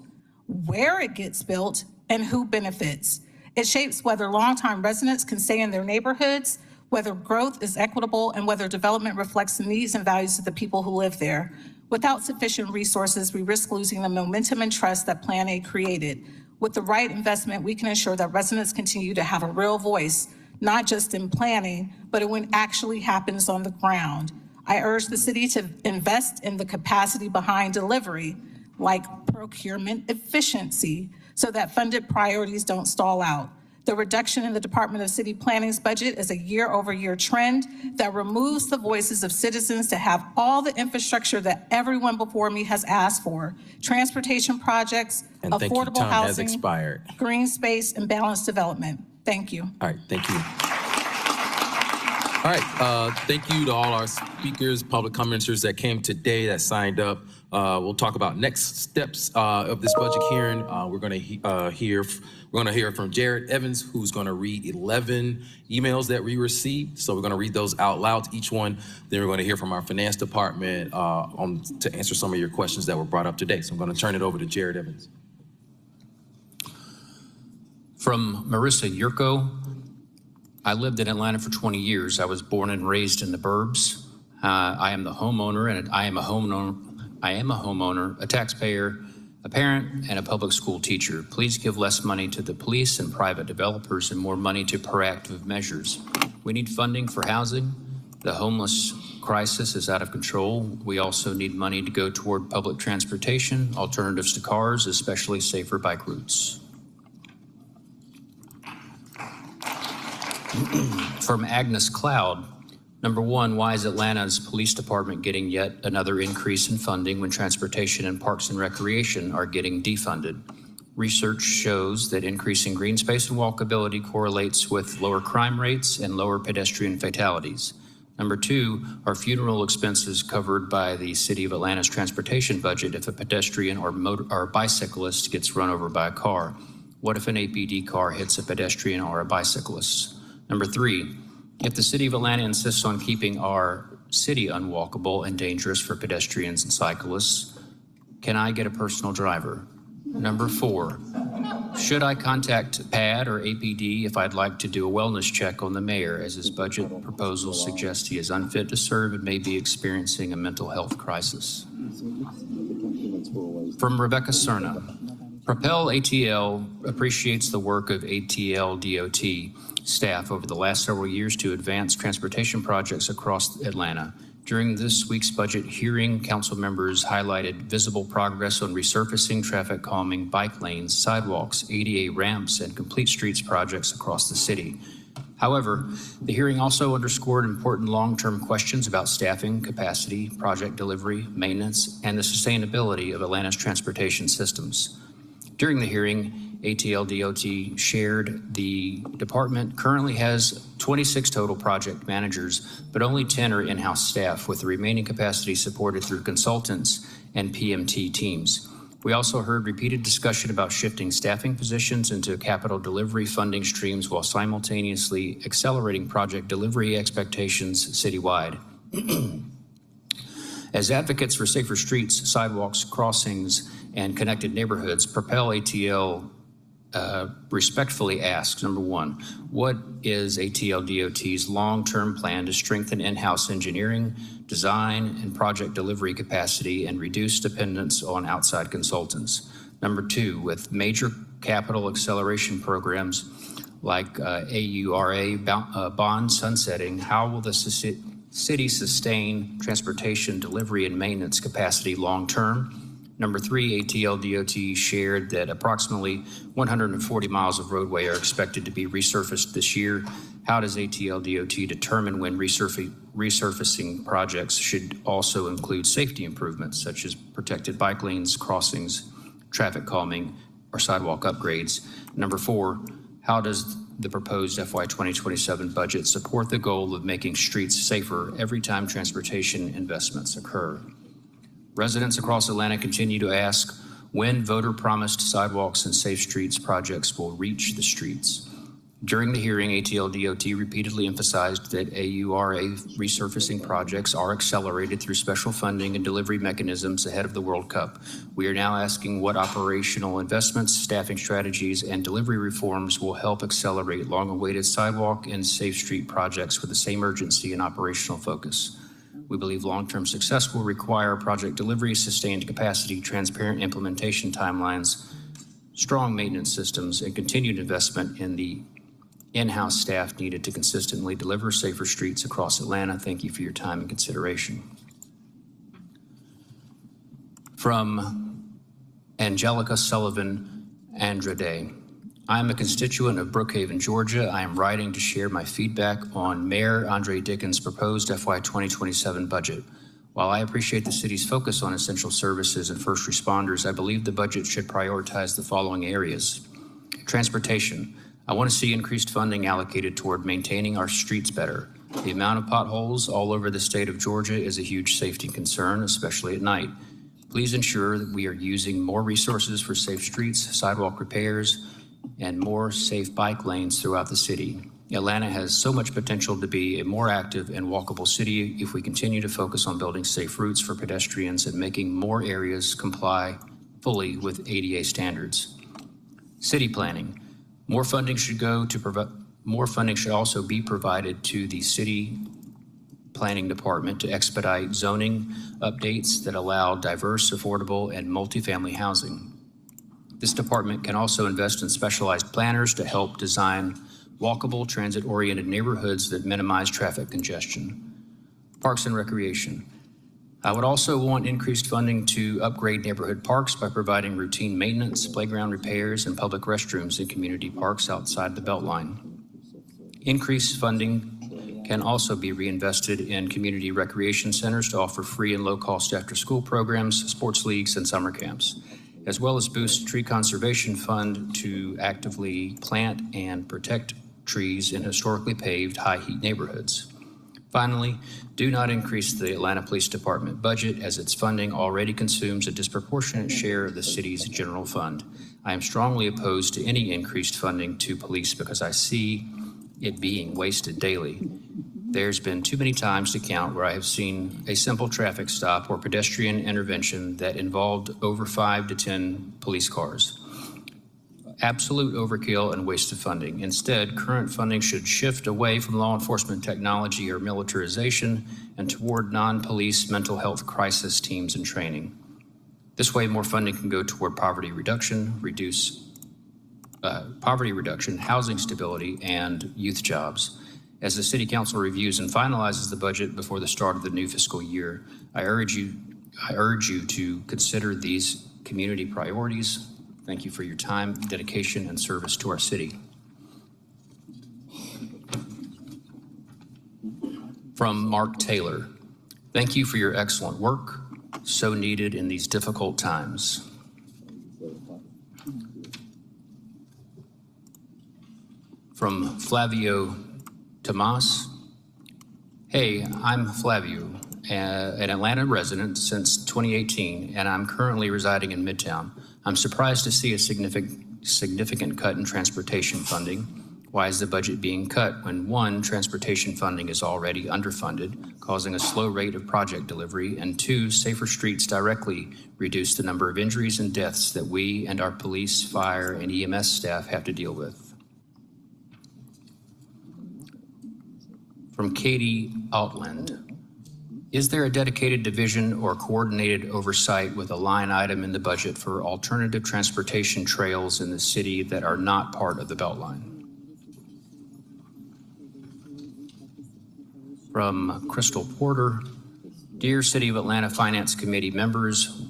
where it gets built, and who benefits. It shapes whether longtime residents can stay in their neighborhoods, whether growth is equitable, and whether development reflects the needs and values of the people who live there. Without sufficient resources, we risk losing the momentum and trust that Plan A created. With the right investment, we can ensure that residents continue to have a real voice, not just in planning, but in what actually happens on the ground. I urge the city to invest in the capacity behind delivery, like procurement efficiency, so that funded priorities don't stall out. The reduction in the Department of City Planning's budget is a year-over-year trend that removes the voices of citizens to have all the infrastructure that everyone before me has asked for. Transportation projects, And thank you. affordable Time has housing, expired. green space, and balanced development. Thank you. All right, thank you. All right, thank you to all our speakers, public commenters that came today, that signed up. We'll talk about next steps of this budget hearing. We're going to hear from Jared Evans, who's going to read 11 emails that we received. So we're going to read those out loud to each one. Then we're going to hear from our finance department to answer some of your questions that were brought up today. So I'm going to turn it over to Jared Evans. From Marissa Yurko. I lived in Atlanta for 20 years. I was born and raised in the burbs. I am the homeowner, and I am a homeowner, a taxpayer, a parent, and a public school teacher. Please give less money to the police and private developers and more money to proactive measures. We need funding for housing. The homeless crisis is out of control. We also need money to go toward public transportation, alternatives to cars, especially safer bike routes. From Agnes Cloud, number one, why is Atlanta's police department getting yet another increase in funding when transportation and parks and recreation are getting defunded? Research shows that increasing green space and walkability correlates with lower crime rates and lower pedestrian fatalities. Number two, are funeral expenses covered by the City of Atlanta's transportation budget if a pedestrian or bicyclist gets run over by a car? What if an APD car hits a pedestrian or a bicyclist? Number three, if the City of Atlanta insists on keeping our city unwalkable and dangerous for pedestrians and cyclists, can I get a personal driver? Number four, should I contact PAD or APD if I'd like to do a wellness check on the mayor, as his budget proposals suggest he is unfit to serve and may be experiencing a mental health crisis? From Rebecca Cerna, Propel ATL appreciates the work of ATL DOT staff over the last several years to advance transportation projects across Atlanta. During this week's budget hearing, council members highlighted visible progress on resurfacing, traffic calming, bike lanes, sidewalks, ADA ramps, and complete streets projects across the city. However, the hearing also underscored important long-term questions about staffing, capacity, project delivery, maintenance, and the sustainability of Atlanta's transportation systems. During the hearing, ATL-DOT shared the department currently has 26 total project managers, but only 10 are in-house staff, with the remaining capacity supported through consultants and PMT teams. We also heard repeated discussion about shifting staffing positions into capital delivery funding streams while simultaneously accelerating project delivery expectations citywide. As advocates for safer streets, sidewalks, crossings, and connected neighborhoods, Propel ATL respectfully asks, number one, what is ATL-DOT's long-term plan to strengthen in-house engineering, design, and project delivery capacity and reduce dependence on outside consultants? Number two, with major capital acceleration programs like AURA bond sunsetting, how will the city sustain transportation delivery and maintenance capacity long-term? Number three, ATL-DOT shared that approximately 140 miles of roadway are expected to be resurfaced this year. How does ATL-DOT determine when resurfacing projects should also include safety improvements such as protected bike lanes, crossings, traffic calming, or sidewalk upgrades? Number four, how does the proposed FY27 budget support the goal of making streets safer every time transportation investments occur? Residents across Atlanta continue to ask when voter-promised sidewalks and safe streets projects will reach the streets. During the hearing, ATL-DOT repeatedly emphasized that AURA resurfacing projects are accelerated through special funding and delivery mechanisms ahead of the World Cup. We are now asking what operational investments, staffing strategies, and delivery reforms will help accelerate long-awaited sidewalk and safe street projects with the same urgency and operational focus. We believe long-term success will require project delivery, sustained capacity, transparent implementation timelines, strong maintenance systems, and continued investment in the in-house staff needed to consistently deliver safer streets across Atlanta. Thank you for your time and consideration. From Angelica Sullivan Andrade. I am a constituent of Brookhaven, Georgia. I am writing to share my feedback on Mayor Andre Dickens' proposed FY 2027 budget. While I appreciate the city's focus on essential services and first responders, I believe the budget should prioritize the following areas. Transportation. I want to see increased funding allocated toward maintaining our streets better. The amount of potholes all over the state of Georgia is a huge safety concern, especially at night. Please ensure that we are using more resources for safe streets, sidewalk repairs, and more safe bike lanes throughout the city. Atlanta has so much potential to be a more active and walkable city if we continue to focus on building safe routes for pedestrians and making more areas comply fully with ADA standards. City planning. More funding should also be provided to the city planning department to expedite zoning updates that allow diverse, affordable, and multifamily housing. This department can also invest in specialized planners to help design walkable, transit-oriented neighborhoods that minimize traffic congestion. Parks and recreation. I would also want increased funding to upgrade neighborhood parks by providing routine maintenance, playground repairs, and public restrooms in community parks outside the Beltline. Increased funding can also be reinvested in community recreation centers to offer free and low-cost after-school programs, sports leagues, and summer camps, as well as boost tree conservation fund to actively plant and protect trees in historically paved high-heat neighborhoods. Finally, do not increase the Atlanta Police Department budget as its funding already consumes a disproportionate share of the city's general fund. I am strongly opposed to any increased funding to police because I see it being wasted daily. There's been too many times to count where I have seen a simple traffic stop or pedestrian intervention that involved over 5 to 10 police cars. Absolute overkill and waste of funding. Instead, current funding should shift away from law enforcement technology or militarization and toward non-police mental health crisis teams and training. This way, more funding can go toward poverty reduction, housing stability, and youth jobs. As the City Council reviews and finalizes the budget before the start of the new fiscal year, I urge you to consider these community priorities. Thank you for your time, dedication, and service to our city. From Mark Taylor, thank you for your excellent work, so needed in these difficult times. From Flavio Tomas, hey, I'm Flavio, an Atlanta resident since 2018, and I'm currently residing in Midtown. I'm surprised to see a significant cut in transportation funding. Why is the budget being cut when, one, transportation funding is already underfunded, causing a slow rate of project delivery, and two, safer streets directly reduce the number of injuries and deaths that we and our police, fire, and EMS staff have to deal with? From Katie Outland, is there a dedicated division or coordinated oversight with a line item in the budget for alternative transportation trails in the city that are not part of the Beltline? From Crystal Porter, dear City of Atlanta Finance Committee members,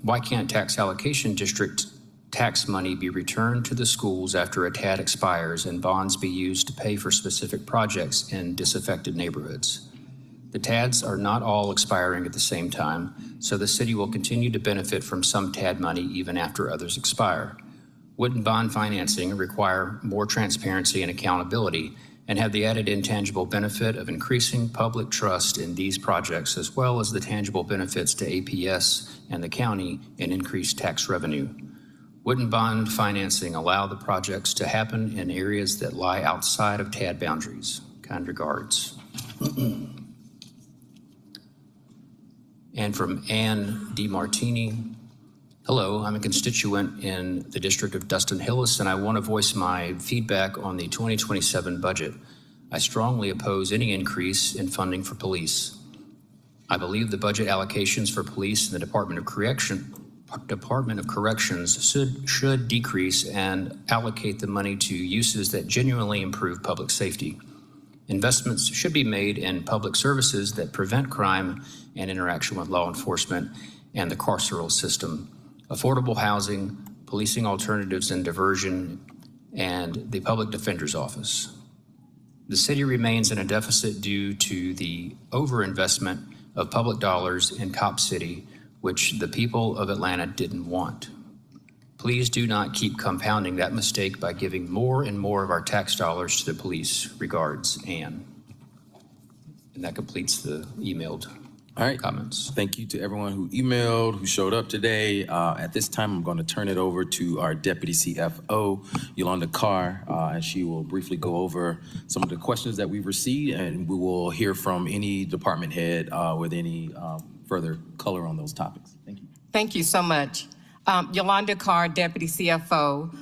why can't tax allocation district tax money be returned to the schools after a TAD expires and bonds be used to pay for specific projects in disaffected neighborhoods? The TADs are not all expiring at the same time, so the city will continue to benefit from some TAD money even after others expire. Wouldn't bond financing require more transparency and accountability and have the added intangible benefit of increasing public trust in these projects, as well as the tangible benefits to APS and the county in increased tax revenue? Wouldn't bond financing allow the projects to happen in areas that lie outside of TAD boundaries? Kind regards. And from Ann DiMartini, hello, I'm a constituent in the district of Dustin Hillis, and I want to voice my feedback on the 2027 budget. I strongly oppose any increase in funding for police. I believe the budget allocations for police and the Department of Corrections should decrease and allocate the money to uses that genuinely improve public safety. Investments should be made in public services that prevent crime and interaction with law enforcement and the carceral system, affordable housing, policing alternatives and diversion, and the public defender's office. The city remains in a deficit due to the overinvestment of public dollars in Cop City, which the people of Atlanta didn't want. Please do not keep compounding that mistake by giving more and more of our tax dollars to the police. Regards, Ann. And that completes the emailed comments. Thank you to everyone who emailed, who showed up today. At this time, I'm going to turn it over to our Deputy CFO, Yolanda Carr, and she will briefly go over some of the questions that we've received, and we will hear from any department head with any further color on those topics. Thank you. Thank you so much. Yolanda Carr, Deputy CFO.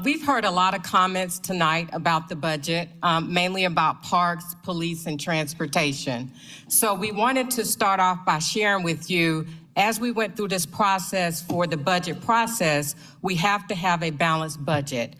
We've heard a lot of comments tonight about the budget, mainly about parks, police, and transportation. So we wanted to start off by sharing with you, as we went through this process for the budget process, we have to have a balanced budget.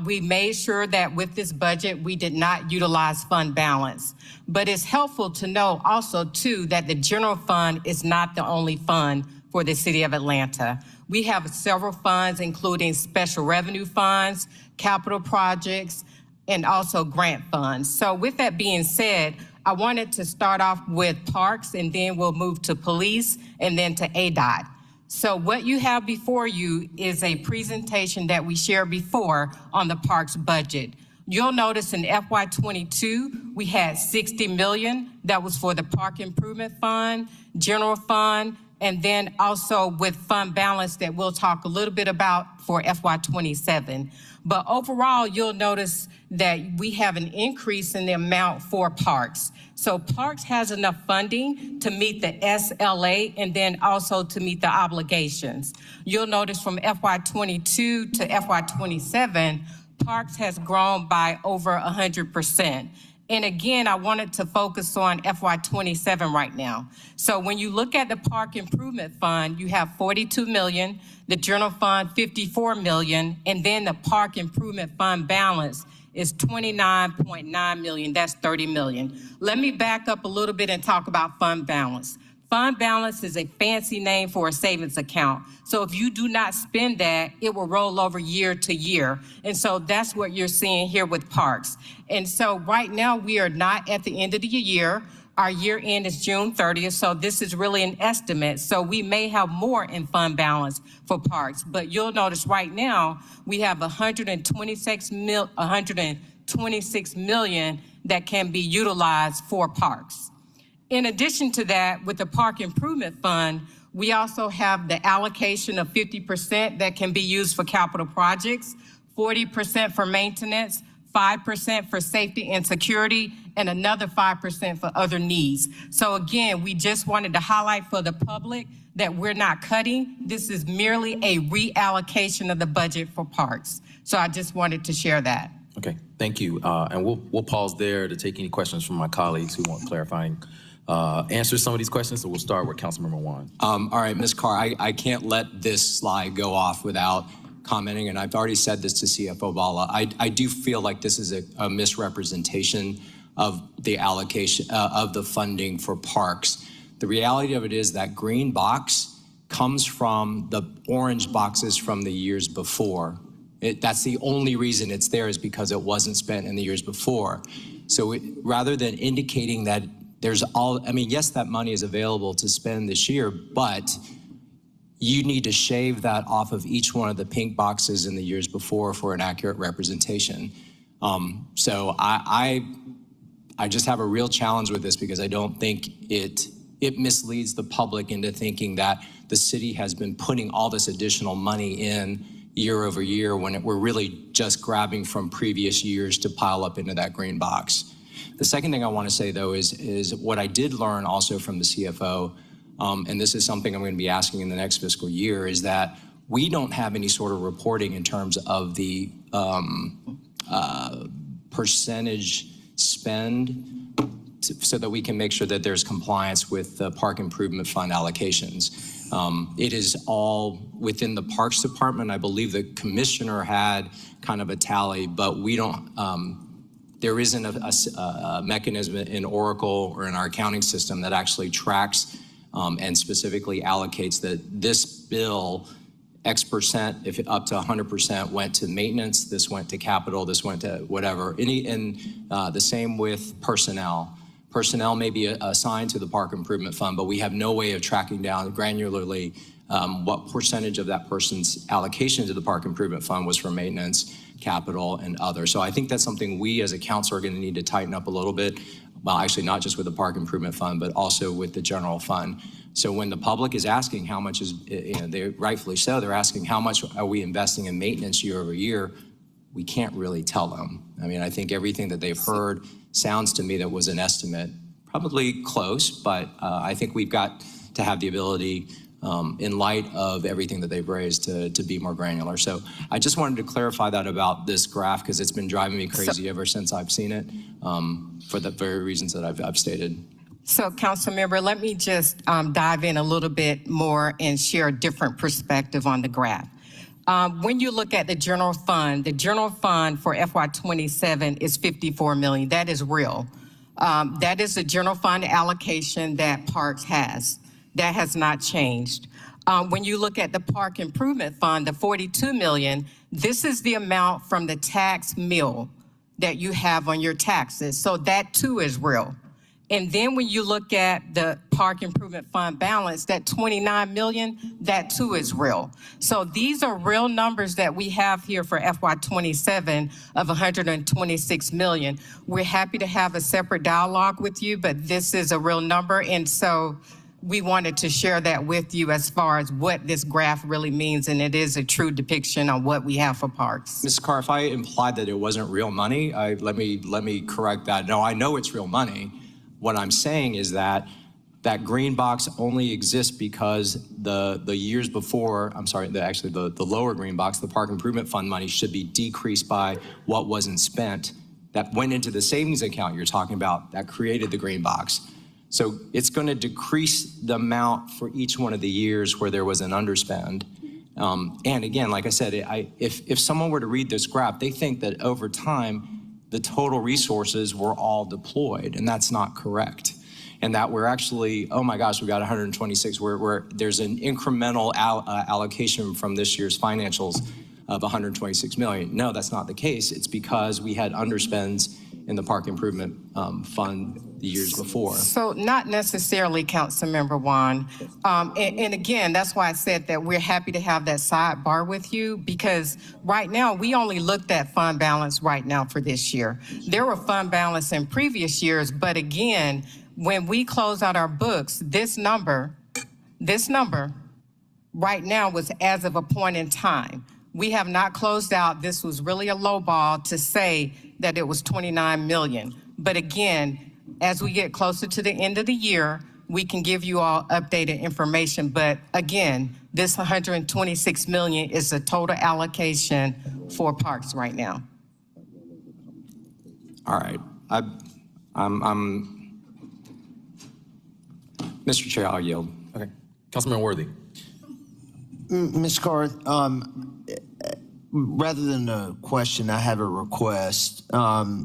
We made sure that with this budget, we did not utilize fund balance. But it's helpful to know also, too, that the general fund is not the only fund for the City of Atlanta. We have several funds, including special revenue funds, capital projects, and also grant funds. So with that being said, I wanted to start off with parks, and then we'll move to police, and then to ADOT. So what you have before you is a presentation that we shared before on the parks budget. You'll notice in FY22, we had $60 million. That was for the Park Improvement Fund, General Fund, and then also with fund balance that we'll talk a little bit about for FY27. But overall, you'll notice that we have an increase in the amount for parks. So parks has enough funding to meet the SLA and then also to meet the obligations. You'll notice from FY22 to FY27, parks has grown by over 100%. And again, I wanted to focus on FY27 right now. So when you look at the Park Improvement Fund, you have $42 million, the General Fund $54 million, and then the Park Improvement Fund balance is $29.9 million. That's $30 million. Let me back up a little bit and talk about fund balance. Fund balance is a fancy name for a savings account. So if you do not spend that, it will roll over year to year. And so that's what you're seeing here with parks. And so right now we are not at the end of the year. Our year end is June 30th, so this is really an estimate. So we may have more in fund balance for parks, but you'll notice right now, we have 126 million that can be utilized for parks. In addition to that, with the Park Improvement Fund, we also have the allocation of 50% that can be used for capital projects, 40% for maintenance, 5% for safety and security, and another 5% for other needs. So again, we just wanted to highlight for the public that we're not cutting. This is merely a reallocation of the budget for parks. So I just wanted to share that. Okay, thank you. And we'll pause there to take any questions from my colleagues who want clarifying answers to some of these questions. So we'll start with Councilmember Juan. All right, Ms. Carr, I can't let this slide go off without commenting, and I've already said this to CFO Bala. I do feel like this is a misrepresentation of the allocation of the funding for parks. The reality of it is that green box comes from the orange boxes from the years before. That's the only reason it's there, is because it wasn't spent in the years before. So rather than indicating that yes, that money is available to spend this year, but you need to shave that off of each one of the pink boxes in the years before for an accurate representation. So I just have a real challenge with this, because I don't think it misleads the public into thinking that the city has been putting all this additional money in year over year when we're really just grabbing from previous years to pile up into that green box. The second thing I want to say, though, is what I did learn also from the CFO, and this is something I'm going to be asking in the next fiscal year, is that we don't have any sort of reporting in terms of the percentage spend so that we can make sure that there's compliance with the Park Improvement Fund allocations. It is all within the Parks Department. I believe the commissioner had kind of a tally, but we don't, there isn't a mechanism in Oracle or in our accounting system that actually tracks and specifically allocates that this bill, X percent, if up to 100% went to maintenance, this went to capital, this went to whatever. And the same with personnel. Personnel may be assigned to the Park Improvement Fund, but we have no way of tracking down granularly what percentage of that person's allocation to the Park Improvement Fund was for maintenance, capital, and other. So I think that's something we as a council are going to need to tighten up a little bit. Well, actually, not just with the Park Improvement Fund, but also with the general fund. So when the public is asking how much is, they rightfully so, they're asking how much are we investing in maintenance year over year, we can't really tell them. I mean, I think everything that they've heard sounds to me that was an estimate, probably close, but I think we've got to have the ability, in light of everything that they've raised, to be more granular. So I just wanted to clarify that about this graph, because it's been driving me crazy ever since I've seen it, for the very reasons that I've stated. So, Council Member, let me just dive in a little bit more and share a different perspective on the graph. When you look at the general fund for FY27 is 54 million. That is real. That is the general fund allocation that Parks has. That has not changed. When you look at the Park Improvement Fund, the 42 million, this is the amount from the tax mill that you have on your taxes. So that too is real. And then when you look at the Park Improvement Fund balance, that 29 million, that too is real. So these are real numbers that we have here for FY27 of 126 million. We're happy to have a separate dialogue with you, but this is a real number. And so we wanted to share that with you as far as what this graph really means, and it is a true depiction of what we have for parks. Ms. Carr, if I implied that it wasn't real money, let me correct that. No, I know it's real money. What I'm saying is that that green box only exists because the years before, the lower green box, the Park Improvement Fund money should be decreased by what wasn't spent that went into the savings account you're talking about that created the green box. So it's going to decrease the amount for each one of the years where there was an underspend. And again, like I said, if someone were to read this graph, they think that over time, the total resources were all deployed, and that's not correct. And that we're actually, oh my gosh, we got 126, where there's an incremental allocation from this year's financials of 126 million. No, that's not the case. It's because we had underspends in the park improvement fund the years before. So not necessarily, Councilmember Juan. And again, that's why I said that we're happy to have that sidebar with you, because right now, we only looked at fund balance right now for this year. There were fund balance in previous years, but again, when we close out our books, this number right now was as of a point in time. We have not closed out. This was really a low ball to say that it was 29 million. But again, as we get closer to the end of the year, we can give you all updated information. But again, this 126 million is the total allocation for parks right now. All right. Mr. Chair, I'll yield. Okay. Councilman Worthy. Ms. Carr, rather than a question, I have a request.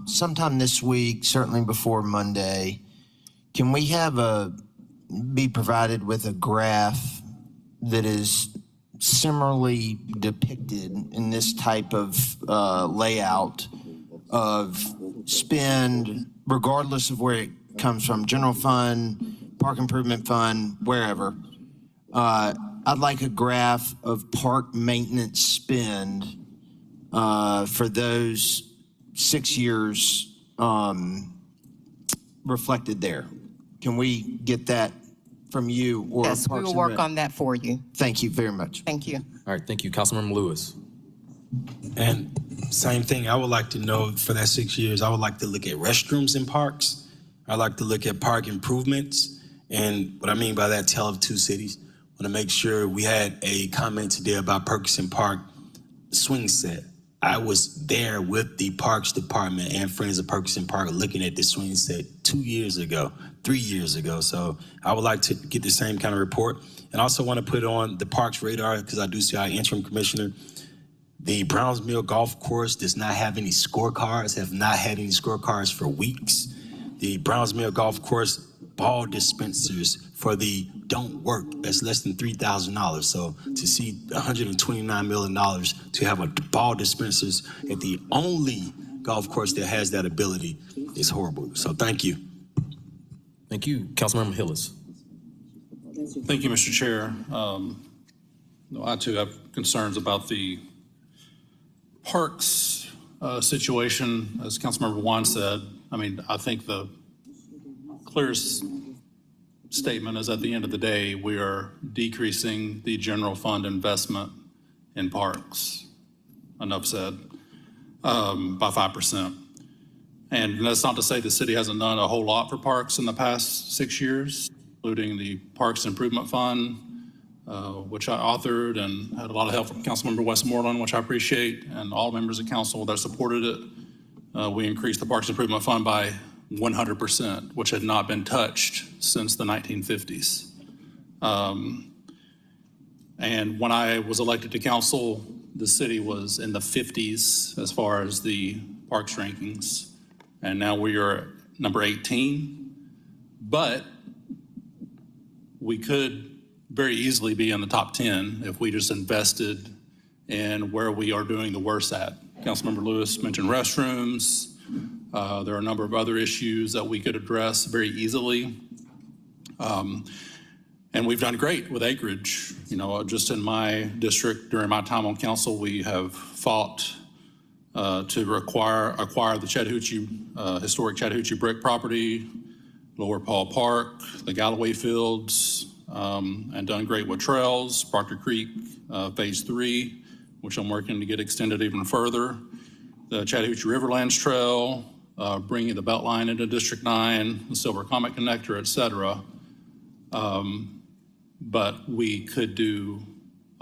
Sometime this week, certainly before Monday, can we be provided with a graph that is similarly depicted in this type of layout of spend, regardless of where it comes from, general fund, park improvement fund, wherever. I'd like a graph of park maintenance spend for those 6 years reflected there. Can we get that from you or Yes, we Parks will and work Rec? on that for you. Thank you very much. Thank you. All right, thank you. Councilmember Lewis. And same thing, I would like to know for that 6 years, I would like to look at restrooms in parks. I'd like to look at park improvements. And what I mean by that, tale of two cities. I want to make sure we had a comment today about Perkins Park swing set. I was there with the Parks Department and Friends of Perkins Park looking at the swing set 2 years ago, 3 years ago. So I would like to get the same kind of report. And also want to put on the Parks radar, because I do see our interim commissioner. The Browns Mill Golf Course does not have any scorecards, have not had any scorecards for weeks. The Browns Mill Golf Course ball dispensers for the don't work, that's less than $3,000. So to see $129 million to have a ball dispensers at the only golf course that has that ability is horrible. So thank you. Thank you. Councilmember Hillis. Thank you, Mr. Chair. I too have concerns about the parks situation. As Councilmember Juan said, I mean, I think the clearest statement is at the end of the day, we are decreasing the general fund investment in parks, enough said, by 5%. And that's not to say the city hasn't done a whole lot for parks in the past 6 years, including the Parks Improvement Fund, which I authored and had a lot of help from Councilmember Westmoreland, which I appreciate, and all members of council that supported it. We increased the Parks Improvement Fund by 100%, which had not been touched since the 1950s. And when I was elected to council, the city was in the 50s as far as the parks rankings. And now we are number 18. But we could very easily be in the top 10 if we just invested in where we are doing the worst at. Councilmember Lewis mentioned restrooms. There are a number of other issues that we could address very easily. And we've done great with acreage. You know, just in my district, during my time on council, we have fought to acquire the Chattahoochee, historic Chattahoochee brick property, Lower Paul Park, the Galloway Fields, and done great with trails, Proctor Creek, Phase 3, which I'm working to get extended even further. The Chattahoochee Riverlands Trail, bringing the Beltline into District 9, the Silver Comet Connector, et cetera. But we could do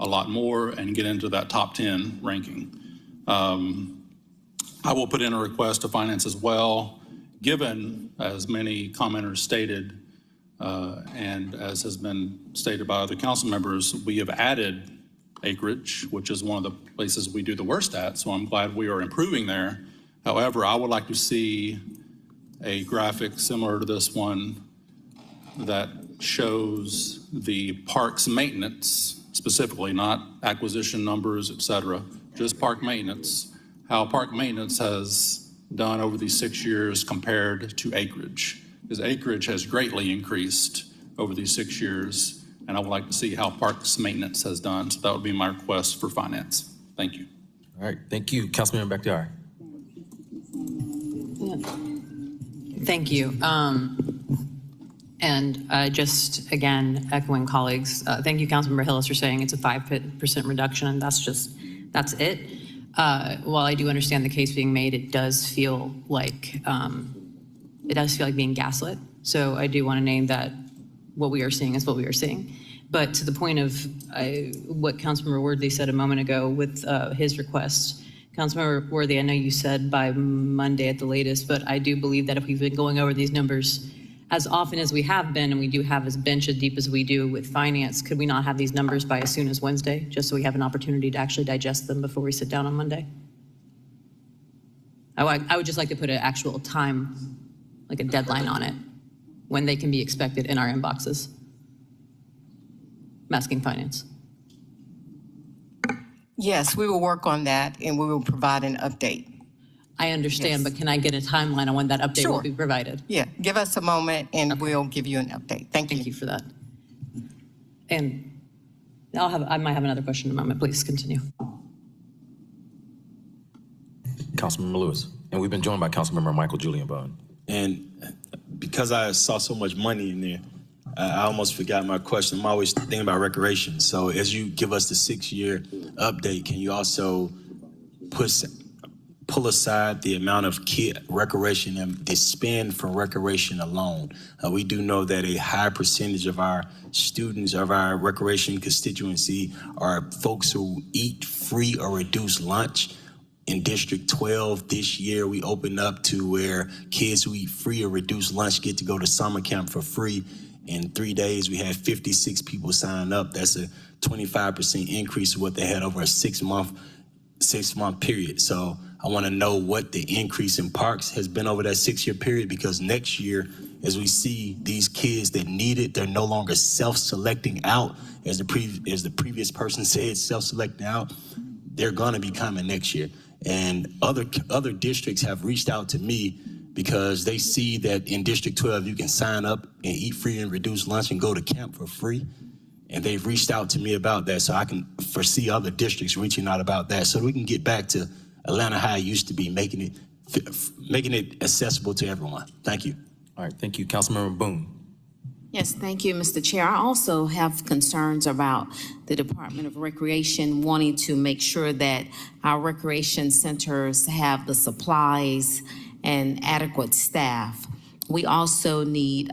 a lot more and get into that top 10 ranking. I will put in a request to finance as well, given, as many commenters stated, and as has been stated by other council members, we have added acreage, which is one of the places we do the worst at, so I'm glad we are improving there. However, I would like to see a graphic similar to this one that shows the parks maintenance, specifically, not acquisition numbers, et cetera, just park maintenance, how park maintenance has done over these 6 years compared to acreage? Because acreage has greatly increased over these 6 years, and I would like to see how parks maintenance has done. So that would be my request for finance. Thank you. All right, thank you. Councilmember Bakhtiari. Thank you. And just again, echoing colleagues, thank you, Councilmember Hillis, for saying it's a 5% reduction, and that's it. While I do understand the case being made, it does feel like being gaslit. So I do want to name that what we are seeing is what we are seeing. But to the point of what Councilmember Worthy said a moment ago with his request, Councilmember Worthy, I know you said by Monday at the latest, but I do believe that if we've been going over these numbers as often as we have been, and we do have as bench as deep as we do with finance, could we not have these numbers by as soon as Wednesday, just so we have an opportunity to actually digest them before we sit down on Monday? I would just like to put an actual time, like a deadline on it, when they can be expected in our inboxes. I'm asking finance. Yes, we will work on that and we will provide an update. I understand, but can I get a timeline on when that update will be provided? Yeah, give us a moment and we'll give you an update. Thank you. Thank you for that. And I might have another question in a moment. Please continue. Councilmember Lewis. And we've been joined by Councilmember Michael Julian Bond. And because I saw so much money in there, I almost forgot my question. I'm always thinking about recreation. So as you give us the 6-year update, can you also pull aside the amount of recreation and the spend for recreation alone? We do know that a high percentage of our students of our recreation constituency are folks who eat free or reduced lunch. In District 12 this year, we opened up to where kids who eat free or reduced lunch get to go to summer camp for free. In 3 days, we had 56 people sign up. That's a 25% increase of what they had over a six-month period. So I want to know what the increase in parks has been over that 6-year period, because next year, as we see these kids that need it, they're no longer self-selecting out, as the previous person said, self-selecting out. They're going to be coming next year. And other districts have reached out to me because they see that in District 12, you can sign up and eat free and reduce lunch and go to camp for free. And they've reached out to me about that, so I can foresee other districts reaching out about that, so we can get back to Atlanta how it used to be, making it accessible to everyone. Thank you. All right, thank you. Councilmember Boone. Yes, thank you, Mr. Chair. I also have concerns about the Department of Recreation wanting to make sure that our recreation centers have the supplies and adequate staff. We also need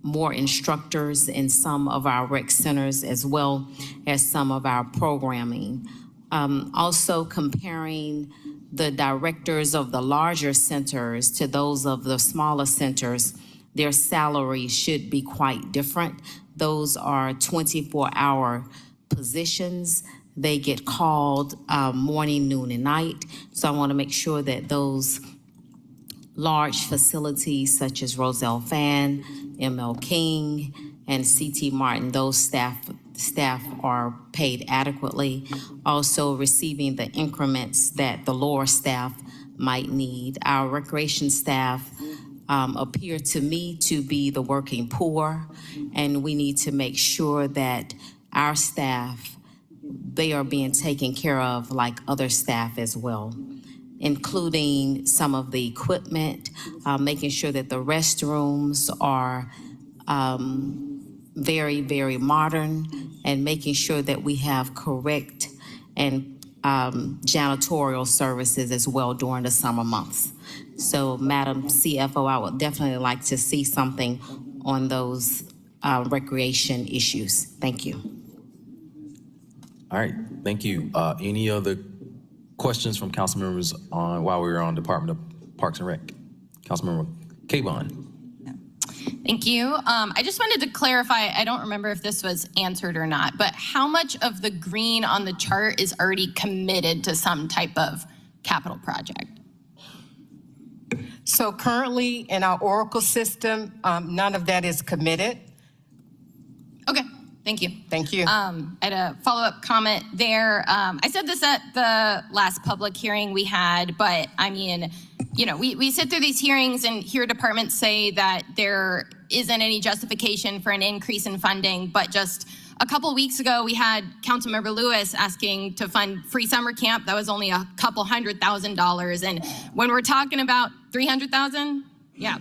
more instructors in some of our rec centers as well as some of our programming. Also comparing the directors of the larger centers to those of the smaller centers, their salaries should be quite different. Those are 24-hour positions. They get called morning, noon, and night. So I want to make sure that those large facilities such as Roselle Fan, ML King, and CT Martin, those staff are paid adequately. Also receiving the increments that the lower staff might need. Our recreation staff appear to me to be the working poor, and we need to make sure that our staff, they are being taken care of like other staff as well, including some of the equipment, making sure that the restrooms are very, very modern, and making sure that we have correct and janitorial services as well during the summer months. So, Madam CFO, I would definitely like to see something on those recreation issues. Thank you. All right, thank you. Any other questions from council members on while we were on Department of Parks and Rec? Councilmember K-Bond. Thank you. I just wanted to clarify, I don't remember if this was answered or not, but how much of the green on the chart is already committed to some type of capital project? So currently in our Oracle system, none of that is committed. Okay, thank you. Thank you. I had a follow-up comment there. I said this at the last public hearing we had, but I mean, we sit through these hearings and hear departments say that there isn't any justification for an increase in funding, but just a couple weeks ago, we had Councilmember Lewis asking to fund free summer camp. That was only a couple $100,000. And when we're talking about 300,000, yeah.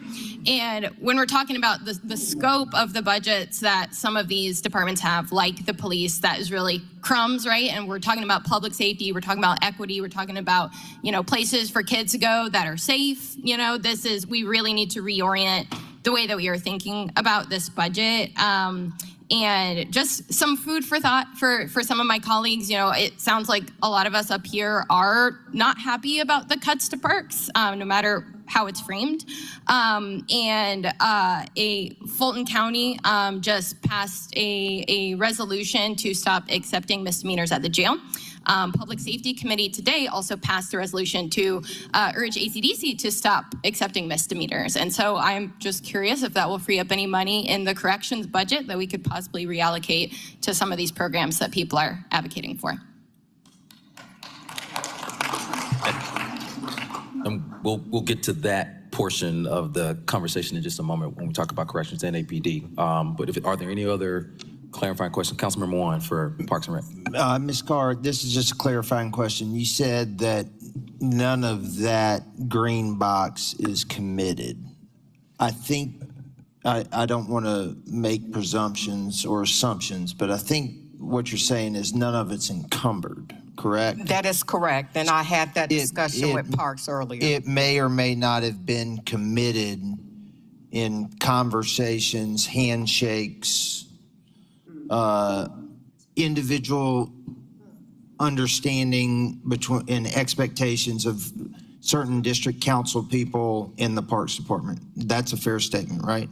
And when we're talking about the scope of the budgets that some of these departments have, like the police, that is really crumbs, right? And we're talking about public safety, we're talking about equity, we're talking about, places for kids to go that are safe. We really need to reorient the way that we are thinking about this budget. And just some food for thought for some of my colleagues. It sounds like a lot of us up here are not happy about the cuts to parks, no matter how it's framed. Fulton County just passed a resolution to stop accepting misdemeanors at the jail. Public Safety Committee today also passed a resolution to urge ACDC to stop accepting misdemeanors. And so I'm just curious if that will free up any money in the corrections budget that we could possibly reallocate to some of these programs that people are advocating for. And we'll get to that portion of the conversation in just a moment when we talk about corrections and APD. But are there any other clarifying questions? Councilmember Juan for Parks and Rec. Ms. Carr, this is just a clarifying question. You said that none of that green box is committed. I think, I don't want to make presumptions or assumptions, but I think what you're saying is none of it's encumbered, correct? That is correct, and I had that discussion with Parks earlier. It may or may not have been committed in conversations, handshakes, individual understanding and expectations of certain district council people in the Parks Department. That's a fair statement, right?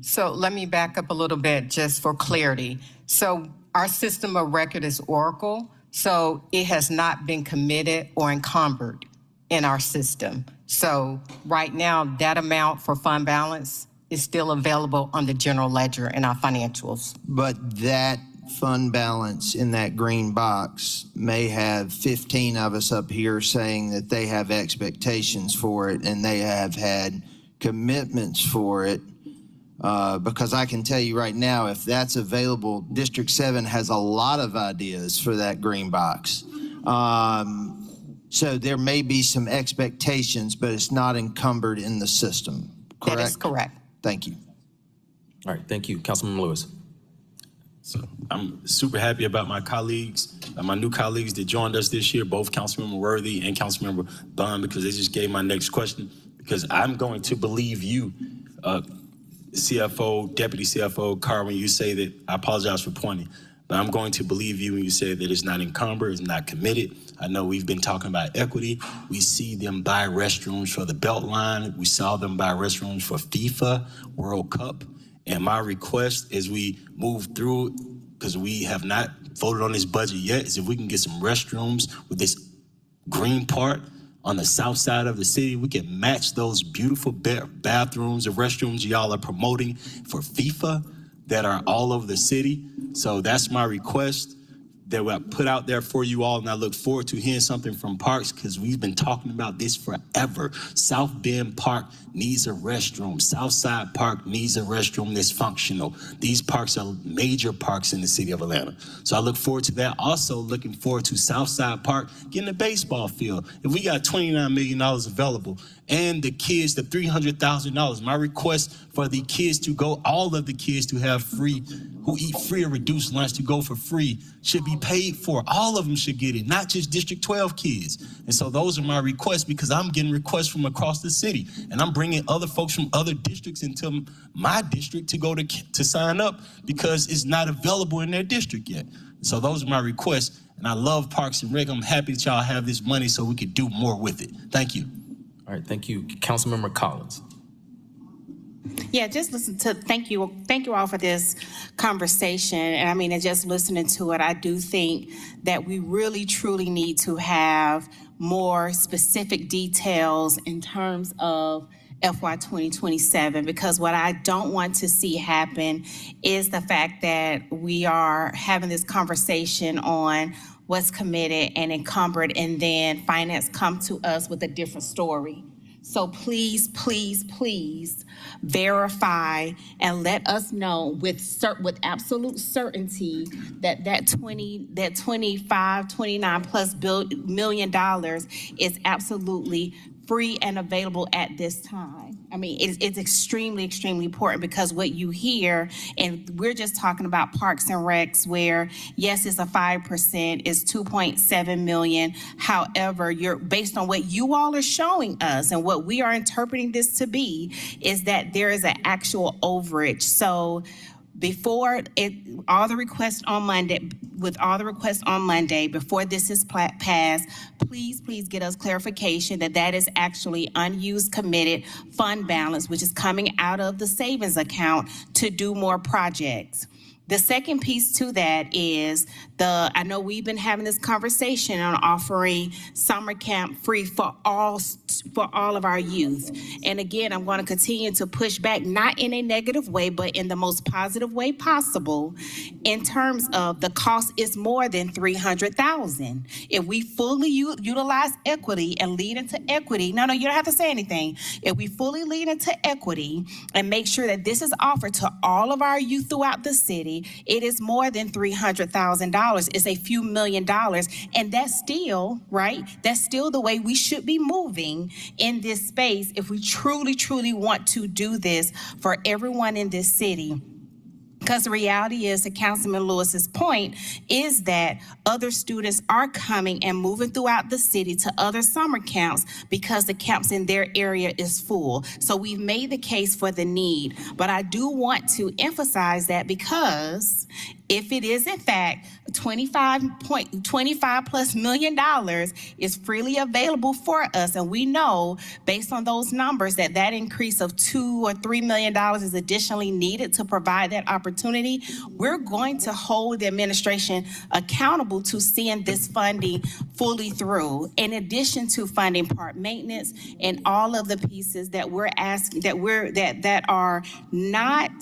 So let me back up a little bit just for clarity. So our system of record is Oracle, so it has not been committed or encumbered in our system. So right now, that amount for fund balance is still available on the general ledger in our financials. But that fund balance in that green box may have 15 of us up here saying that they have expectations for it and they have had commitments for it. Because I can tell you right now, if that's available, District 7 has a lot of ideas for that green box. So there may be some expectations, but it's not encumbered in the system, correct? That is correct. Thank you. All right, thank you. Councilman Lewis. So I'm super happy about my colleagues, my new colleagues that joined us this year, both Councilmember Worthy and Councilmember Bond, because they just gave my next question. Because I'm going to believe you, CFO, Deputy CFO Carr, when you say that, I apologize for pointing, but I'm going to believe you when you say that it's not encumbered, it's not committed. I know we've been talking about equity. We see them buy restrooms for the Beltline. We saw them buy restrooms for FIFA World Cup. And my request as we move through, because we have not voted on this budget yet, is if we can get some restrooms with this green part on the south side of the city, we can match those beautiful bathrooms or restrooms y'all are promoting for FIFA that are all over the city. So that's my request that I put out there for you all, and I look forward to hearing something from Parks because we've been talking about this forever. South Bend Park needs a restroom. Southside Park needs a restroom that's functional. These parks are major parks in the city of Atlanta. So I look forward to that. Also looking forward to Southside Park getting a baseball field. If we got $29 million available and the kids, the $300,000, my request for the kids to go, all of the kids to have free, who eat free or reduced lunch to go for free, should be paid for. All of them should get it, not just District 12 kids. And so those are my requests because I'm getting requests from across the city. And I'm bringing other folks from other districts into my district to go to sign up because it's not available in their district yet. So those are my requests. And I love Parks and Rec. I'm happy that y'all have this money so we could do more with it. Thank you. All right, thank you. Councilmember Collins. Yeah, just listen to, thank you all for this conversation. And I mean, just listening to it, I do think that we really truly need to have more specific details in terms of FY 2027, because what I don't want to see happen is the fact that we are having this conversation on what's committed and encumbered, and then finance come to us with a different story. So please, please, please verify and let us know with absolute certainty that that 25, 29 plus million dollars is absolutely free and available at this time. I mean, it's extremely, extremely important because what you hear, and we're just talking about Parks and Recs where, yes, it's a 5%, it's 2.7 million. However, based on what you all are showing us and what we are interpreting this to be, is that there is an actual overage. So before all the requests on Monday, before this is passed, please get us clarification that that is actually unused committed fund balance, which is coming out of the savings account to do more projects. The second piece to that is I know we've been having this conversation on offering summer camp free for all of our youth. And again, I'm going to continue to push back, not in a negative way, but in the most positive way possible, in terms of the cost is more than $300,000. If we fully utilize equity and lead into equity, no, you don't have to say anything. If we fully lead into equity and make sure that this is offered to all of our youth throughout the city, it is more than $300,000. It's a few $1,000,000. And that's still, right? That's still the way we should be moving in this space if we truly, truly want to do this for everyone in this city. Because the reality is, to Councilman Lewis's point, is that other students are coming and moving throughout the city to other summer camps because the camps in their area is full. So we've made the case for the need. But I do want to emphasize that because if it is in fact $25 plus million is freely available for us, and we know based on those numbers that that increase of $2 or $3 million is additionally needed to provide that opportunity, we're going to hold the administration accountable to seeing this funding fully through, in addition to funding park maintenance and all of the pieces that we're asking that are not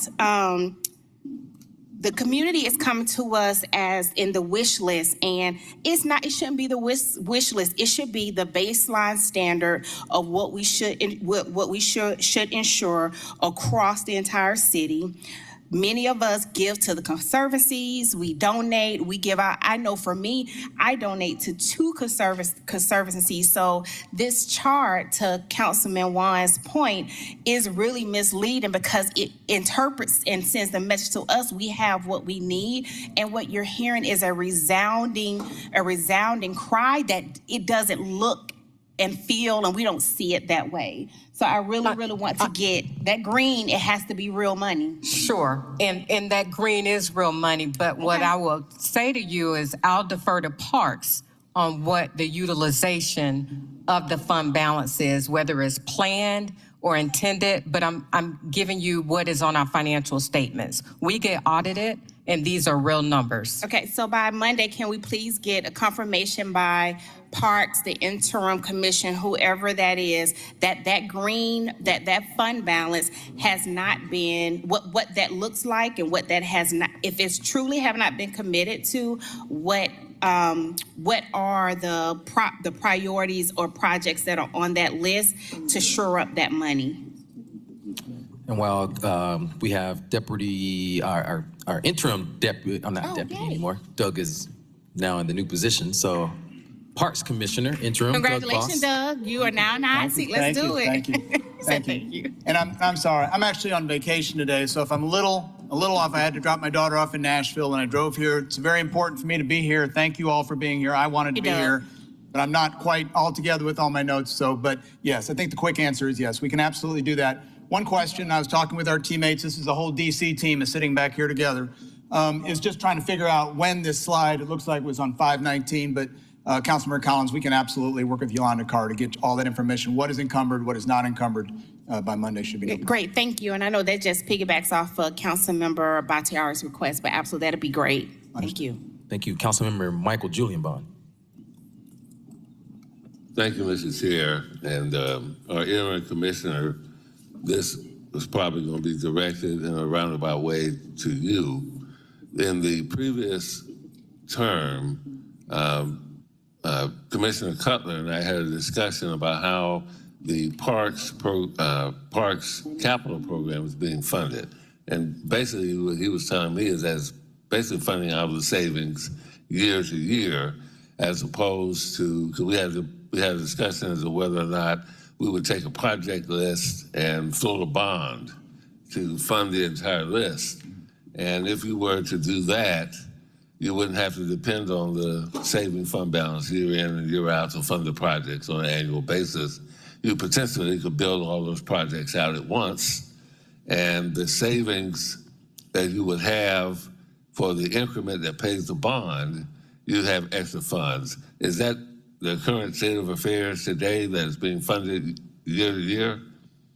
the community is coming to us as in the wish list, and it shouldn't be the wish list. It should be the baseline standard of what we should ensure across the entire city. Many of us give to the conservancies, we donate, we give out. I know for me, I donate to 2 conservancies. So this chart, to Councilman Wan's point, is really misleading because it interprets and sends the message to us we have what we need, and what you're hearing is a resounding cry that it doesn't look and feel, and we don't see it that way. So I really want to get that green. It has to be real money. Sure, and that green is real money, but what I will say to you is I'll defer to Parks on what the utilization of the fund balance is, whether it's planned or intended, but I'm giving you what is on our financial statements. We get audited, and these are real numbers. Okay, so by Monday, can we please get a confirmation by Parks, the interim commission, whoever that is, that green, that fund balance has not been, what that looks like and what that has not, if it's truly have not been committed to, what are the priorities or projects that are on that list to shore up that money? And while we have our interim deputy, I'm not deputy anymore. Doug is now in the new position. So Parks Commissioner, interim. Congratulations, Doug. You are now in the hot seat. Let's do it. Thank you. Thank you. And I'm sorry. I'm actually on vacation today, so if I'm a little off, I had to drop my daughter off in Nashville, and I drove here. It's very important for me to be here. Thank you all for being here. I wanted to be here, but I'm not quite all together with all my notes. But yes, I think the quick answer is yes. We can absolutely do that. One question, I was talking with our teammates. This is the whole DC team is sitting back here together. Is just trying to figure out when this slide, it looks like, was on 5/19, but Councilmember Collins, we can absolutely work with Yolanda Carr to get all that information. What is encumbered, what is not encumbered by Monday should be. Great, thank you. And I know that just piggybacks off of Councilmember Batiara's request, but absolutely, that'd be great. Thank you. Thank you. Councilmember Michael Julian Bond. Thank you, Mr. Chair. And our interim commissioner, this was probably going to be directed in a roundabout way to you. In the previous term, Commissioner Cutler and I had a discussion about how the Parks Capital Program is being funded. And basically what he was telling me is that's basically funding out of the savings year to year, as opposed to, because we had a discussion as to whether or not we would take a project list and float a bond to fund the entire list. And if you were to do that, you wouldn't have to depend on the saving fund balance year in and year out to fund the projects on an annual basis. You potentially could build all those projects out at once, and the savings that you would have for the increment that pays the bond, you'd have extra funds. Is that the current state of affairs today that is being funded year to year?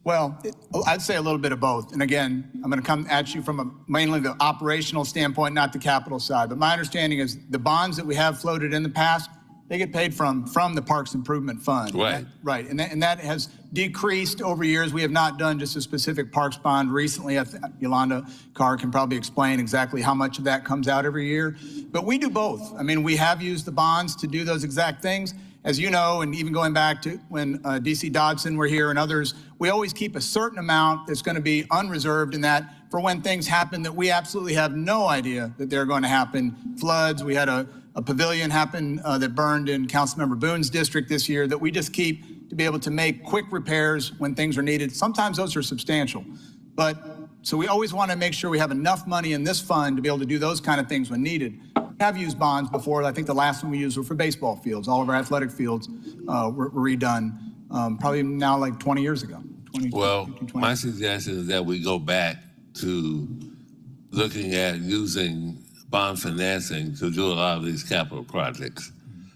Well, I'd say a little bit of both. And again, I'm going to come at you from mainly the operational standpoint, not the capital side. But my understanding is the bonds that we have floated in the past, they get paid from the Parks Improvement Fund. Right. Right. And that has decreased over years. We have not done just a specific parks bond recently. Yolanda Carr can probably explain exactly how much of that comes out every year. But we do both. I mean, we have used the bonds to do those exact things. As you know, and even going back to when DC Dodson were here and others, we always keep a certain amount that's going to be unreserved in that for when things happen that we absolutely have no idea that they're going to happen. Floods, we had a pavilion happen that burned in Councilmember Boone's district this year that we just keep to be able to make quick repairs when things are needed. Sometimes those are substantial. But so we always want to make sure we have enough money in this fund to be able to do those kind of things when needed. We have used bonds before. I think the last one we used were for baseball fields. All of our athletic fields were redone probably now like 20 years ago. Well, my suggestion is that we go back to looking at using bond financing to do a lot of these capital projects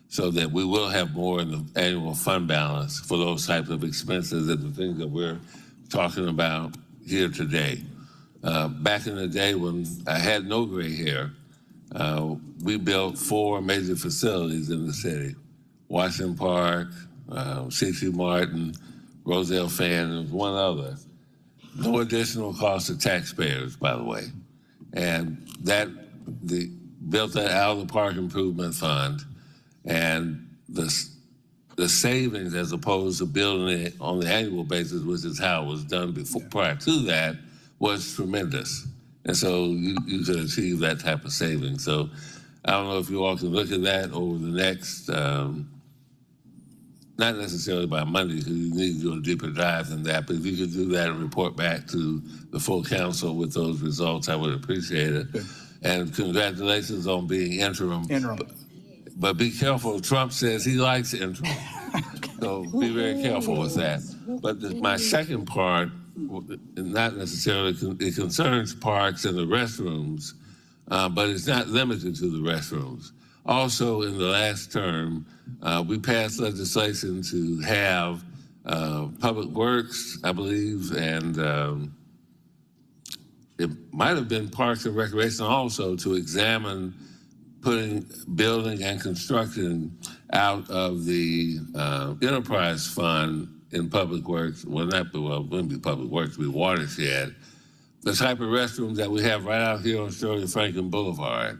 so that we will have more in the annual fund balance for those types of expenses and the things that we're talking about here today. Back in the day when I had no gray hair, we built 4 major facilities in the city: Washington Park, C.C. Martin, Roselle Fan, and one other. No additional cost to taxpayers, by the way. And built that out of the Park Improvement Fund, and the savings, as opposed to building it on the annual basis, which is how it was done before, prior to that, was tremendous. And so you could achieve that type of savings. So I don't know if you all can look at that over the next, not necessarily by Monday, because you need to do a deeper dive than that, but if you could do that and report back to the full council with those results, I would appreciate it. Good. And congratulations on being interim. But be careful, Trump says he likes interim. So be very careful with that. But my second part, not necessarily, it concerns parks and the restrooms, but it's not limited to the restrooms. Also, in the last term, we passed legislation to have Public Works, I believe, and it might have been Parks and Recreation also, to examine putting building and construction out of the enterprise fund in Public Works. Well, it wouldn't be Public Works, it would be Watershed. The type of restrooms that we have right out here on Shirley Franklin Boulevard,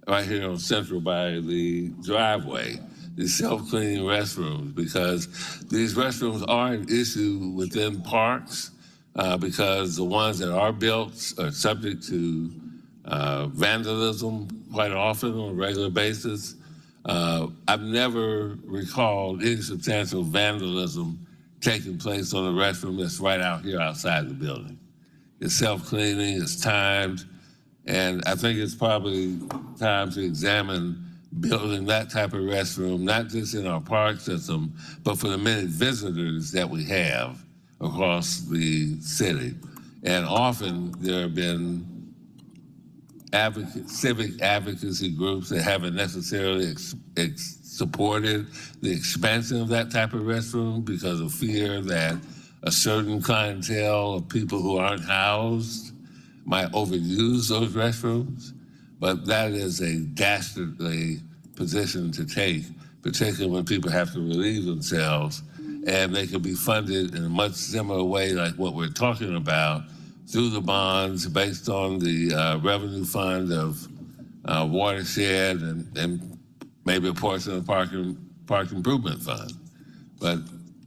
right here on Central by the driveway, these self-cleaning restrooms, because these restrooms are an issue within parks, because the ones that are built are subject to vandalism quite often on a regular basis. I've never recalled any substantial vandalism taking place on a restroom that's right out here outside the building. It's self-cleaning, it's timed, and I think it's probably time to examine building that type of restroom, not just in our park system, but for the many visitors that we have across the city. And often there have been civic advocacy groups that haven't necessarily supported the expansion of that type of restroom because of fear that a certain clientele of people who aren't housed might overuse those restrooms. But that is a dastardly position to take, particularly when people have to relieve themselves, and they could be funded in a much similar way like what we're talking about through the bonds based on the revenue fund of Watershed and maybe a portion of the Park Improvement Fund. But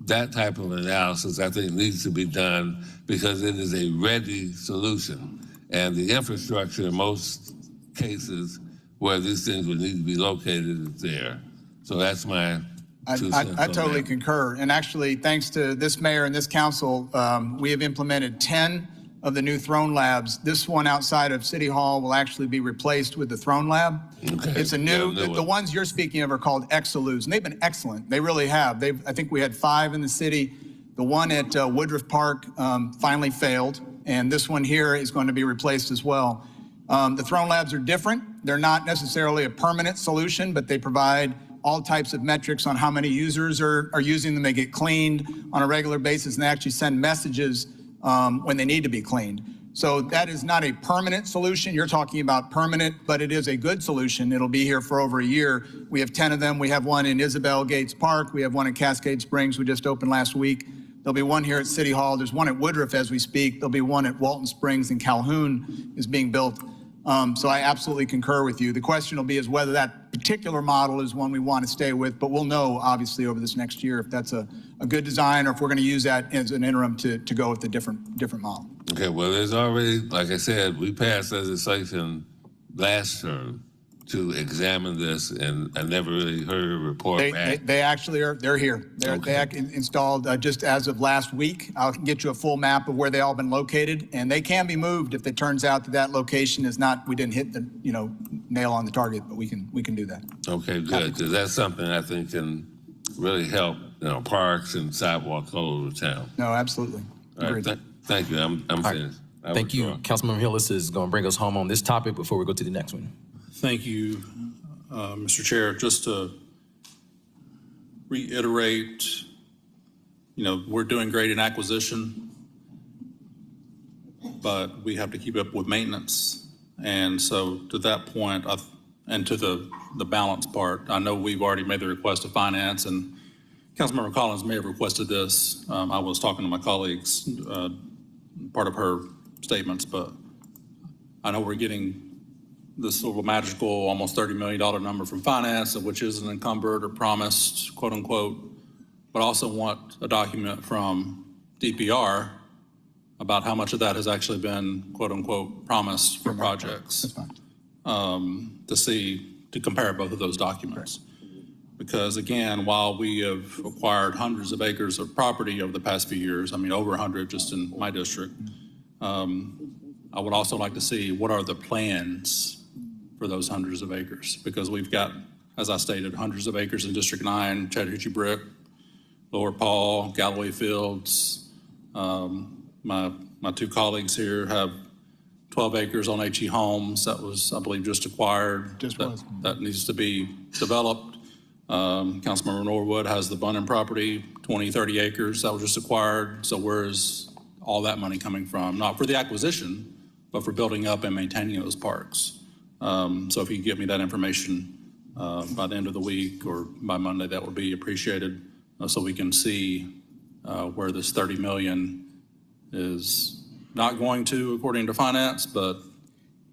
that type of analysis, I think, needs to be done because it is a ready solution. And the infrastructure in most cases where these things would need to be located is there. So that's my I 2 cents on totally that. concur. And actually, thanks to this mayor and this council, we have implemented 10 of the new Throne Labs. This one outside of City Hall will actually be replaced with the Throne Lab. Okay. It's a the ones you're speaking of are called Exolus, and they've been excellent. They really have. I think we had 5 in the city. The one at Woodruff Park finally failed, and this one here is going to be replaced as well. The Throne Labs are different. They're not necessarily a permanent solution, but they provide all types of metrics on how many users are using them. They get cleaned on a regular basis, and they actually send messages when they need to be cleaned. So that is not a permanent solution. You're talking about permanent, but it is a good solution. It'll be here for over a year. We have 10 of them. We have one in Isabel Gates Park. We have one in Cascade Springs. We just opened last week. There'll be one here at City Hall. There's one at Woodruff as we speak. There'll be one at Walton Springs, and Calhoun is being built. So I absolutely concur with you. The question will be is whether that particular model is one we want to stay with, but we'll know obviously over this next year if that's a good design or if we're going to use that as an interim to go with a different model. Okay, well, there's already, like I said, we passed legislation last term to examine this, and I never really heard a report back. They actually are, they're here. They installed just as of last week. I'll get you a full map of where they all been located, and they can be moved if it turns out that location is not, we didn't hit the, nail on the target, but we can do that. Okay, good, because that's something I think can really help, parks and sidewalks all over town. No, absolutely. All right, thank you, I'm finished. Thank you. Councilmember Hillis is going to bring us home on this topic before we go to the next one. Thank you, Mr. Chair. Just to reiterate, we're doing great in acquisition, but we have to keep up with maintenance. And so to that point, and to the balance part, I know we've already made the request to finance, and Councilmember Collins may have requested this. I was talking to my colleagues, part of her statements, but I know we're getting this little magical almost $30 million number from finance, which isn't encumbered or promised, quote unquote, but also want a document from DPR about how much of that has actually been, quote unquote, promised for projects. To compare both of those documents. Because again, while we have acquired hundreds of acres of property over the past few years, over 100 just in my district, I would also like to see what are the plans for those hundreds of acres, because we've got, as I stated, hundreds of acres in District 9, Chattahoochee Brick, Lower Paul, Galloway Fields. My 2 colleagues here have 12 acres on HE Homes that was, I believe, just acquired. That needs to be developed. Councilmember Norwood has the Bunnan property, 20, 30 acres that was just acquired. So where is all that money coming from? Not for the acquisition, but for building up and maintaining those parks. So if you could give me that information by the end of the week or by Monday, that would be appreciated, so we can see where this 30 million is not going to according to finance, but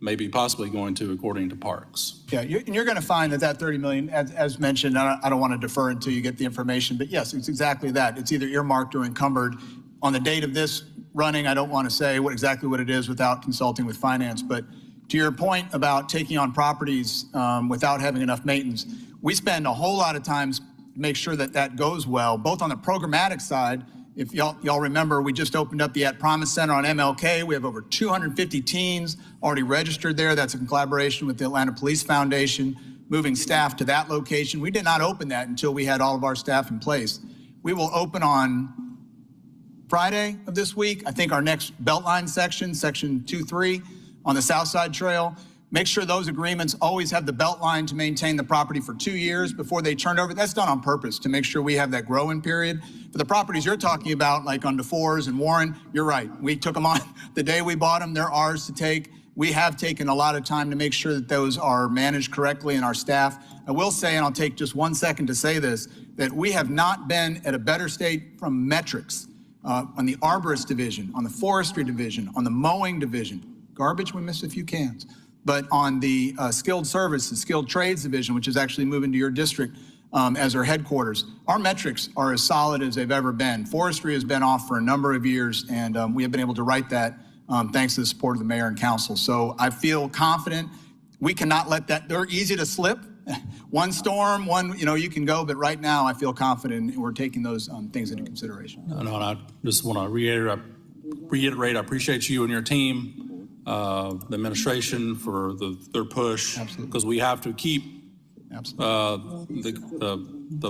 maybe possibly going to according to parks. Yeah, you're going to find that 30 million, as mentioned, I don't want to defer until you get the information, but yes, it's exactly that. It's either earmarked or encumbered. On the date of this running, I don't want to say exactly what it is without consulting with finance, but to your point about taking on properties without having enough maintenance, we spend a whole lot of time to make sure that goes well, both on the programmatic side. If y'all remember, we just opened up the At Promise Center on MLK. We have over 250 teens already registered there. That's in collaboration with the Atlanta Police Foundation, moving staff to that location. We did not open that until we had all of our staff in place. We will open on Friday of this week, I think, our next Beltline section 2-3 on the South Side Trail. Make sure those agreements always have the Beltline to maintain the property for 2 years before they turn over. That's done on purpose to make sure we have that growing period. For the properties you're talking about, like on DeFores and Warren, you're right. We took them on the day we bought them. They're ours to take. We have taken a lot of time to make sure that those are managed correctly in our staff. I will say, and I'll take just 1 second to say this, that we have not been at a better state from metrics on the arborist division, on the forestry division, on the mowing division. Garbage, we missed a few cans. But on the skilled services, skilled trades division, which is actually moving to your district, as our headquarters. Our metrics are as solid as they've ever been. Forestry has been off for a number of years, and we have been able to right that thanks to the support of the mayor and council. So I feel confident. We cannot let that, they're easy to slip. One storm, you can go, but right now I feel confident we're taking those things into consideration. No, I just want to reiterate, I appreciate you and your team, the administration for their push. Absolutely. Because we have to keep the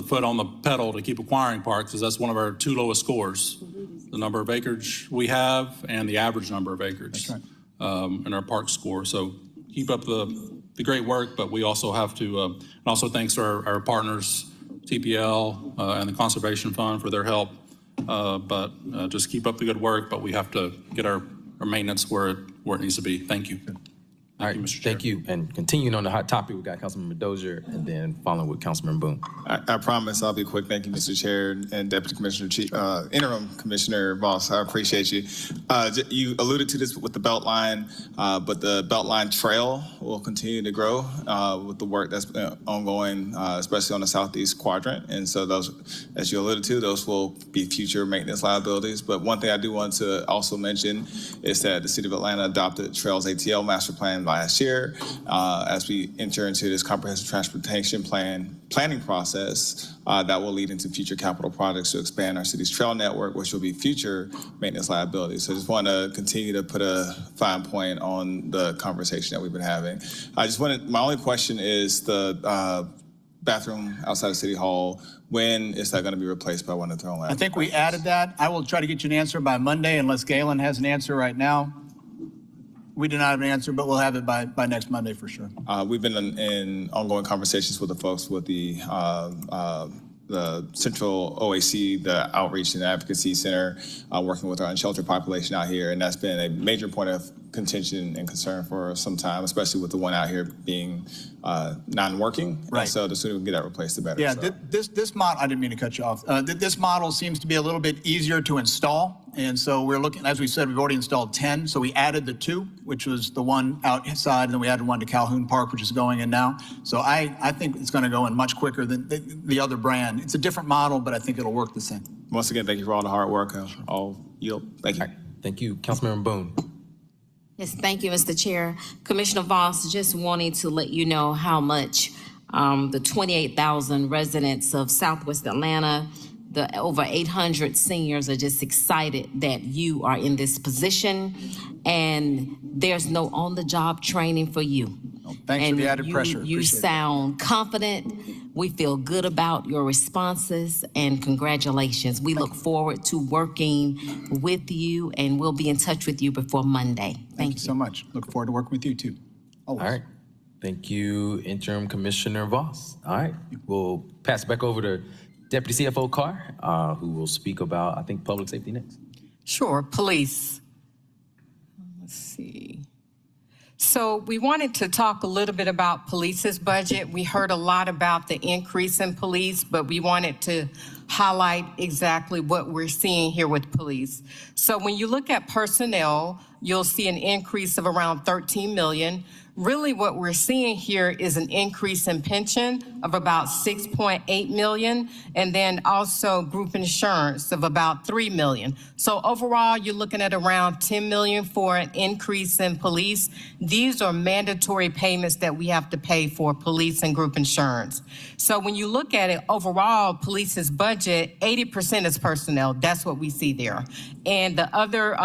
foot on the pedal to keep acquiring parks, because that's one of our 2 lowest scores, the number of acreage we have and the average number of acreage. That's right. In our park score. So keep up the great work, but we also have to, and also thanks to our partners, TPL and the Conservation Fund for their help. But just keep up the good work, but we have to get our maintenance where it needs to be. Thank you. All right, Mr. Chair. thank you. And continuing on the hot topic, we got Councilmember Dozier, and then following with Councilmember Boone. I promise I'll be quick. Thank you, Mr. Chair and Deputy Commissioner, Interim Commissioner Voss. I appreciate you. You alluded to this with the Beltline, but the Beltline Trail will continue to grow with the work that's been ongoing, especially on the southeast quadrant. And so those, as you alluded to, those will be future maintenance liabilities. But one thing I do want to also mention is that the City of Atlanta adopted Trails ATL Master Plan last year. As we enter into this comprehensive transportation planning process, that will lead into future capital projects to expand our city's trail network, which will be future maintenance liabilities. So I just want to continue to put a fine point on the conversation that we've been having. My only question is the bathroom outside of City Hall. When is that going to be replaced by one of the throwing I think we added that. I will try to get you an answer by Monday, unless Galen has an answer right now. We do not have an answer, but we'll have it by next Monday for sure. We've been in ongoing conversations with the folks with the Central OAC, the Outreach and Advocacy Center, working with our unsheltered population out here. And that's been a major point of contention and concern for some time, especially with the one out here being non-working. Right. And so the sooner we can get that replaced, the better. Yeah, So. this model, I didn't mean to cut you off. This model seems to be a little bit easier to install. And so we're looking, as we said, we've already installed 10. So we added the 2, which was the one outside, and then we added one to Calhoun Park, which is going in now. So I think it's going to go in much quicker than the other brand. It's a different model, but I think it'll work the same. Once again, thank you for all the hard work. I'll yield. Thank you. All right, thank you. Councilmember Boone. Yes, thank you, Mr. Chair. Commissioner Voss, just wanting to let you know how much the 28,000 residents of Southwest Atlanta, the over 800 seniors are just excited that you are in this position, and there's no on-the-job training for you. Thanks for the added pressure. You Appreciate it. sound confident. We feel good about your responses, and congratulations. We look forward to working with you, and we'll be in touch with you before Monday. Thank you so much. Look forward to working with you too. Always. All right. Thank you, Interim Commissioner Voss. All right. We'll pass it back over to Deputy CFO Carr, who will speak about, I think, public safety next. Sure, police. Let's see. So we wanted to talk a little bit about police's budget. We heard a lot about the increase in police, but we wanted to highlight exactly what we're seeing here with police. So when you look at personnel, you'll see an increase of around 13 million. Really what we're seeing here is an increase in pension of about 6.8 million, and then also group insurance of about 3 million. So overall, you're looking at around 10 million for an increase in police. These are mandatory payments that we have to pay for police and group insurance. So when you look at it overall, police's budget, 80% is personnel. That's what we see there. And the other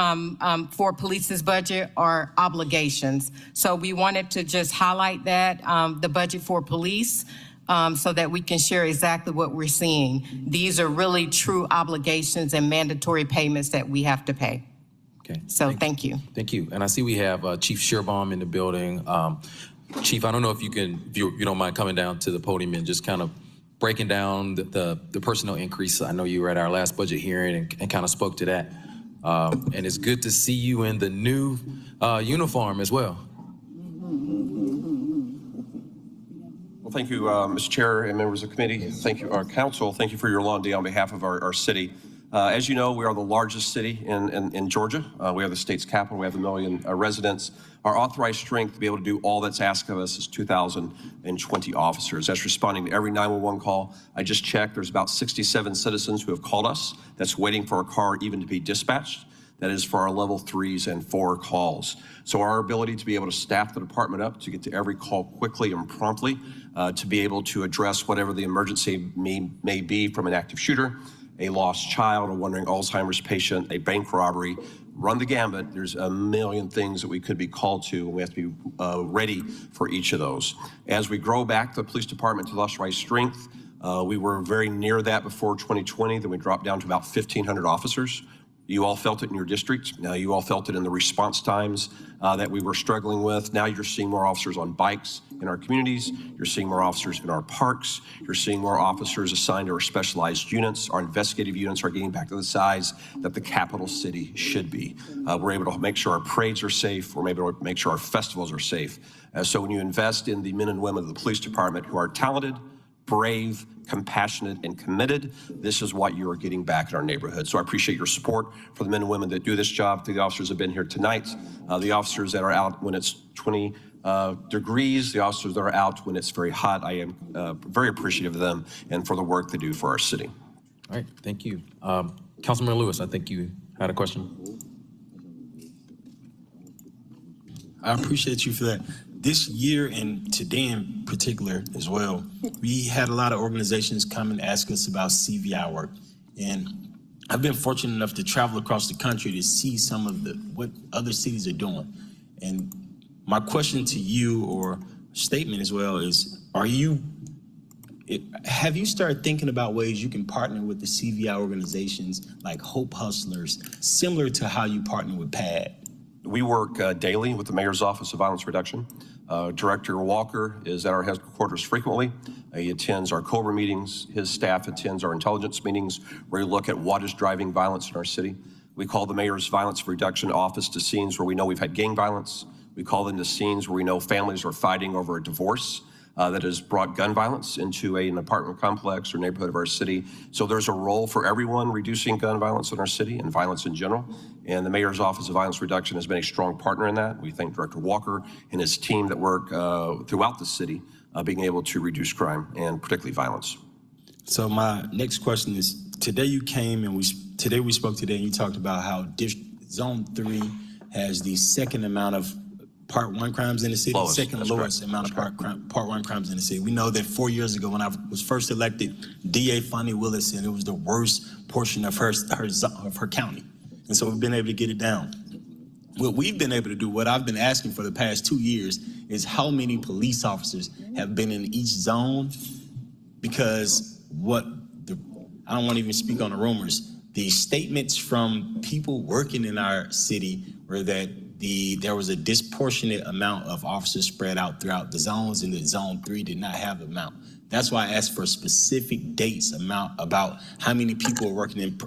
for police's budget are obligations. So we wanted to just highlight that, the budget for police, so that we can share exactly what we're seeing. These are really true obligations and mandatory payments that we have to pay. Okay. So thank you. Thank you. And I see we have Chief Shearbaum in the building. Chief, I don't know if you don't mind coming down to the podium and just kind of breaking down the personnel increase. I know you were at our last budget hearing and kind of spoke to that. And it's good to see you in the new uniform as well. Well, thank you, Mr. Chair and members of the committee. Thank you, our council. Thank you for your long day on behalf of our city. As you know, we are the largest city in Georgia. We are the state's capital. We have 1 million residents. Our authorized strength to be able to do all that's asked of us is 2,020 officers. That's responding to every 911 call. I just checked. There's about 67 citizens who have called us. That's waiting for a car even to be dispatched. That is for our level 3s and 4 calls. So our ability to be able to staff the department up to get to every call quickly and promptly, to be able to address whatever the emergency may be, from an active shooter, a lost child, a wandering Alzheimer's patient, a bank robbery, run the gambit. There's a million things that we could be called to, and we have to be ready for each of those. As we grow back the police department to authorized strength, we were very near that before 2020, then we dropped down to about 1,500 officers. You all felt it in your district. Now you all felt it in the response times that we were struggling with. Now you're seeing more officers on bikes in our communities. You're seeing more officers in our parks. You're seeing more officers assigned to our specialized units. Our investigative units are getting back to the size that the capital city should be. We're able to make sure our parades are safe. We're able to make sure our festivals are safe. So when you invest in the men and women of the police department who are talented, brave, compassionate, and committed, this is what you are getting back in our neighborhood. So I appreciate your support for the men and women that do this job. The officers have been here tonight, the officers that are out when it's 20 degrees, the officers that are out when it's very hot. I am very appreciative of them and for the work they do for our city. All right, thank you. Councilman Lewis, I think you had a question. I appreciate you for that. This year, and today in particular as well, we had a lot of organizations come and ask us about CVI work. And I've been fortunate enough to travel across the country to see some of what other cities are doing. And my question to you, or statement as well, is have you started thinking about ways you can partner with the CVI organizations like Hope Hustlers, similar to how you partner with PAD? We work daily with the Mayor's Office of Violence Reduction. Director Walker is at our headquarters frequently. He attends our COBRA meetings. His staff attends our intelligence meetings where we look at what is driving violence in our city. We call the Mayor's Violence Reduction Office to scenes where we know we've had gang violence. We call them to scenes where we know families are fighting over a divorce that has brought gun violence into an apartment complex or neighborhood of our city. So there's a role for everyone reducing gun violence in our city and violence in general. And the Mayor's Office of Violence Reduction has been a strong partner in that. We thank Director Walker and his team that work throughout the city being able to reduce crime and particularly violence. So my next question is, today you came and we spoke today and you talked about how Zone 3 has the second amount of Part 1 crimes in the city, second lowest amount of Part 1 crimes in the city. We know that 4 years ago when I was first elected, DA Fonnie Willis said it was the worst portion of her county. And so we've been able to get it down. What we've been able to do, what I've been asking for the past 2 years, is how many police officers have been in each zone, because I don't want to even speak on the rumors. The statements from people working in our city were that there was a disproportionate amount of officers spread out throughout the zones, and that Zone 3 did not have the amount. That's why I asked for specific dates about how many people are working in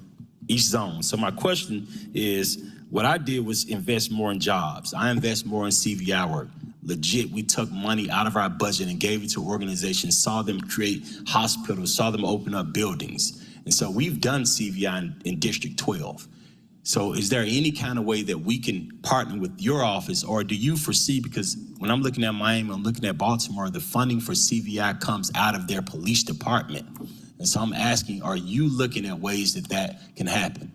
each zone. So my question is, what I did was invest more in jobs. I invest more in CVI work. Legit, we took money out of our budget and gave it to organizations, saw them create hospitals, saw them open up buildings. And so we've done CVI in District 12. So is there any kind of way that we can partner with your office, or do you foresee, because when I'm looking at Miami, I'm looking at Baltimore, the funding for CVI comes out of their police department. And so I'm asking, are you looking at ways that can happen?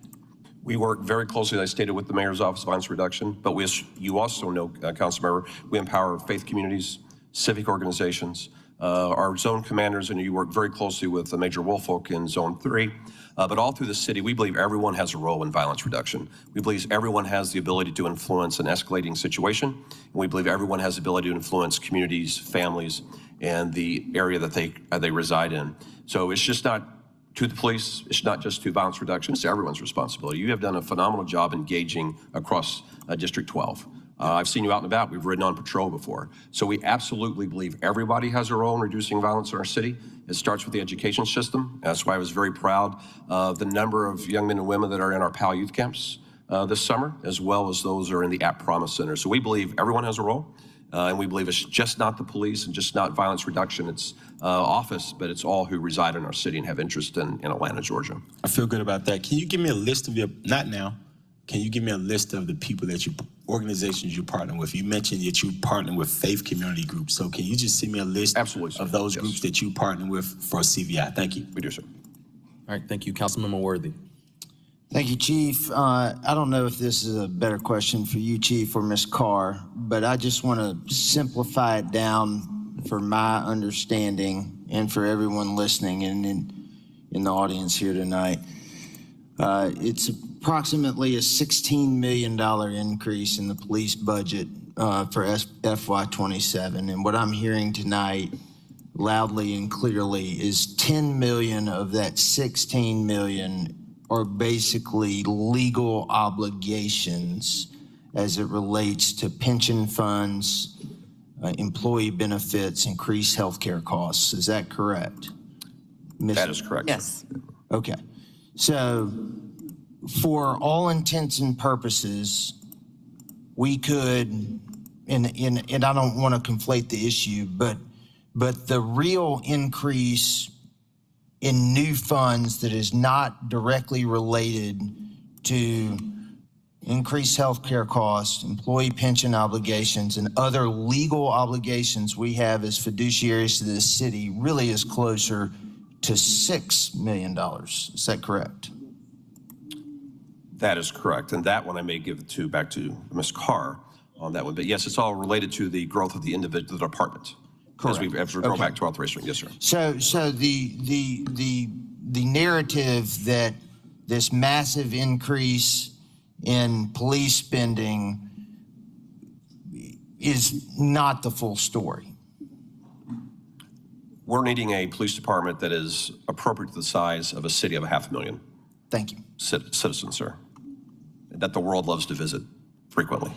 We work very closely, as I stated, with the Mayor's Office of Violence Reduction, but you also know, Councilmember, we empower faith communities, civic organizations, our zone commanders, and you work very closely with Major Woolfolk in Zone 3. But all through the city, we believe everyone has a role in violence reduction. We believe everyone has the ability to influence an escalating situation. And we believe everyone has the ability to influence communities, families, and the area that they reside in. So it's just not to the police, it's not just to violence reduction, it's everyone's responsibility. You have done a phenomenal job engaging across District 12. I've seen you out and about. We've ridden on patrol before. So we absolutely believe everybody has a role in reducing violence in our city. It starts with the education system. That's why I was very proud of the number of young men and women that are in our PAL youth camps this summer, as well as those that are in the App Promise Center. So we believe everyone has a role. And we believe it's just not the police and just not violence reduction. It's office, but it's all who reside in our city and have interest in Atlanta, Georgia. I feel good about that. Can you give me a list of not now, can you give me a list of the people that organizations you partner with? You mentioned that you partner with faith community groups. So can you just send me a list of those groups that you partner with for CVI? Thank you. We do, sir. All right, thank you. Councilmember Worthy. Thank you, Chief. I don't know if this is a better question for you, Chief, or Ms. Carr, but I just want to simplify it down for my understanding and for everyone listening and in the audience here tonight. It's approximately a $16 million increase in the police budget for FY27. And what I'm hearing tonight loudly and clearly is 10 million of that 16 million are basically legal obligations as it relates to pension funds, employee benefits, increased healthcare costs. Is that correct? That is correct. Yes. Okay. So for all intents and purposes, we could, and I don't want to conflate the issue, but the real increase in new funds that is not directly related to increased healthcare costs, employee pension obligations, and other legal obligations we have as fiduciaries to this city really is closer to $6 million. Is that correct? That is correct. And that one I may give back to Ms. Carr on that one. But yes, it's all related to the growth of the individual department. Correct. As we're going back to authorization. Yes, sir. So the narrative that this massive increase in police spending is not the full story. We're needing a police department that is appropriate to the size of a city of 500,000. Thank you. Citizens, sir, that the world loves to visit frequently.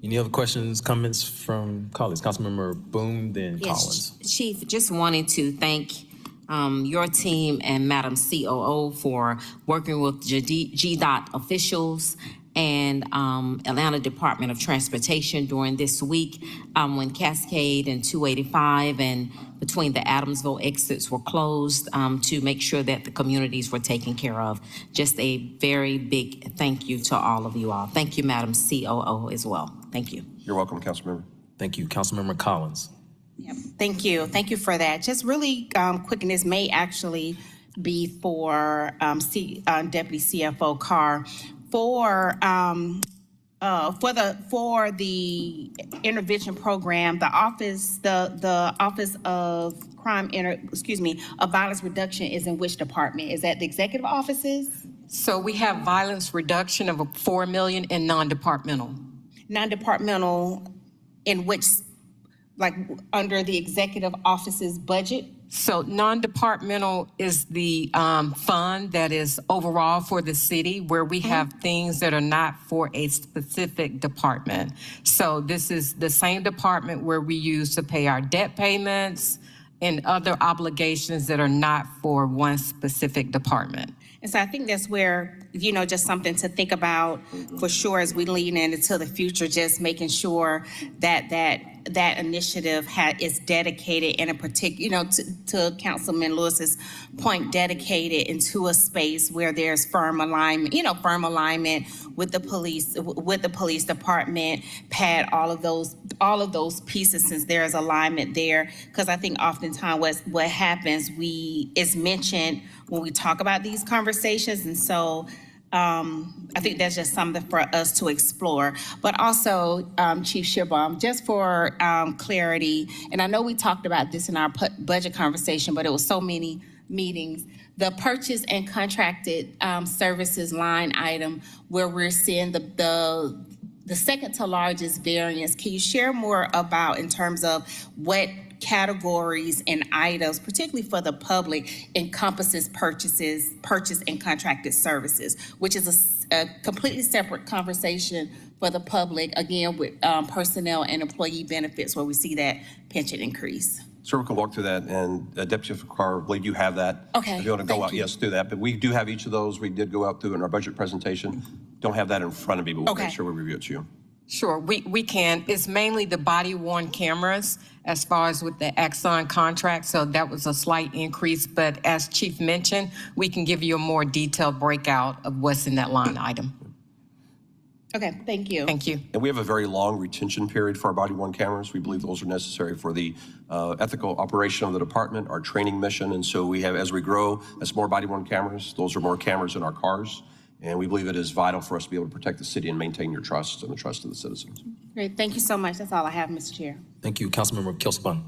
Any other questions, comments from colleagues? Councilmember Boone, then Collins. Chief, just wanted to thank your team and Madam COO for working with GDOT officials and Atlanta Department of Transportation during this week when Cascade and 285 and between the Adamsville exits were closed to make sure that the communities were taken care of. Just a very big thank you to all of you all. Thank you, Madam COO, as well. Thank you. You're welcome, Councilmember. Thank you, Councilmember Collins. Yep. Thank you. Thank you for that. Just really quick, and this may actually be for Deputy CFO Carr. For the intervention program, the Office of Violence Reduction is in which department? Is that the executive offices? So we have violence reduction of $4 million in non-departmental. Non-departmental in which, like, under the executive office's budget? So non-departmental is the fund that is overall for the city where we have things that are not for a specific department. So this is the same department where we use to pay our debt payments and other obligations that are not for one specific department. And so I think that's where, just something to think about for sure as we lean into the future, just making sure that initiative is dedicated in a particular, to Councilman Lewis's point, dedicated into a space where there's firm alignment with the police department, pad all of those pieces since there's alignment there. Because I think oftentimes what happens, is mentioned when we talk about these conversations. And so I think that's just something for us to explore. But also, Chief Shibam, just for clarity, and I know we talked about this in our budget conversation, but it was so many meetings, the purchase and contracted services line item where we're seeing the second to largest variance. Can you share more about in terms of what categories and items, particularly for the public, encompasses purchase and contracted services, which is a completely separate conversation for the public, again, with personnel and employee benefits where we see that pension increase. Sir, we can walk through that, and Deputy Carr, I believe you have that. Okay. If you want to go out, yes, do that. But we do have each of those. We did go out through in our budget presentation. Don't have that in front of me, but we'll make sure we review it to you. Sure, we can. It's mainly the body-worn cameras as far as with the Exxon contract, so that was a slight increase. But as Chief mentioned, we can give you a more detailed breakout of what's in that line item. Okay, thank you. Thank you. And we have a very long retention period for our body-worn cameras. We believe those are necessary for the ethical operation of the department, our training mission. And so we have, as we grow, as more body-worn cameras, those are more cameras in our cars. And we believe it is vital for us to be able to protect the city and maintain your trust and the trust of the citizens. Great, thank you so much. That's all I have, Mr. Chair. Thank you, Councilmember Kilspun.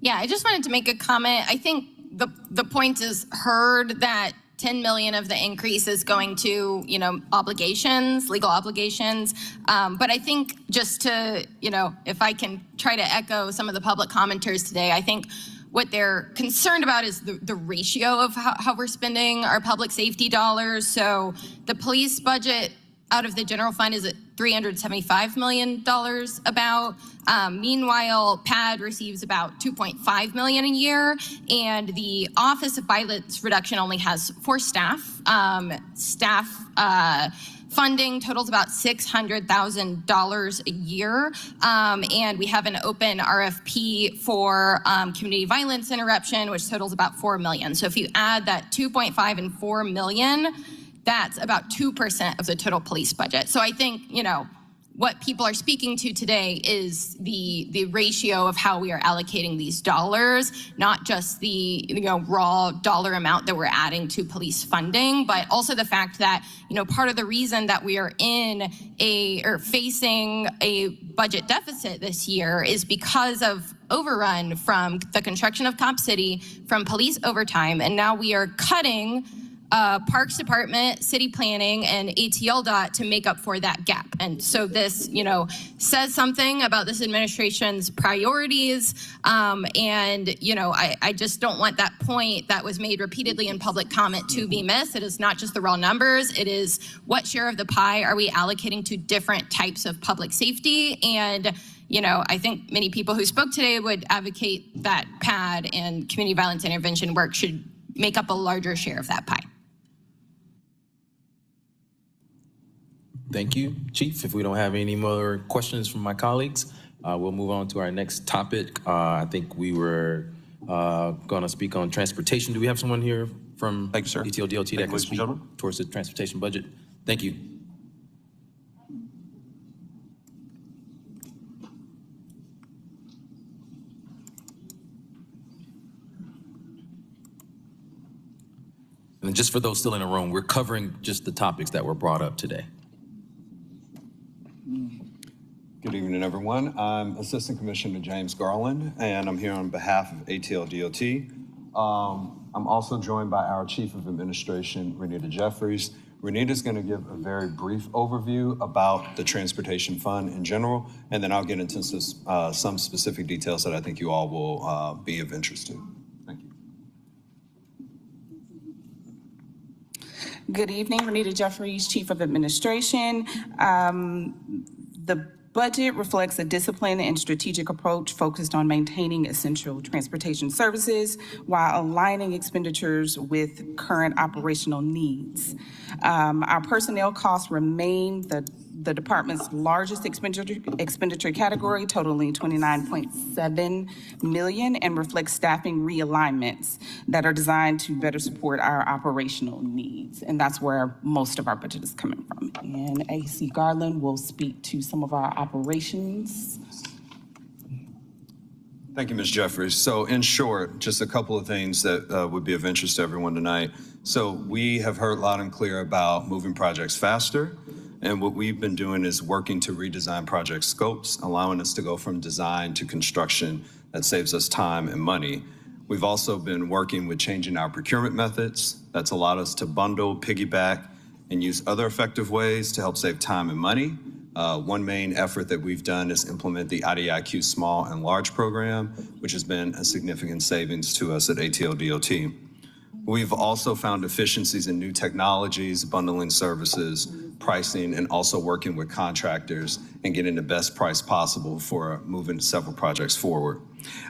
Yeah, I just wanted to make a comment. I think the point is heard that 10 million of the increase is going to, obligations, legal obligations. But I think just to, if I can try to echo some of the public commenters today, I think what they're concerned about is the ratio of how we're spending our public safety dollars. So the police budget out of the general fund is at $375 million about. Meanwhile, PAD receives about $2.5 million a year, and the Office of Violence Reduction only has 4 staff. Funding totals about $600,000 a year, and we have an open RFP for community violence interruption, which totals about $4 million. So if you add that 2.5 and 4 million, that's about 2% of the total police budget. So I think, what people are speaking to today is the ratio of how we are allocating these dollars, not just the raw dollar amount that we're adding to police funding, but also the fact that part of the reason that we are facing a budget deficit this year is because of overrun from the construction of Cop City, from police overtime, and now we are cutting Parks Department, City Planning, and ATL dot to make up for that gap. And so this, says something about this administration's priorities. I just don't want that point that was made repeatedly in public comment to be missed. It is not just the raw numbers. It is what share of the pie are we allocating to different types of public safety. And I think many people who spoke today would advocate that PAD and community violence intervention work should make up a larger share of that pie. Thank you, Chief. If we don't have any more questions from my colleagues, we'll move on to our next topic. I think we were going to speak on transportation. Do we have someone here from ATL DOT that can speak towards the transportation budget? Thank you. And just for those still in the room, we're covering just the topics that were brought up today. Good evening, everyone. I'm Assistant Commissioner James Garland, and I'm here on behalf of ATL DOT. I'm also joined by our Chief of Administration, Renita Jeffries. Renita's going to give a very brief overview about the Transportation Fund in general, and then I'll get into some specific details that I think you all will be of interest to. Thank you. Good evening, Renita Jeffries, Chief of Administration. The budget reflects a disciplined and strategic approach focused on maintaining essential transportation services while aligning expenditures with current operational needs. Our personnel costs remain the department's largest expenditure category, totaling $29.7 million, and reflects staffing realignments that are designed to better support our operational needs. And that's where most of our budget is coming from. And AC Garland will speak to some of our operations. Thank you, Ms. Jeffries. So in short, just a couple of things that would be of interest to everyone tonight. So we have heard loud and clear about moving projects faster. And what we've been doing is working to redesign project scopes, allowing us to go from design to construction that saves us time and money. We've also been working with changing our procurement methods. That's allowed us to bundle, piggyback, and use other effective ways to help save time and money. One main effort that we've done is implement the IDIQ Small and Large program, which has been a significant savings to us at ATL DOT. We've also found efficiencies in new technologies, bundling services, pricing, and also working with contractors and getting the best price possible for moving several projects forward.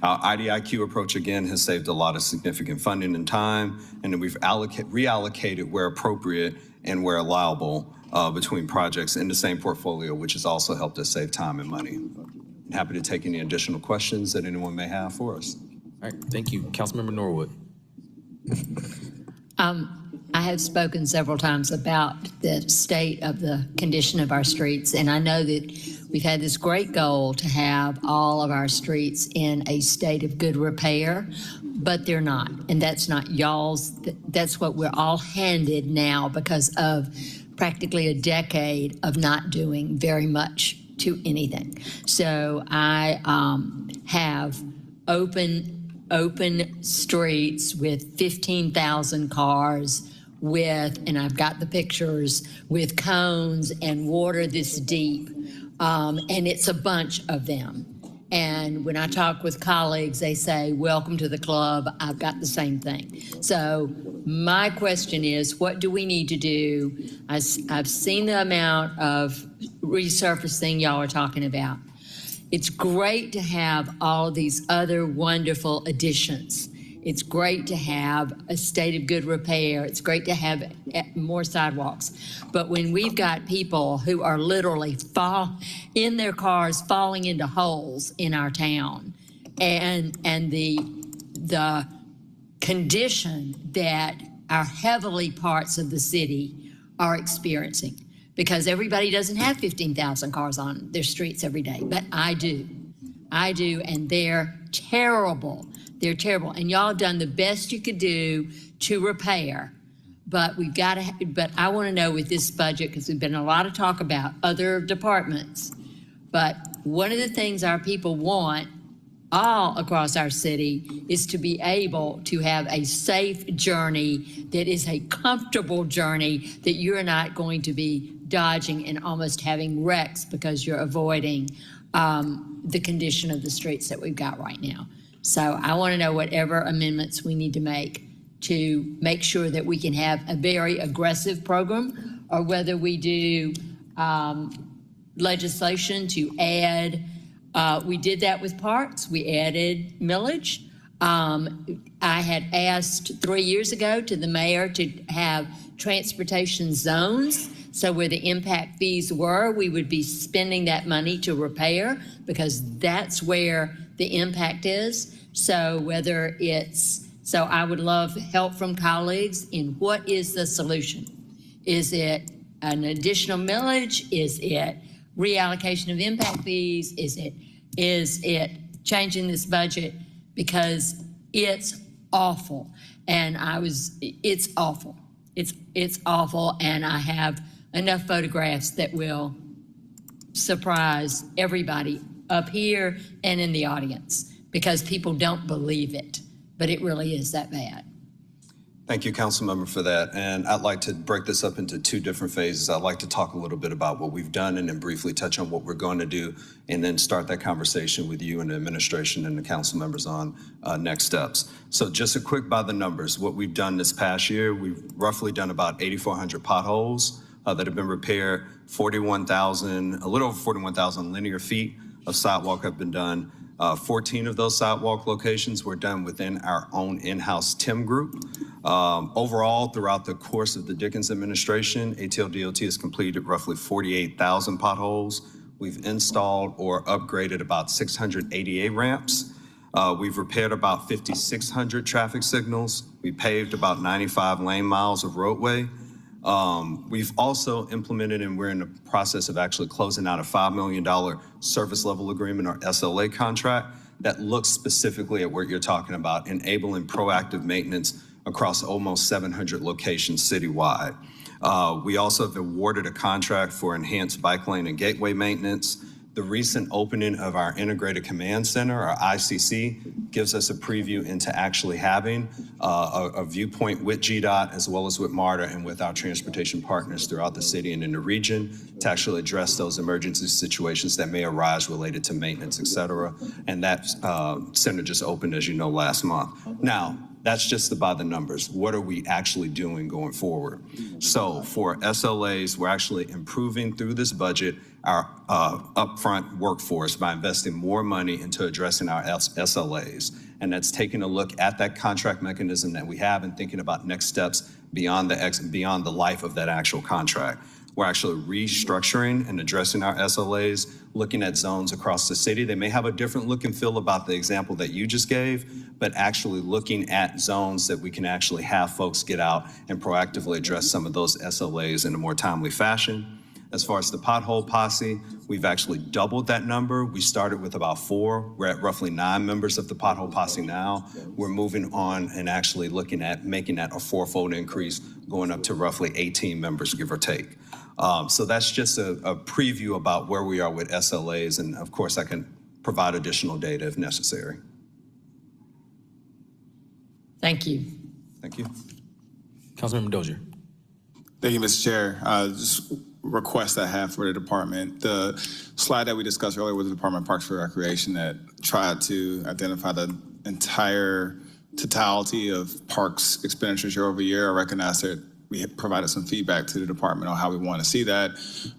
Our IDIQ approach, again, has saved a lot of significant funding and time, and then we've reallocated where appropriate and where allowable between projects in the same portfolio, which has also helped us save time and money. Happy to take any additional questions that anyone may have for us. All right, thank you. Councilmember Norwood. I have spoken several times about the state of the condition of our streets, and I know that we've had this great goal to have all of our streets in a state of good repair, but they're not. And that's not y'all's, that's what we're all handed now because of practically a decade of not doing very much to anything. So I have open streets with 15,000 cars with, and I've got the pictures, with cones and water this deep. And it's a bunch of them. And when I talk with colleagues, they say, welcome to the club. I've got the same thing. So my question is, what do we need to do? I've seen the amount of resurfacing y'all are talking about. It's great to have all of these other wonderful additions. It's great to have a state of good repair. It's great to have more sidewalks. But when we've got people who are literally in their cars falling into holes in our town, and the condition that our heavily parts of the city are experiencing, because everybody doesn't have 15,000 cars on their streets every day, but I do, and they're terrible. They're terrible, and y'all have done the best you could do to repair, but we've got to, but I want to know with this budget, because there's been a lot of talk about other departments, but one of the things our people want all across our city is to be able to have a safe journey that is a comfortable journey, that you're not going to be dodging and almost having wrecks because you're avoiding the condition of the streets that we've got right now. So I want to know whatever amendments we need to make sure that we can have a very aggressive program, or whether we do legislation to add. We did that with parks. We added millage. I had asked 3 years ago to the mayor to have transportation zones. So where the impact fees were, we would be spending that money to repair, because that's where the impact is. So whether it's, so I would love help from colleagues in what is the solution? Is it an additional millage? Is it reallocation of impact fees? Is it changing this budget? Because it's awful. And it's awful. It's awful. And I have enough photographs that will surprise everybody up here and in the audience, because people don't believe it, but it really is that bad. Thank you, Councilmember, for that. And I'd like to break this up into two different phases. I'd like to talk a little bit about what we've done and then briefly touch on what we're going to do, and then start that conversation with you and the administration and the council members on next steps. So just a quick by the numbers, what we've done this past year, we've roughly done about 8,400 potholes that have been repaired. 41,000, a little over 41,000 linear feet of sidewalk have been done. 14 of those sidewalk locations were done within our own in-house TIM group. Overall, throughout the course of the Dickens administration, ATL-DOT has completed roughly 48,000 potholes. We've installed or upgraded about 688 ramps. We've repaired about 5,600 traffic signals. We paved about 95 lane miles of roadway. We've also implemented, and we're in the process of actually closing out a $5 million service level agreement, or SLA contract, that looks specifically at what you're talking about, enabling proactive maintenance across almost 700 locations citywide. We also have awarded a contract for enhanced bike lane and gateway maintenance. The recent opening of our Integrated Command Center, or ICC, gives us a preview into actually having a viewpoint with GDOT, as well as with MARTA and with our transportation partners throughout the city and in the region, to actually address those emergency situations that may arise related to maintenance, et cetera. And that center just opened, as you know, last month. Now, that's just about the numbers. What are we actually doing going forward? So for SLAs, we're actually improving through this budget our upfront workforce by investing more money into addressing our SLAs. And that's taking a look at that contract mechanism that we have and thinking about next steps beyond the life of that actual contract. we're actually restructuring and addressing our SLAs, looking at zones across the city. They may have a different look and feel about the example that you just gave, but actually looking at zones that we can actually have folks get out and proactively address some of those SLAs in a more timely fashion. As far as the pothole posse, we've actually doubled that number. We started with about 4. We're at roughly 9 members of the pothole posse now. We're moving on and actually looking at making that a 4-fold increase, going up to roughly 18 members, give or take. So that's just a preview about where we are with SLAs, and of course I can provide additional data if necessary. Thank you. Thank you. Councilmember Dozier. Thank you, Mr. Chair. Just request I have for the department. The slide that we discussed earlier with the Department of Parks and Recreation that tried to identify the entire totality of parks expenditures year over year. I recognize that we have provided some feedback to the department on how we want to see that.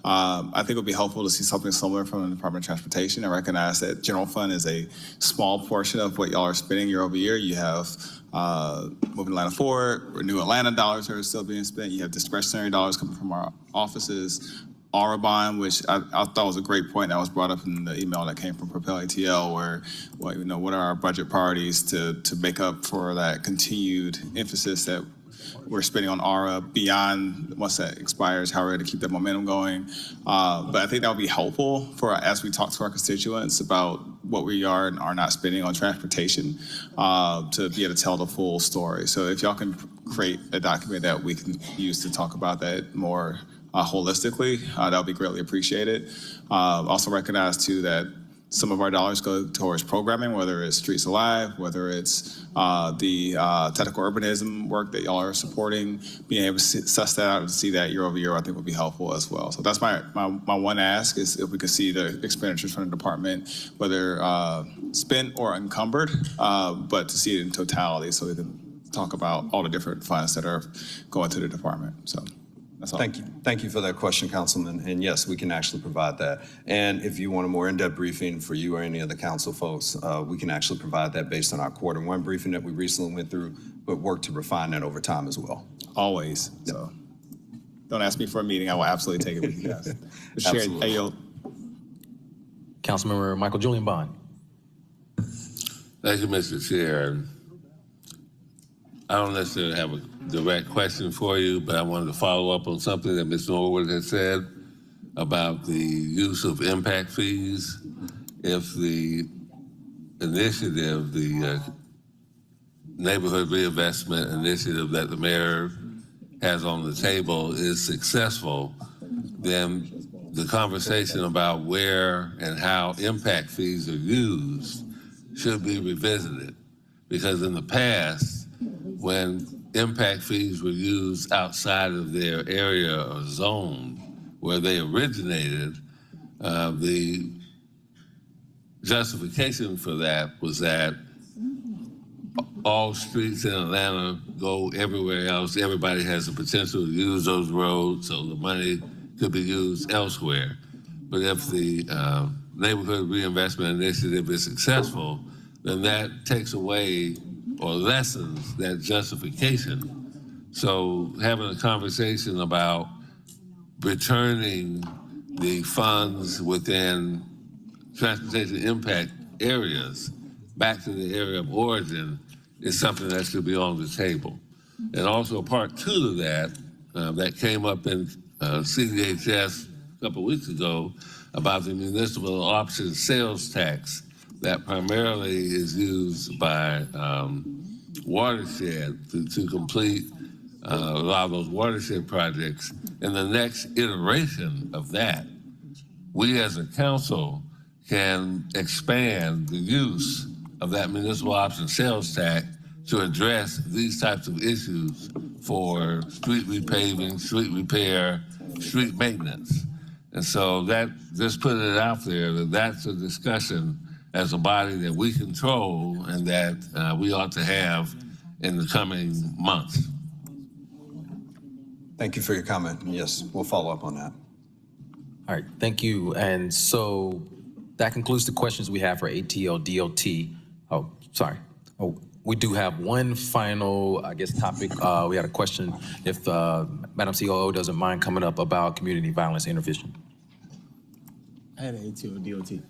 I think it would be helpful to see something similar from the Department of Transportation. I recognize that general fund is a small portion of what y'all are spending year over year. You have Moving Atlanta Forward, Renew Atlanta dollars are still being spent. You have discretionary dollars coming from our offices. Aura bond, which I thought was a great point that was brought up in the email that came from Propel ATL, where what are our budget priorities to make up for that continued emphasis that we're spending on Aura beyond once that expires, how we're going to keep that momentum going. But I think that would be helpful for as we talk to our constituents about what we are and are not spending on transportation to be able to tell the full story. So if y'all can create a document that we can use to talk about that more holistically, that would be greatly appreciated. Also recognize too that some of our dollars go towards programming, whether it's Streets Alive, whether it's the technical urbanism work that y'all are supporting. Being able to suss that out and see that year over year, I think would be helpful as well. So that's my one ask is if we could see the expenditures from the department, whether spent or encumbered, but to see it in totality so we can talk about all the different funds that are going to the department. So. That's all. Thank you. Thank you for that question, Councilman. And yes, we can actually provide that. And if you want a more in-depth briefing for you or any of the council folks, we can actually provide that based on our Q1 briefing that we recently went through, but work to refine that over time as well. Always. Yep. So don't ask me for a meeting. I will absolutely take it with you guys. Absolutely. Councilmember Michael Julian Bond. Thank you, Mr. Chair. I don't necessarily have a direct question for you, but I wanted to follow up on something that Ms. Norwood had said about the use of impact fees. If the initiative, the neighborhood reinvestment initiative that the mayor has on the table is successful, then the conversation about where and how impact fees are used should be revisited. Because in the past, when impact fees were used outside of their area or zone where they originated, the justification for that was that all streets in Atlanta go everywhere else. Everybody has the potential to use those roads, so the money could be used elsewhere. But if the neighborhood reinvestment initiative is successful, then that takes away or lessens that justification. So having a conversation about returning the funds within transportation impact areas back to the area of origin is something that should be on the table. And also part 2 to that, that came up in CDHS a couple of weeks ago about the municipal option sales tax that primarily is used by watershed to complete a lot of those watershed projects. In the next iteration of that, we as a council can expand the use of that municipal option sales tax to address these types of issues for street repaving, street repair, street maintenance. And so that, just putting it out there, that that's a discussion as a body that we control and that we ought to have in the coming months. Thank you for your comment. And yes, we'll follow up on that. All right, thank you. And so that concludes the questions we have for ATL DOT. Oh, sorry. Oh, We do have one final, I guess, topic. We had a question, if Madam COO doesn't mind coming up, about community violence intervention. I had an ATO DOT.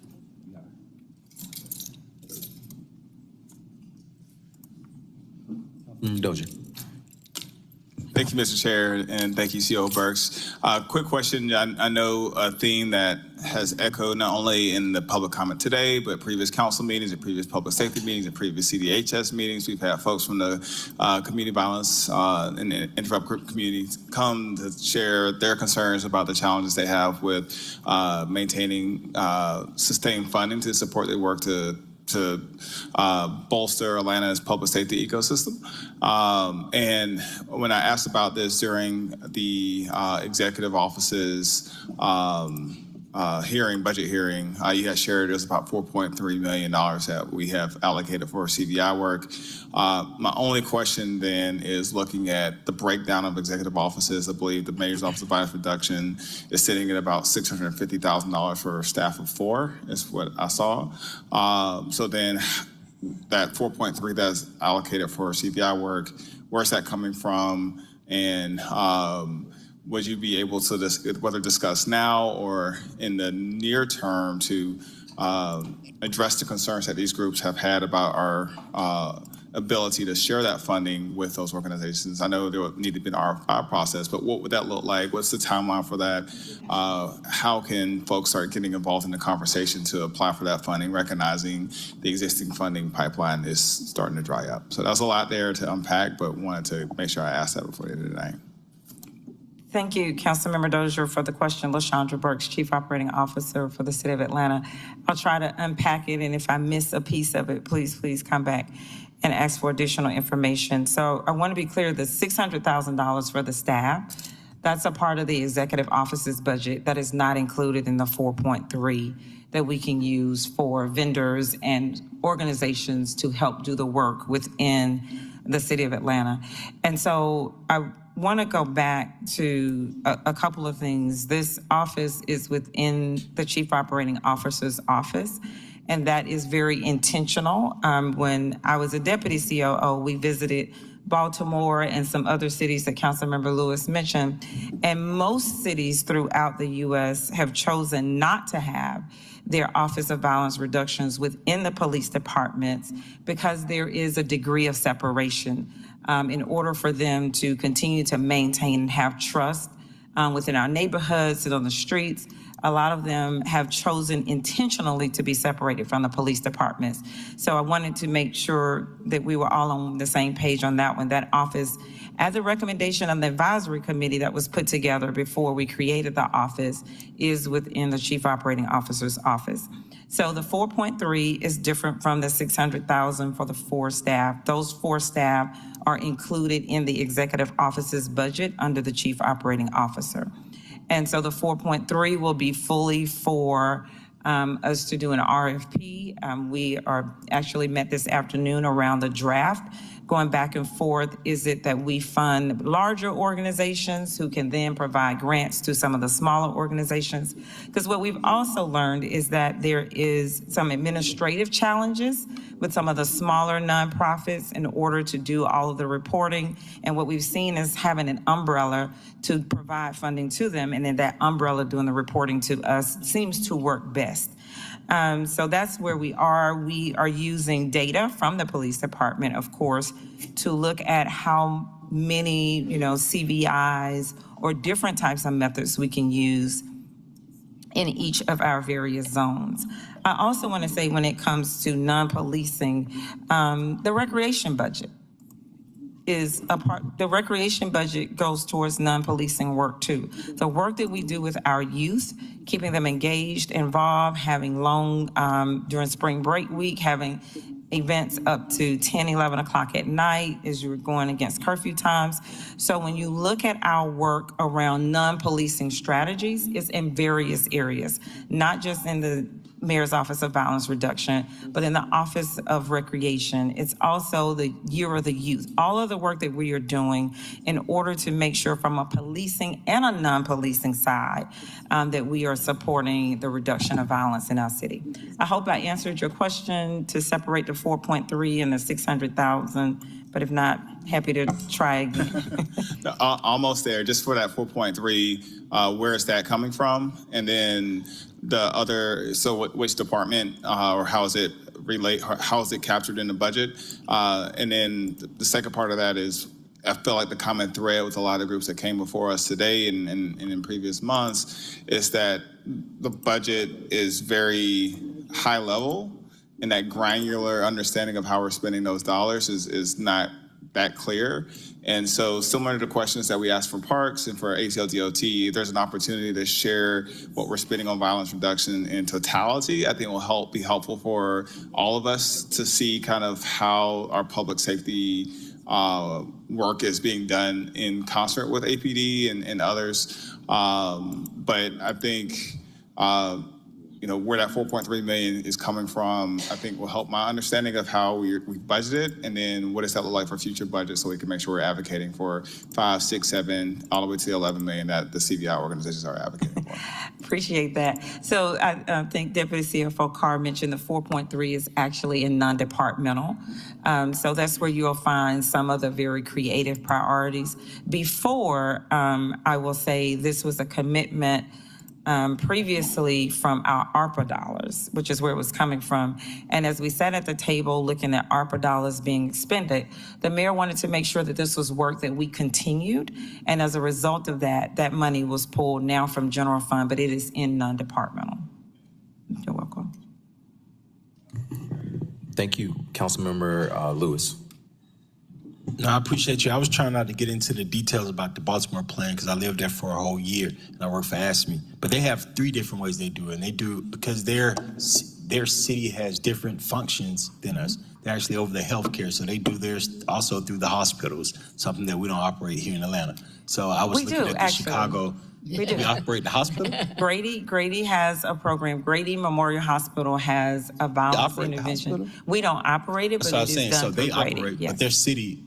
Doja. Thank you, Mr. Chair, and thank you, CO Burks. Quick question. I know a theme that has echoed not only in the public comment today, but previous council meetings and previous public safety meetings and previous CDHS meetings. We've had folks from the community violence and interrupt group communities come to share their concerns about the challenges they have with maintaining sustained funding to support their work to bolster Atlanta's public safety ecosystem. And when I asked about this during the executive office's budget hearing, you had shared there's about $4.3 million that we have allocated for CVI work. My only question then is looking at the breakdown of executive offices. I believe the Mayor's Office of Violence Reduction is sitting at about $650,000 for a staff of 4, is what I saw. So then that 4.3 that's allocated for CVI work, where's that coming from? And would you be able to whether discuss now or in the near term to address the concerns that these groups have had about our ability to share that funding with those organizations? I know there would need to be an RFI process, but what would that look like? What's the timeline for that? How can folks start getting involved in the conversation to apply for that funding, recognizing the existing funding pipeline is starting to dry up? So that's a lot there to unpack, but wanted to make sure I asked that before the end of the night. Thank you, Councilmember Dozier, for the question. LaShondra Burks, Chief Operating Officer for the City of Atlanta. I'll try to unpack it, and if I miss a piece of it, please come back and ask for additional information. So I want to be clear, the $600,000 for the staff, that's a part of the executive office's budget. That is not included in the 4.3 that we can use for vendors and organizations to help do the work within the City of Atlanta. And so I want to go back to a couple of things. This office is within the Chief Operating Officer's office, and that is very intentional. When I was a deputy COO, we visited Baltimore and some other cities that Councilmember Lewis mentioned, and most cities throughout the U.S. have chosen not to have their Office of Violence Reductions within the police departments because there is a degree of separation in order for them to continue to maintain and have trust within our neighborhoods and on the streets. A lot of them have chosen intentionally to be separated from the police departments. So I wanted to make sure that we were all on the same page on that one. That office, as a recommendation of the advisory committee that was put together before we created the office, is within the Chief Operating Officer's office. So the 4.3 is different from the 600,000 for the 4 staff. Those 4 staff are included in the executive office's budget under the Chief Operating Officer. And so the 4.3 will be fully for us to do an RFP. We are actually met this afternoon around the draft, going back and forth. Is it that we fund larger organizations who can then provide grants to some of the smaller organizations? Because what we've also learned is that there is some administrative challenges with some of the smaller nonprofits in order to do all of the reporting. And what we've seen is having an umbrella to provide funding to them, and then that umbrella doing the reporting to us seems to work best. So that's where we are. We are using data from the police department, of course, to look at how many, CVIs or different types of methods we can use in each of our various zones. I also want to say, when it comes to non-policing, the recreation budget is a part. The recreation budget goes towards non-policing work too. The work that we do with our youth, keeping them engaged, involved, having long, during spring break week, having events up to 10, 11 o'clock at night as you're going against curfew times. So when you look at our work around non-policing strategies, it's in various areas, not just in the Mayor's Office of Violence Reduction, but in the Office of Recreation. It's also the Year of the Youth. All of the work that we are doing in order to make sure from a policing and a non-policing side that we are supporting the reduction of violence in our city. I hope I answered your question to separate the 4.3 and the 600,000, but if not, happy to try again. Almost there. Just for that 4.3, where is that coming from? And then the other, so which department or how is it how is it captured in the budget? And then the second part of that is, I feel like the common thread with a lot of groups that came before us today and in previous months is that the budget is very high level, and that granular understanding of how we're spending those dollars is not that clear. And so similar to the questions that we asked for parks and for ACL-DOT, there's an opportunity to share what we're spending on violence reduction in totality. I think will be helpful for all of us to see kind of how our public safety work is being done in concert with APD and others. But I think, where that 4.3 million is coming from, I think will help my understanding of how we budgeted, and then what does that look like for future budgets, so we can make sure we're advocating for 5, 6, 7, all the way to the 11 million that the CVI organizations are advocating for. Appreciate that. So I think Deputy CFO Carr mentioned the 4.3 is actually in non-departmental. So that's where you'll find some of the very creative priorities. Before, I will say this was a commitment previously from our ARPA dollars, which is where it was coming from. And as we sat at the table looking at ARPA dollars being expended, the mayor wanted to make sure that this was work that we continued. And as a result of that, that money was pulled now from general fund, but it is in non-departmental. You're welcome. Thank you, Councilmember Lewis. No, I appreciate you. I was trying not to get into the details about the Baltimore plan because I lived there for a whole year and I worked for ASME. But they have 3 different ways they do it. And they do it because their city has different functions than us. They're actually over the healthcare, so they do theirs also through the hospitals, something that we don't operate here in Atlanta. So I was looking at the Chicago. We do. We operate the hospital? Grady has a program. Grady Memorial Hospital has a violence intervention. We don't operate it, but That's what it I was saying. is done So they through Grady. operate, Yes. but their city,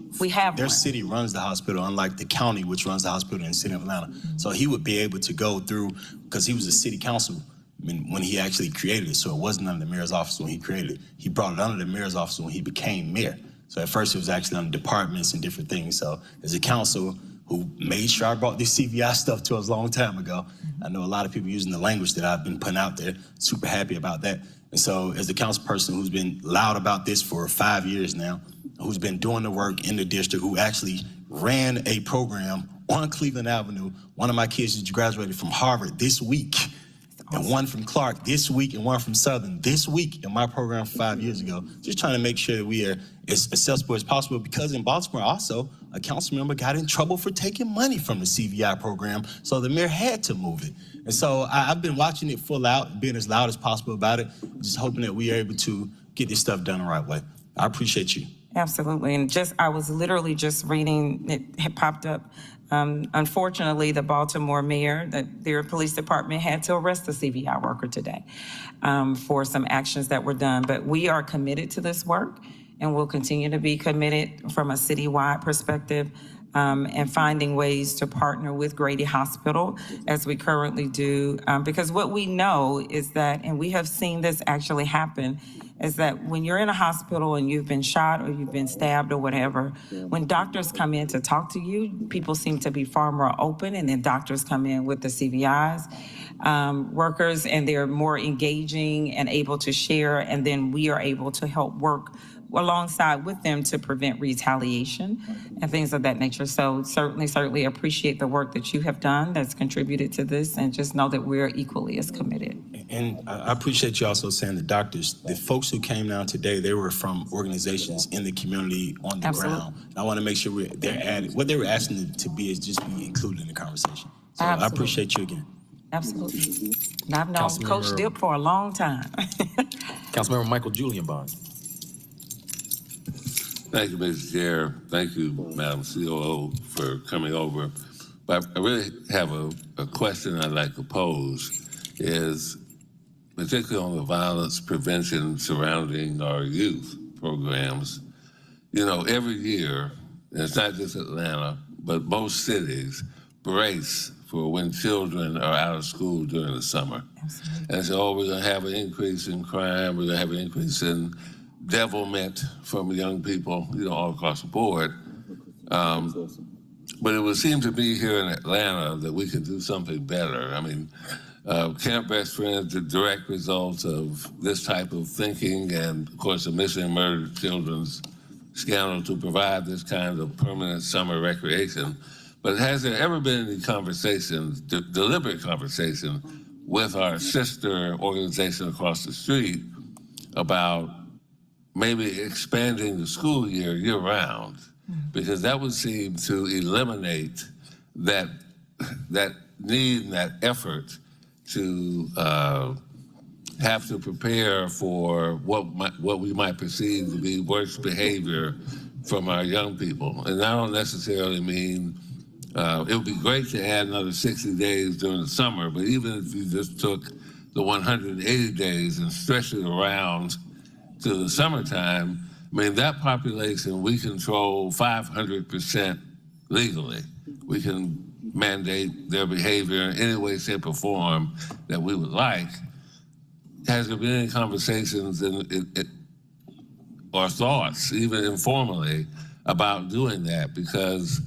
their city runs the hospital, unlike the county, which runs the hospital in the city of Atlanta. So he would be able to go through, because he was a city council when he actually created it. So it wasn't under the mayor's office when he created it. He brought it under the mayor's office when he became mayor. So at first it was actually under departments and different things. So as a council who made sure I brought this CVI stuff to us a long time ago, I know a lot of people using the language that I've been putting out there, super happy about that. And so as the council person who's been loud about this for 5 years now, who's been doing the work in the district, who actually ran a program on Cleveland Avenue. One of my kids just graduated from Harvard this week, and one from Clark this week, and one from Southern this week in my program 5 years ago. Just trying to make sure that we are as accessible as possible, because in Baltimore also, a council member got in trouble for taking money from the CVI program, so the mayor had to move it. And so I've been watching it full out, being as loud as possible about it, just hoping that we are able to get this stuff done the right way. I appreciate you. Absolutely. And I was literally just reading, it had popped up. Unfortunately, the Baltimore mayor, their police department had to arrest a CVI worker today for some actions that were done. But we are committed to this work, and we'll continue to be committed from a citywide perspective, and finding ways to partner with Grady Hospital as we currently do. Because what we know is that, and we have seen this actually happen, is that when you're in a hospital and you've been shot or you've been stabbed or whatever, when doctors come in to talk to you, people seem to be far more open, and then doctors come in with the CVIs workers, and they're more engaging and able to share, and then we are able to help work alongside with them to prevent retaliation and things of that nature. So certainly appreciate the work that you have done that's contributed to this, and just know that we're equally as committed. And I appreciate you also saying the doctors, the folks who came down today, they were from organizations in the community on the ground. And I want to make sure they're added. What they were asking to be is just be included in the conversation. So I appreciate you again. Absolutely. And I've known Coach Dip for a long time. Councilmember Michael Julian Bond. Thank you, Mr. Chair. Thank you, Madam COO, for coming over. But I really have a question I'd like to pose is, particularly on the violence prevention surrounding our youth programs. You know, every year, and it's not just Atlanta, but most cities brace for when children are out of school during the summer. And so, oh, we're going to have an increase in crime, we're going to have an increase in devilment from young people, you know, all across the board. But it would seem to me here in Atlanta that we could do something better. I mean, Camp Best Friends, the direct result of this type of thinking, and of course the missing and murdered children's scandal to provide this kind of permanent summer recreation. But has there ever been any conversations, deliberate conversation, with our sister organization across the street about maybe expanding the school year year-round? Because that would seem to eliminate that need and that effort to have to prepare for what we might perceive to be worse behavior from our young people. And I don't necessarily mean it would be great to add another 60 days during the summer, but even if you just took the 180 days and stretched it around to the summertime, I mean, that population, we control 500% legally. We can mandate their behavior in any way, shape, or form that we would like. Has there been any conversations or thoughts, even informally, about doing that? Because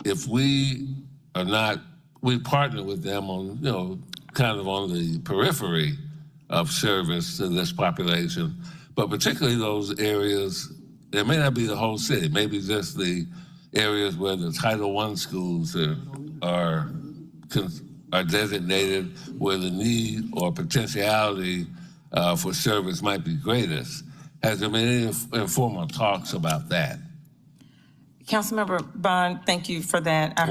if we are not, we partner with them on, you know, kind of on the periphery of service to this population, but particularly those areas, it may not be the whole city, maybe just the areas where the Title I schools are designated, where the need or potentiality for service might be greatest. Has there been any informal talks about that? Councilmember Bond, thank you for that. I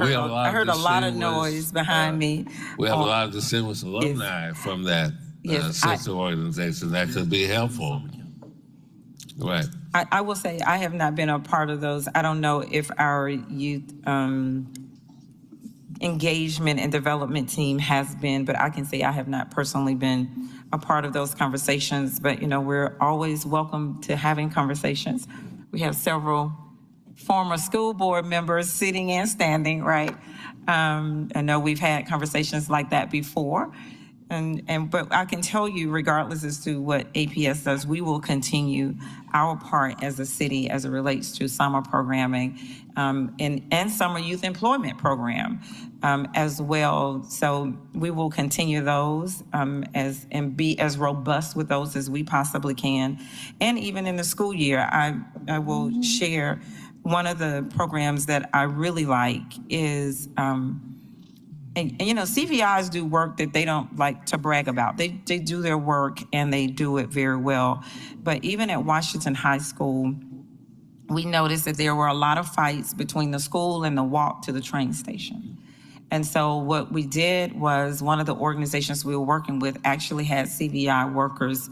heard a lot of noise behind me. We have a lot of distinguished alumni from that sister organization that could be helpful. Right. I will say I have not been a part of those. I don't know if our youth engagement and development team has been, but I can say I have not personally been a part of those conversations. But, you know, we're always welcome to having conversations. We have several former school board members sitting and standing, right? I know we've had conversations like that before. But I can tell you, regardless as to what APS does, we will continue our part as a city as it relates to summer programming and summer youth employment program as well. So we will continue those and be as robust with those as we possibly can. And even in the school year, I will share one of the programs that I really like is and you know, CVIs do work that they don't like to brag about. They do their work and they do it very well. But even at Washington High School, we noticed that there were a lot of fights between the school and the walk to the train station. And so what we did was one of the organizations we were working with actually had CVI workers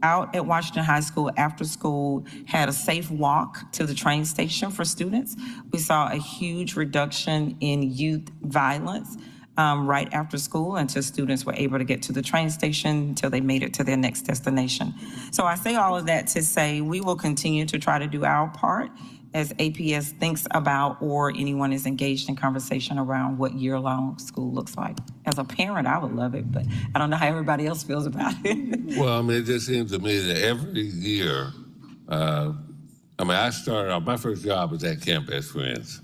out at Washington High School after school, had a safe walk to the train station for students. We saw a huge reduction in youth violence right after school until students were able to get to the train station until they made it to their next destination. So I say all of that to say we will continue to try to do our part as APS thinks about or anyone is engaged in conversation around what year-long school looks like. As a parent, I would love it, but I don't know how everybody else feels about it. Well, I mean, it just seems to me that every year, I started out, my first job was at Camp Best Friends.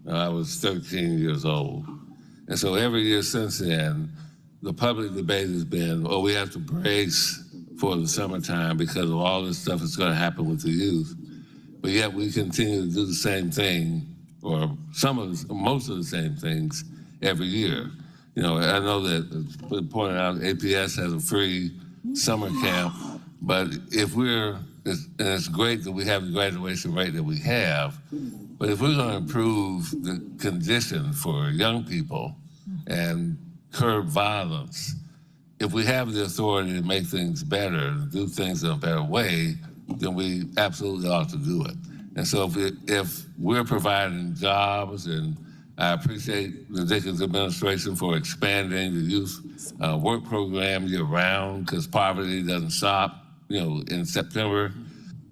I was 13 years old. And so every year since then, the public debate has been, oh, we have to brace for the summertime because of all this stuff that's going to happen with the youth. But yet we continue to do the same thing, or most of the same things every year. You know, I know that it's been pointed out, APS has a free summer camp, but if and it's great that we have the graduation rate that we have, but if we're going to improve the condition for young people and curb violence, if we have the authority to make things better, do things in a better way, then we absolutely ought to do it. And so if we're providing jobs and I appreciate the Dickens administration for expanding the youth work program year round, because poverty doesn't stop, in September.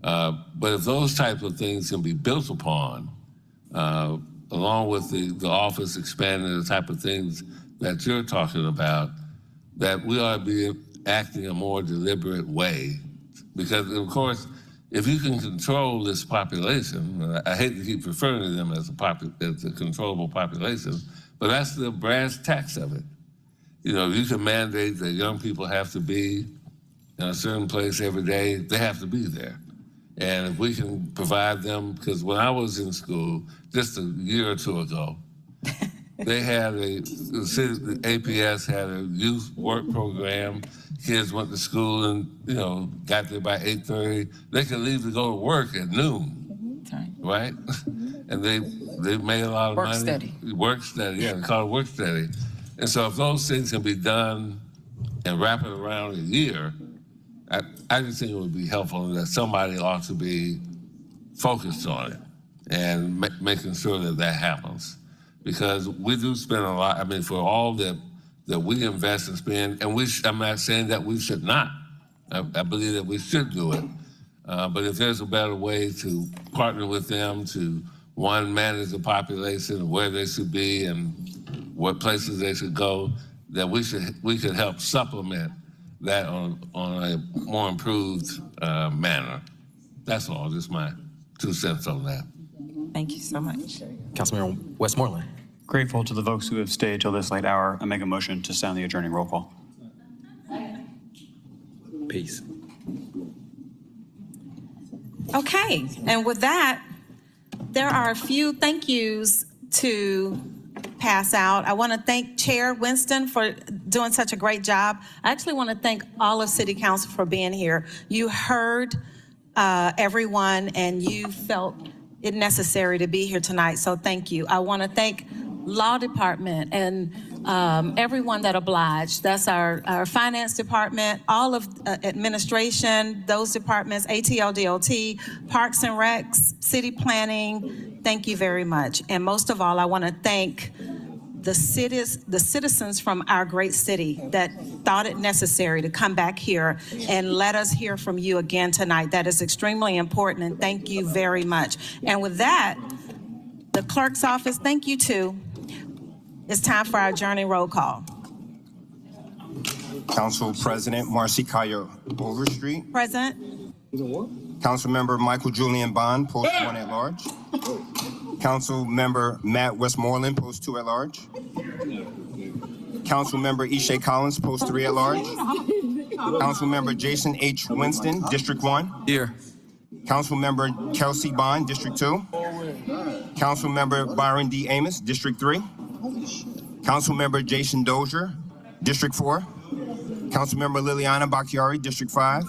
But if those types of things can be built upon, along with the office expanding the type of things that you're talking about, that we ought to be acting a more deliberate way. Because, of course, if you can control this population, I hate to keep referring to them as a controllable population, but that's the brass tacks of it. You can mandate that young people have to be in a certain place every day, they have to be there. And if we can provide them, because when I was in school, just a year or two ago, they had the APS had a youth work program. Kids went to school and, got there by 8:30. They could leave to go to work at noon, right? And they made a lot of money. Work study, yeah, they call it work study. And so if those things can be done and wrap it around a year, I just think it would be helpful, that somebody ought to be focused on it and making sure that happens. Because we do spend a lot, for all that we invest and spend, and I'm not saying that we should not. I believe that we should do it. But if there's a better way to partner with them to, one, manage the population, where they should be and what places they should go, that we could help supplement that on a more improved manner. That's all, just my 2 cents on that. Thank you so much. Councilmember Westmoreland. Grateful to the folks who have stayed till this late hour. I make a motion to sound the adjourning roll call. Peace. Okay, and with that, there are a few thank yous to pass out. I want to thank Chair Winston for doing such a great job. I actually want to thank all of City Council for being here. You heard everyone and you felt it necessary to be here tonight, so thank you. I want to thank Law Department and everyone that obliged. That's our Finance Department, all of administration, those departments, ATL, DOT, Parks and Recs, City Planning. Thank you very much. And most of all, I want to thank the citizens from our great city that thought it necessary to come back here and let us hear from you again tonight. That is extremely important, and thank you very much. And with that, the clerk's office, thank you too. It's time for our adjourning roll call. Council President Marcy Kaya Overstreet. Present. Councilmember Michael Julian Bond, Post 1 at Large. Councilmember Matt Westmoreland, Post 2 at Large. Councilmember Ishay Collins, Post 3 at Large. Councilmember Jason H. Winston, District 1. Here. Councilmember Kelsey Bond, District 2. Councilmember Byron D. Amos, District 3. Councilmember Jason Dozier, District 4. Councilmember Liliana Bacchiari, District 5.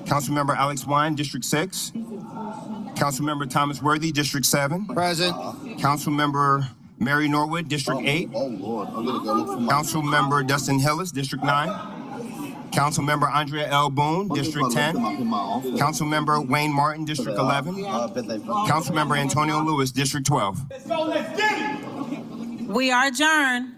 Councilmember Alex Wine, District 6. Councilmember Thomas Worthy, District 7. Present. Councilmember Mary Norwood, District 8. Councilmember Dustin Hillis, District 9. Councilmember Andrea L. Boone, District 10. Councilmember Wayne Martin, District 11. Councilmember Antonio Lewis, District 12. We are adjourned.